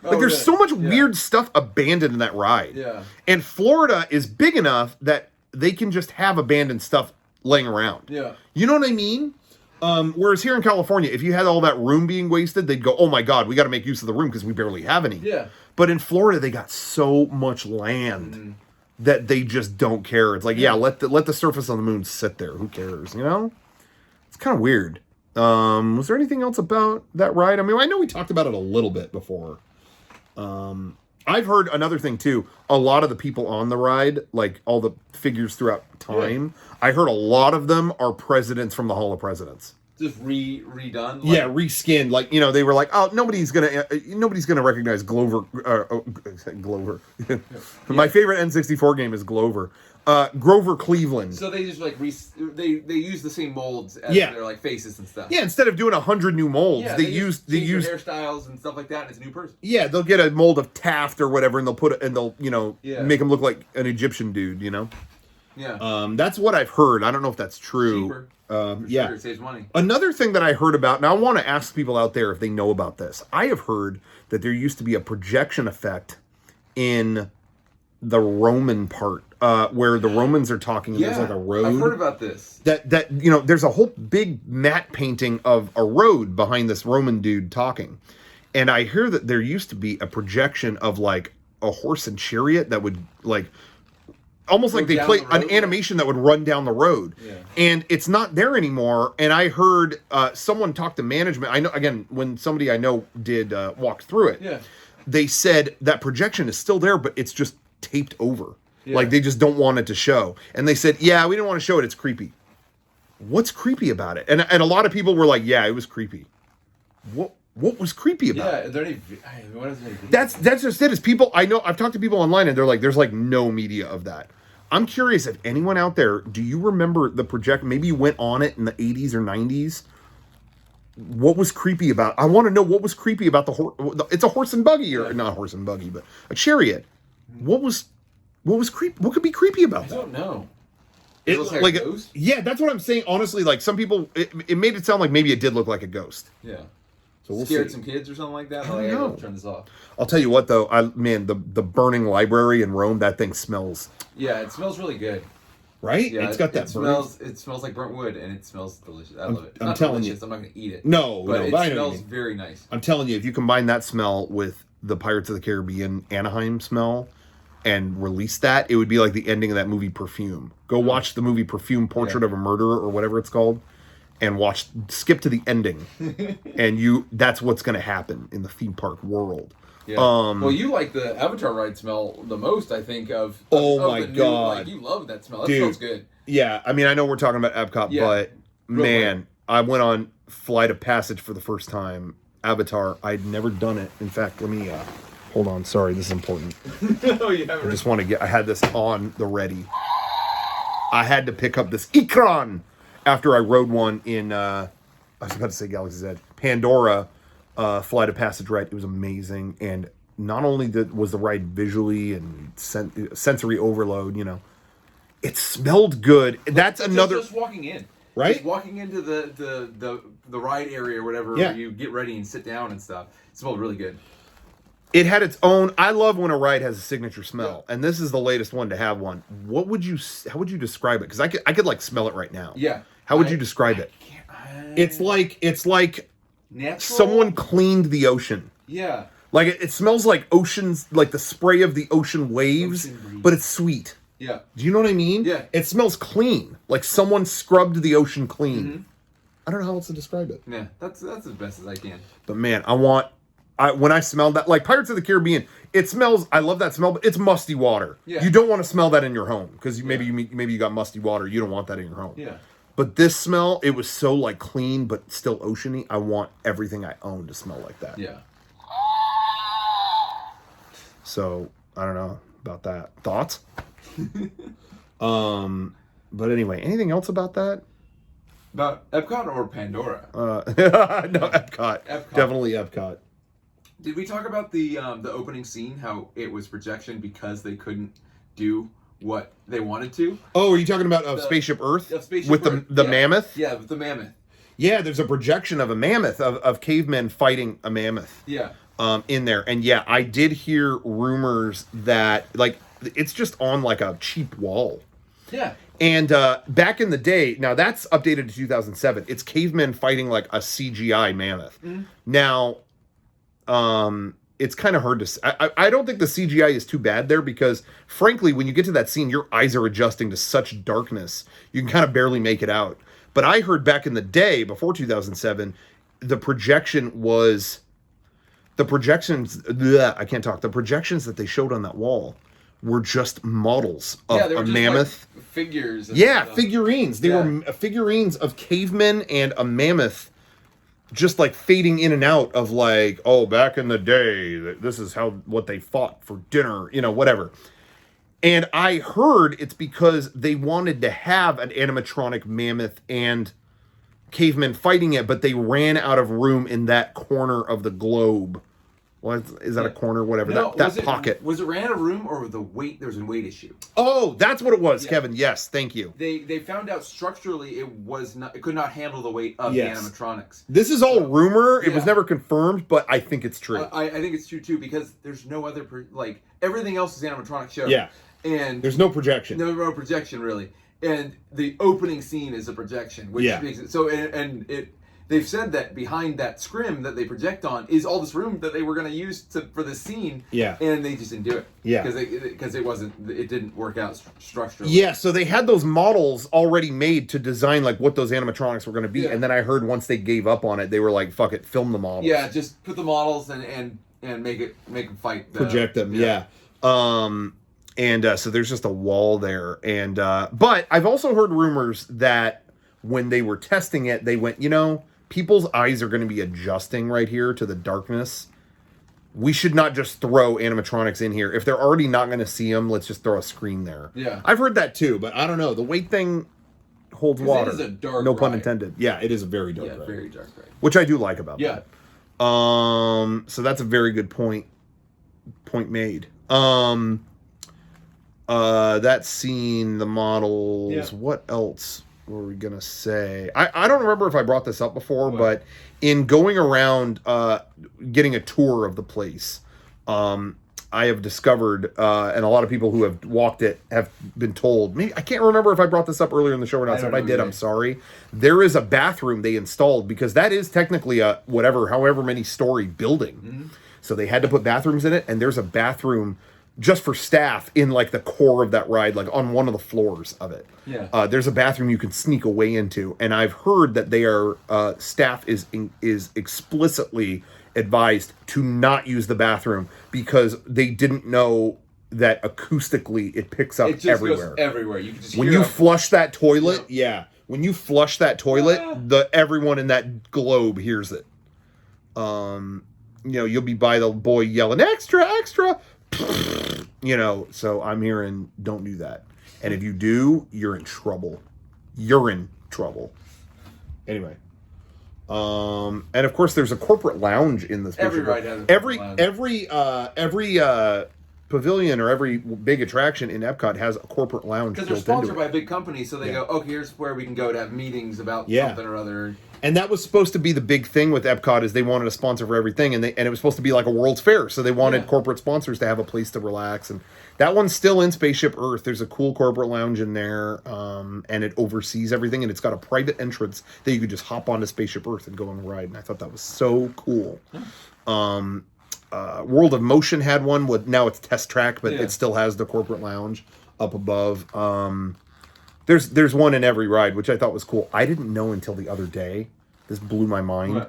Like there's so much weird stuff abandoned in that ride. Yeah. And Florida is big enough that they can just have abandoned stuff laying around. Yeah. You know what I mean? Whereas here in California, if you had all that room being wasted, they'd go, oh my God, we got to make use of the room because we barely have any. Yeah. But in Florida, they got so much land that they just don't care. It's like, let the surface on the moon sit there. Who cares? You know? It's kind of weird. Was there anything else about that ride? I mean, I know we talked about it a little bit before. I've heard another thing too. A lot of the people on the ride, like all the figures throughout time, I heard a lot of them are presidents from the Hall of Presidents. Just redone? Reskinned. Like, they were like, oh, nobody's gonna recognize Glover. Glover. My favorite N64 game is Glover. Grover Cleveland. So they just like they use the same molds as their like faces and stuff. Yeah, instead of doing 100 new molds, they use hairstyles and stuff like that, and it's a new person. Yeah, they'll get a mold of Taft or whatever, and they'll make him look like an Egyptian dude. Yeah. That's what I've heard. I don't know if that's true. Cheaper. Sure, it saves money. Another thing that I heard about, and I want to ask people out there if they know about this. I have heard that there used to be a projection effect in the Roman part, where the Romans are talking and there's like a road. I've heard about this. That there's a whole big matte painting of a road behind this Roman dude talking. And I hear that there used to be a projection of like a horse and chariot that would like almost like they play an animation that would run down the road. Yeah. And it's not there anymore. And I heard someone talk to management. I know, again, when somebody I know did walk through it, they said that projection is still there, but it's just taped over. Yeah. Like they just don't want it to show. And they said, yeah, we don't want to show it. It's creepy. What's creepy about it? And a lot of people were like, yeah, it was creepy. What was creepy about it? What is it? That's just it. Is people I know I've talked to people online and they're like, there's like no media of that. I'm curious if anyone out there, do you remember the project? Maybe you went on it in the 80s or 90s. what was creepy about? I want to know what was creepy about the horse. It's a horse and buggy, or not horse and buggy, but a chariot. What was creepy? What could be creepy about that? I don't know. It looks like a ghost? Yeah, that's what I'm saying. Honestly, like some people, it made it sound like maybe it did look like a ghost. Yeah. So we'll Scared see. some kids or something like that. I don't know. Turn this off. I'll tell you what, though, the burning library in Rome, that thing smells. Yeah, it smells really good. Right? Yeah, it's got that. It smells like burnt wood, and it smells delicious. I love it. It's I'm not telling delicious. you. I'm not gonna eat it. No, but it I know smells very nice. I'm telling you, if you combine that smell with the Pirates of the Caribbean Anaheim smell and release that, it would be like the ending of that movie Perfume. Go watch the movie Perfume, Portrait of a Murderer, or whatever it's called, and skip to the ending, and that's what's going to happen in the theme park world. Yeah. Well, you like the Avatar ride smell the most, I think, of my the new, God. like, you love that smell. That Dude, smells good. Yeah, I mean, I know we're talking about Epcot, but man, I went on Flight of Passage for the first time. Avatar, I'd never done it. In fact, let me hold on. Sorry, this is important. Oh, yeah. I just want to I had this on the ready. I had to pick up this Ikran after I rode one in, I was about to say Galaxy's Edge, Pandora Flight of Passage ride. It was amazing. And not only was the ride visually and sensory overload, it smelled good. That's another. Just walking in. Right? Just walking into the ride area or whatever, where you get ready and sit down and stuff. It smelled really good. It had its own. I love when a ride has a signature smell, and this is the latest one to have one. How would you describe it? Because I could like smell it right now. Yeah. How would you describe it? It's like natural? Someone cleaned the ocean. Yeah. Like it smells like oceans, like the spray of the ocean waves, but it's sweet. Yeah. Do you know what I mean? Yeah. It smells clean, like someone scrubbed the ocean clean. Mm-hmm. I don't know how else to describe it. Yeah, that's as best as I can. But man, when I smelled that, like Pirates of the Caribbean, it smells. I love that smell, but it's musty water. Yeah. You don't want to smell that in your home because maybe you got musty water. You don't want that in your home. Yeah. But this smell, it was so like clean but still oceany. I want everything I own to smell like that. Yeah. So I don't know about that. Thoughts? But anyway, anything else about that? About Epcot or Pandora? No, Epcot. Definitely Epcot. Did we talk about the opening scene? How it was projection because they couldn't do what they wanted to? Oh, are you talking about Spaceship Earth? Spaceship with Earth. the mammoth? Yeah, with the mammoth. Yeah, there's a projection of a mammoth of cavemen fighting a mammoth. Yeah. In there, and yeah, I did hear rumors that like it's just on like a cheap wall. Yeah. And back in the day, now that's updated to 2007. It's cavemen fighting like a CGI mammoth. Mm-hmm. Now, it's kind of hard to. I don't think the CGI is too bad there because, frankly, when you get to that scene, your eyes are adjusting to such darkness you can kind of barely make it out. But I heard back in the day, before 2007, the projections. I can't talk. The projections that they showed on that wall were just models of they were a just mammoth. Like figures. Figurines. They were figurines of cavemen and a mammoth just like fading in and out of like, oh, back in the day, this is what they fought for dinner, whatever. And I heard it's because they wanted to have an animatronic mammoth and cavemen fighting it, but they ran out of room in that corner of the globe. What is that a corner? Whatever. No, that pocket. Was it ran out of room or the weight? There was a weight issue. Oh, that's what it was, Kevin. Yes, thank you. They found out structurally it could not handle the weight of the animatronics. This is all rumor. It was never confirmed, but I think it's true. I think it's true too because there's no other everything else is animatronic show. Yeah. And there's no projection. No projection really. And the opening scene is a projection, which makes it so. And they've said that behind that scrim that they project on is all this room that they were going to use for the scene. Yeah. And they just didn't do it. Yeah. Because it didn't work out structurally. Yeah. So they had those models already made to design like what those animatronics were going to be, and then I heard once they gave up on it, they were like, "Fuck it, film the models." Yeah, just put the models and make them fight. Project them. Yeah. And so there's just a wall there. And but I've also heard rumors that when they were testing it, they went, people's eyes are going to be adjusting right here to the darkness. We should not just throw animatronics in here. If they're already not going to see them, let's just throw a screen there. Yeah. I've heard that too, but I don't know. The weight thing, holds water. It is a dark no pun ride. intended. Yeah, it is a very dark ride. Very dark ride. Which I do like about that. So that's a very good point made. That scene, the models, what else were we gonna say? I don't remember if I brought this up before, but in going around getting a tour of the place, I have discovered, and a lot of people who have walked it have been told, I can't remember if I brought this up earlier in the show or not, so if I did, I'm sorry. There is a bathroom they installed, because that is technically a however many story building. Mm-hmm. So they had to put bathrooms in it, and there's a bathroom just for staff in like the core of that ride, like on one of the floors of it. Yeah. There's a bathroom you can sneak away into, and I've heard that they are staff is explicitly advised to not use the bathroom because they didn't know that acoustically it picks up everywhere. Goes everywhere. You can just when you flush that toilet, when you flush that toilet, everyone in that globe hears it. You'll be by the boy yelling extra, extra. So I'm hearing don't do that. And if you do, you're in trouble. You're in trouble. Anyway. And of course there's a corporate lounge in this picture. Every ride has a corporate lounge. Every pavilion or every big attraction in Epcot has a corporate lounge. Because they're sponsored by a big company, so they go, okay, here's where we can go to have meetings about something or other. And that was supposed to be the big thing with Epcot, is they wanted a sponsor for everything, and it was supposed to be like a World's Fair, so they wanted corporate sponsors to have a place to relax. And that one's still in Spaceship Earth. There's a cool corporate lounge in there, and it oversees everything, and it's got a private entrance that you could just hop onto Spaceship Earth and go and ride. And I thought that was so cool. World of Motion had one. Now it's Test Track, but it still has the corporate lounge up above. There's one in every ride, which I thought was cool. I didn't know until the other day, this blew my mind,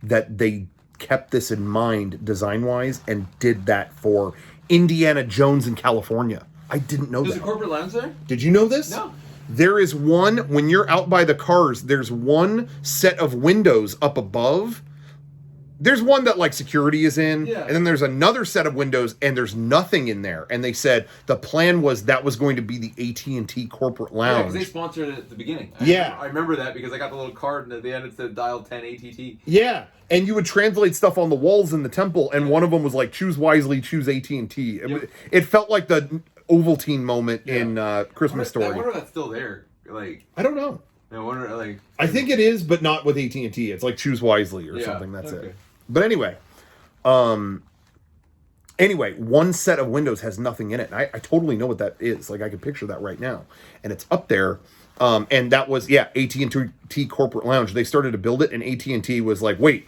that they kept this in mind design-wise and did that for Indiana Jones in California. I didn't know There's that. a corporate lounge there? Did you know this? No. There is one, when you're out by the cars, there's one set of windows up above. There's one that like security is in, and then there's another set of windows, and there's nothing in there. And they said the plan was that was going to be the AT&T corporate lounge. Yeah, because they sponsored it at the beginning. I remember that because I got the little card, and at the end it said dial 10 ATT. Yeah, and you would translate stuff on the walls in the temple, and one of them was like, choose wisely, choose AT&T. It felt like the Ovaltine moment in Christmas Story. I wonder if that's still there. Like, I don't know. I wonder, like, I think it is, but not with AT&T. It's like choose wisely or something. That's it. But anyway, one set of windows has nothing in it. And I totally know what that is. Like, I can picture that right now. And it's up there. And that was, AT&T Corporate Lounge. They started to build it, and AT&T was like, wait,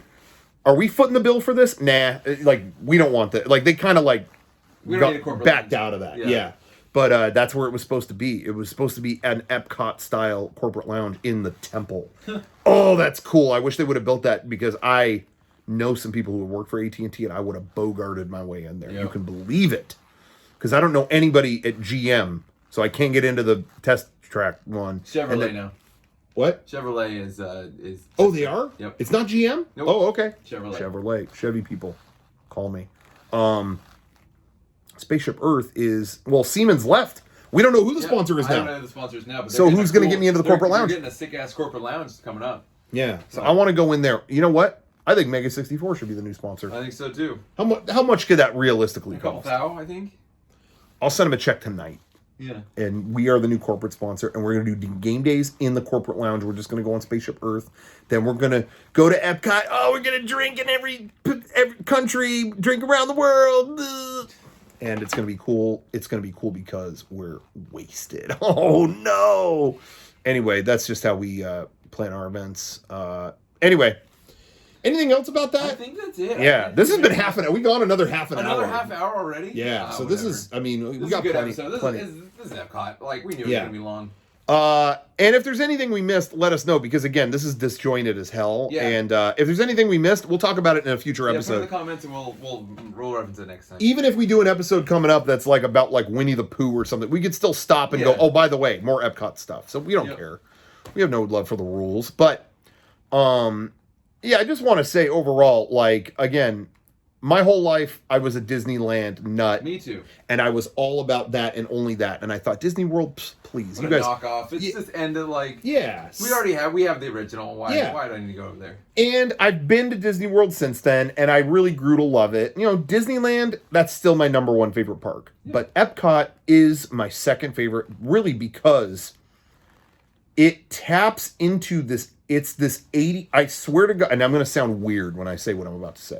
are we footing the bill for this? Nah, like, we don't want that. Like, they kind of, like, backed out of that. Yeah. But that's where it was supposed to be. It was supposed to be an Epcot-style corporate lounge in the temple. Oh, that's cool. I wish they would have built that, because I know some people who would work for AT&T, and I would have bogarted my way in there. You can believe it. Because I don't know anybody at GM, so I can't get into the Test Track one. Chevrolet now. What? Chevrolet is. Oh, they are? Yep. It's not GM? Nope. Oh, okay. Chevrolet. Chevy people. Call me. Spaceship Earth is... Well, Siemens left. We don't know who the sponsor is now. I don't know who the sponsor is now. But so who's going to get me into the corporate lounge? They're getting a sick-ass corporate lounge coming up. Yeah. So I want to go in there. You know what? I think Mega 64 should be the new sponsor. I think so too. How much could that realistically cost? $2,000, I think. I'll send him a check tonight. Yeah. And we are the new corporate sponsor, and we're going to do game days in the corporate lounge. We're just going to go on Spaceship Earth. Then we're going to go to Epcot. Oh, we're going to drink in every country, drink around the world. And it's going to be cool. It's going to be cool because we're wasted. Oh, no. Anyway, that's just how we plan our events. Anyway. Anything else about that? I think that's it. Yeah, this has been half an hour. We gone another half an hour. Another half hour already? Yeah, so this is, I mean, we got plenty. This is Epcot. Like, we knew it was going to be long. And if there's anything we missed, let us know, because again, this is disjointed as hell. Yeah. And if there's anything we missed, we'll talk about it in a future episode. Put in the comments and we'll reference it next time. Even if we do an episode coming up that's like about like Winnie the Pooh or something, we could still stop and go, oh, by the way, more Epcot stuff. So we don't care. We have no love for the rules. But, yeah, I just want to say overall, like, again, my whole life, I was a Disneyland nut. Me too. And I was all about that and only that. And I thought, Disney World, please. What you a guys. knockoff. It's just ended like... Yes. We have the original. Why do I need to go over there? And I've been to Disney World since then, and I really grew to love it. You know, Disneyland, that's still my number one favorite park. Yeah. But Epcot is my second favorite, really, because it taps into this... It's this 80... I swear to God, and I'm going to sound weird when I say what I'm about to say.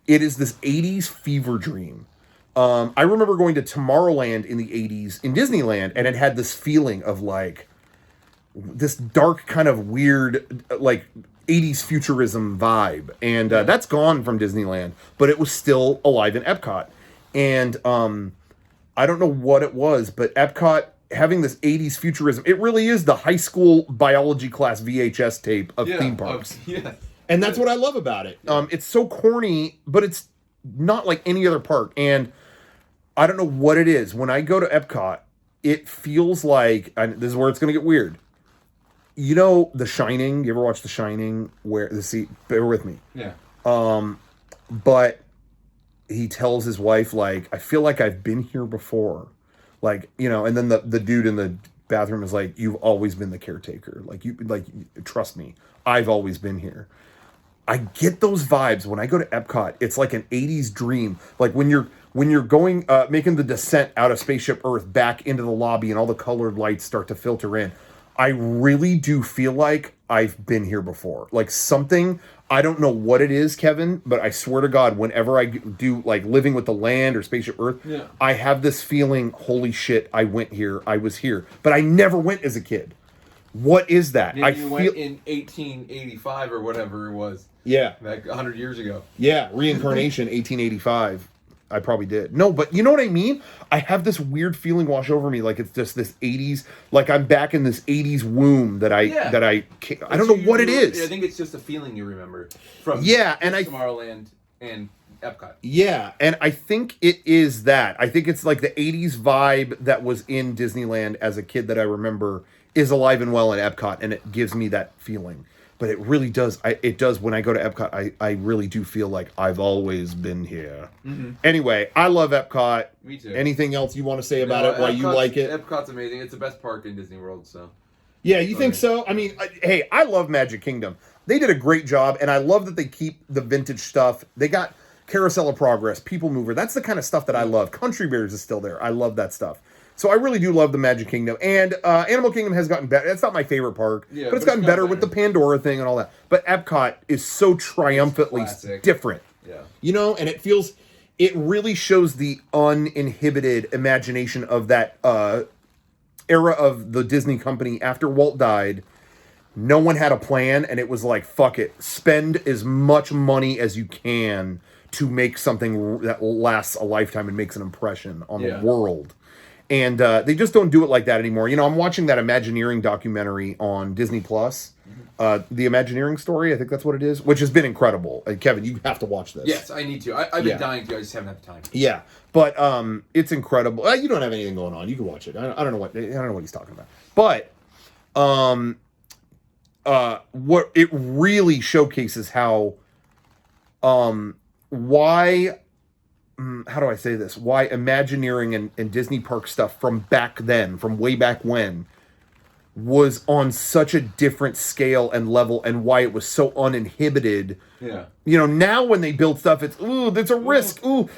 It is this 80s fever dream. I remember going to Tomorrowland in the 80s in Disneyland, and it had this feeling of like this dark kind of weird like 80s futurism vibe. And that's gone from Disneyland, but it was still alive in Epcot. And I don't know what it was, but Epcot having this 80s futurism, it really is the high school biology class VHS tape of theme parks. And that's what I love about it. It's so corny, but it's not like any other park. And I don't know what it is. When I go to Epcot, it feels like, and this is where it's going to get weird. You know The Shining? You ever watch The Shining? Bear with me. Yeah. But he tells his wife, like, I feel like I've been here before. Like, you know, and then the dude in the bathroom is like, you've always been the caretaker. Like, trust me, I've always been here. I get those vibes when I go to Epcot. It's like an 80s dream. Like when you're going, making the descent out of Spaceship Earth back into the lobby and all the colored lights start to filter in. I really do feel like I've been here before. Like something, I don't know what it is, Kevin, but I swear to God, whenever I do like Living with the Land or Spaceship Earth, I have this feeling, holy shit, I went here, I was here. But I never went as a kid. What is that? You went in 1885 or whatever it was. Yeah. Like 100 years ago. Yeah, reincarnation, 1885. I probably did. No, but you know what I mean? I have this weird feeling wash over me, like it's just this 80s, like I'm back in this 80s womb that I don't know what it is. I think it's just a feeling you remember from Tomorrowland and Epcot. Yeah, and I think it is that. I think it's like the 80s vibe that was in Disneyland as a kid that I remember is alive and well in Epcot, and it gives me that feeling. But it really does. It does when I go to Epcot. I really do feel like I've always been here. Mm-hmm. Anyway, I love Epcot. Me too. Anything else you want to say about it? Why you like it? Epcot's amazing. It's the best park in Disney World. So. Yeah, you think so? I mean, hey, I love Magic Kingdom. They did a great job, and I love that they keep the vintage stuff. They got Carousel of Progress, People Mover. That's the kind of stuff that I love. Country Bears is still there. I love that stuff. So I really do love the Magic Kingdom. And Animal Kingdom has gotten better. It's not my favorite park, but it's gotten better with the Pandora thing and all that. But Epcot is so triumphantly different. Yeah. You know, and it really shows the uninhibited imagination of that era of the Disney company. After Walt died, no one had a plan, and it was like, fuck it. Spend as much money as you can to make something that lasts a lifetime and makes an impression on the world. And they just don't do it like that anymore. You know, I'm watching that Imagineering documentary on Disney Plus, the Imagineering story. I think that's what it is, which has been incredible. Kevin, you have to watch this. Yes, I need to. I've been dying to. I just haven't had the time. Yeah, but it's incredible. You don't have anything going on. You can watch it. I don't know what he's talking about. But what it really showcases how why. How do I say this? Why Imagineering and Disney park stuff from back then, from way back when, was on such a different scale and level, and why it was so uninhibited. Yeah. You know, now when they build stuff, it's there's a risk. We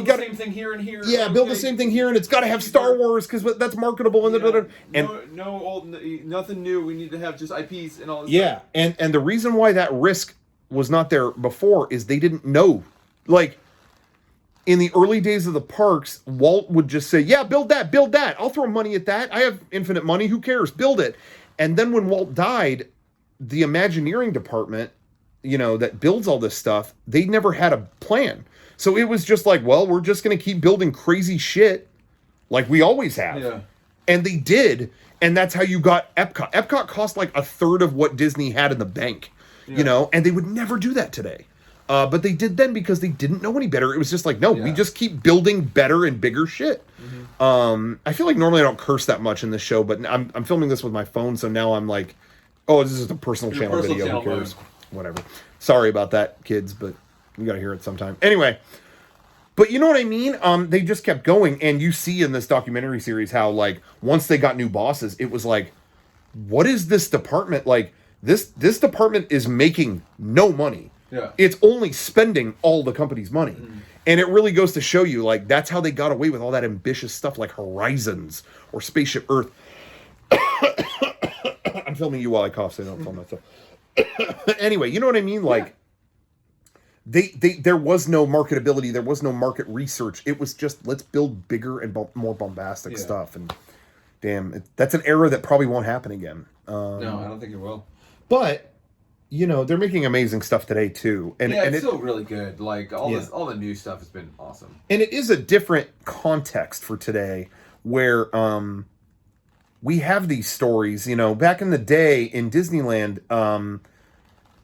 got the same thing here and here. Yeah, build the same thing here, and it's got to have Star Wars because that's marketable. And nothing new. We need to have just IPs and all this. Yeah, stuff. and the reason why that risk was not there before is they didn't know, like. In the early days of the parks, Walt would just say, yeah, build that. I'll throw money at that. I have infinite money. Who cares? Build it. And then when Walt died, the Imagineering department, you know, that builds all this stuff, they never had a plan. So it was just like, well, we're just going to keep building crazy shit like we always have. Yeah. And they did. And that's how you got Epcot. Epcot cost like a third of what Disney had in the bank, you know, and they would never do that today. But they did then because they didn't know any better. It was just like, no, we just keep building better and bigger shit. Mm-hmm. I feel like normally I don't curse that much in this show, but I'm filming this with my phone, so now I'm like, oh, this is a personal channel video. Who cares? Whatever. Sorry about that, kids, but You got to hear it sometime. Anyway, but you know what I mean? They just kept going, and you see in this documentary series how, like, once they got new bosses, it was like, what is this department like? This department is making no money. Yeah. It's only spending all the company's money. Mm. And it really goes to show you, like, that's how they got away with all that ambitious stuff like Horizons or Spaceship Earth. I'm filming you while I cough, so I don't film myself. Anyway, you know what I mean? Like, there was no marketability. There was no market research. It was just, let's build bigger and more bombastic stuff. And damn, that's an era that probably won't happen again. No, I don't think it will. But, you know, they're making amazing stuff today too. And it's still really good. Like all the new stuff has been awesome. And it is a different context for today where we have these stories, you know, back in the day in Disneyland,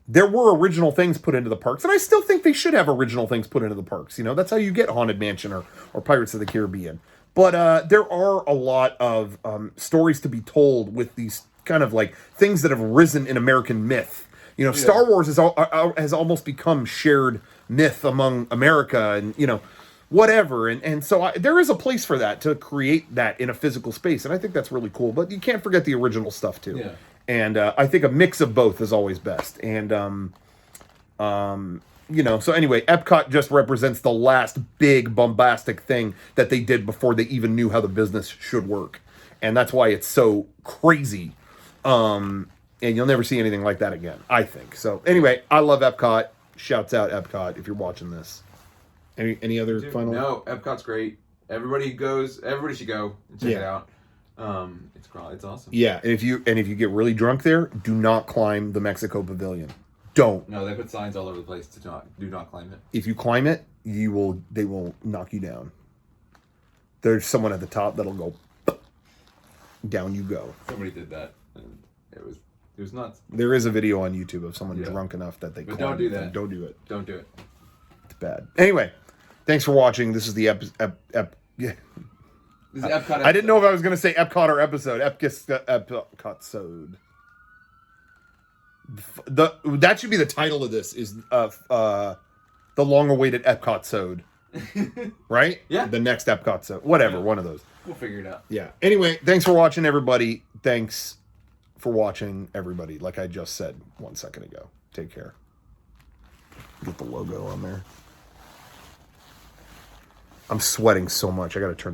there were original things put into the parks, and I still think they should have original things put into the parks. You know, that's how you get Haunted Mansion or Pirates of the Caribbean. But there are a lot of stories to be told with these kind of like things that have risen in American myth. You know, Star Wars has almost become shared myth among America, and, you know, whatever. And so there is a place for that, to create that in a physical space. And I think that's really cool. But you can't forget the original stuff, too. Yeah. And I think a mix of both is always best. And, you know, so anyway, Epcot just represents the last big bombastic thing that they did before they even knew how the business should work. And that's why it's so crazy. And you'll never see anything like that again, I think. So anyway, I love Epcot. Shouts out Epcot if you're watching this. Any other final? No, Epcot's great. Everybody should go and check it out. It's awesome. Yeah, and if you get really drunk there, do not climb the Mexico Pavilion. Don't. No, they put signs all over the place to do not climb it. If you climb it, they will knock you down. There's someone at the top that'll go down you go. Somebody did that, and it was nuts. There is a video on YouTube of someone drunk enough that they. But don't do that. Don't do it. Don't do it. It's bad. Anyway, thanks for watching. This is the This is Epcot episode. I didn't know if I was going to say Epcot or episode. Epcotsode. That should be the title of this, is the long-awaited Epcotsode. Right? Yeah. The next Epcotsode. Whatever, one of those. We'll figure it out. Yeah. Anyway, thanks for watching, everybody. Thanks for watching, everybody, like I just said 1 second ago. Take care. Get the logo on there. I'm sweating so much. I got to turn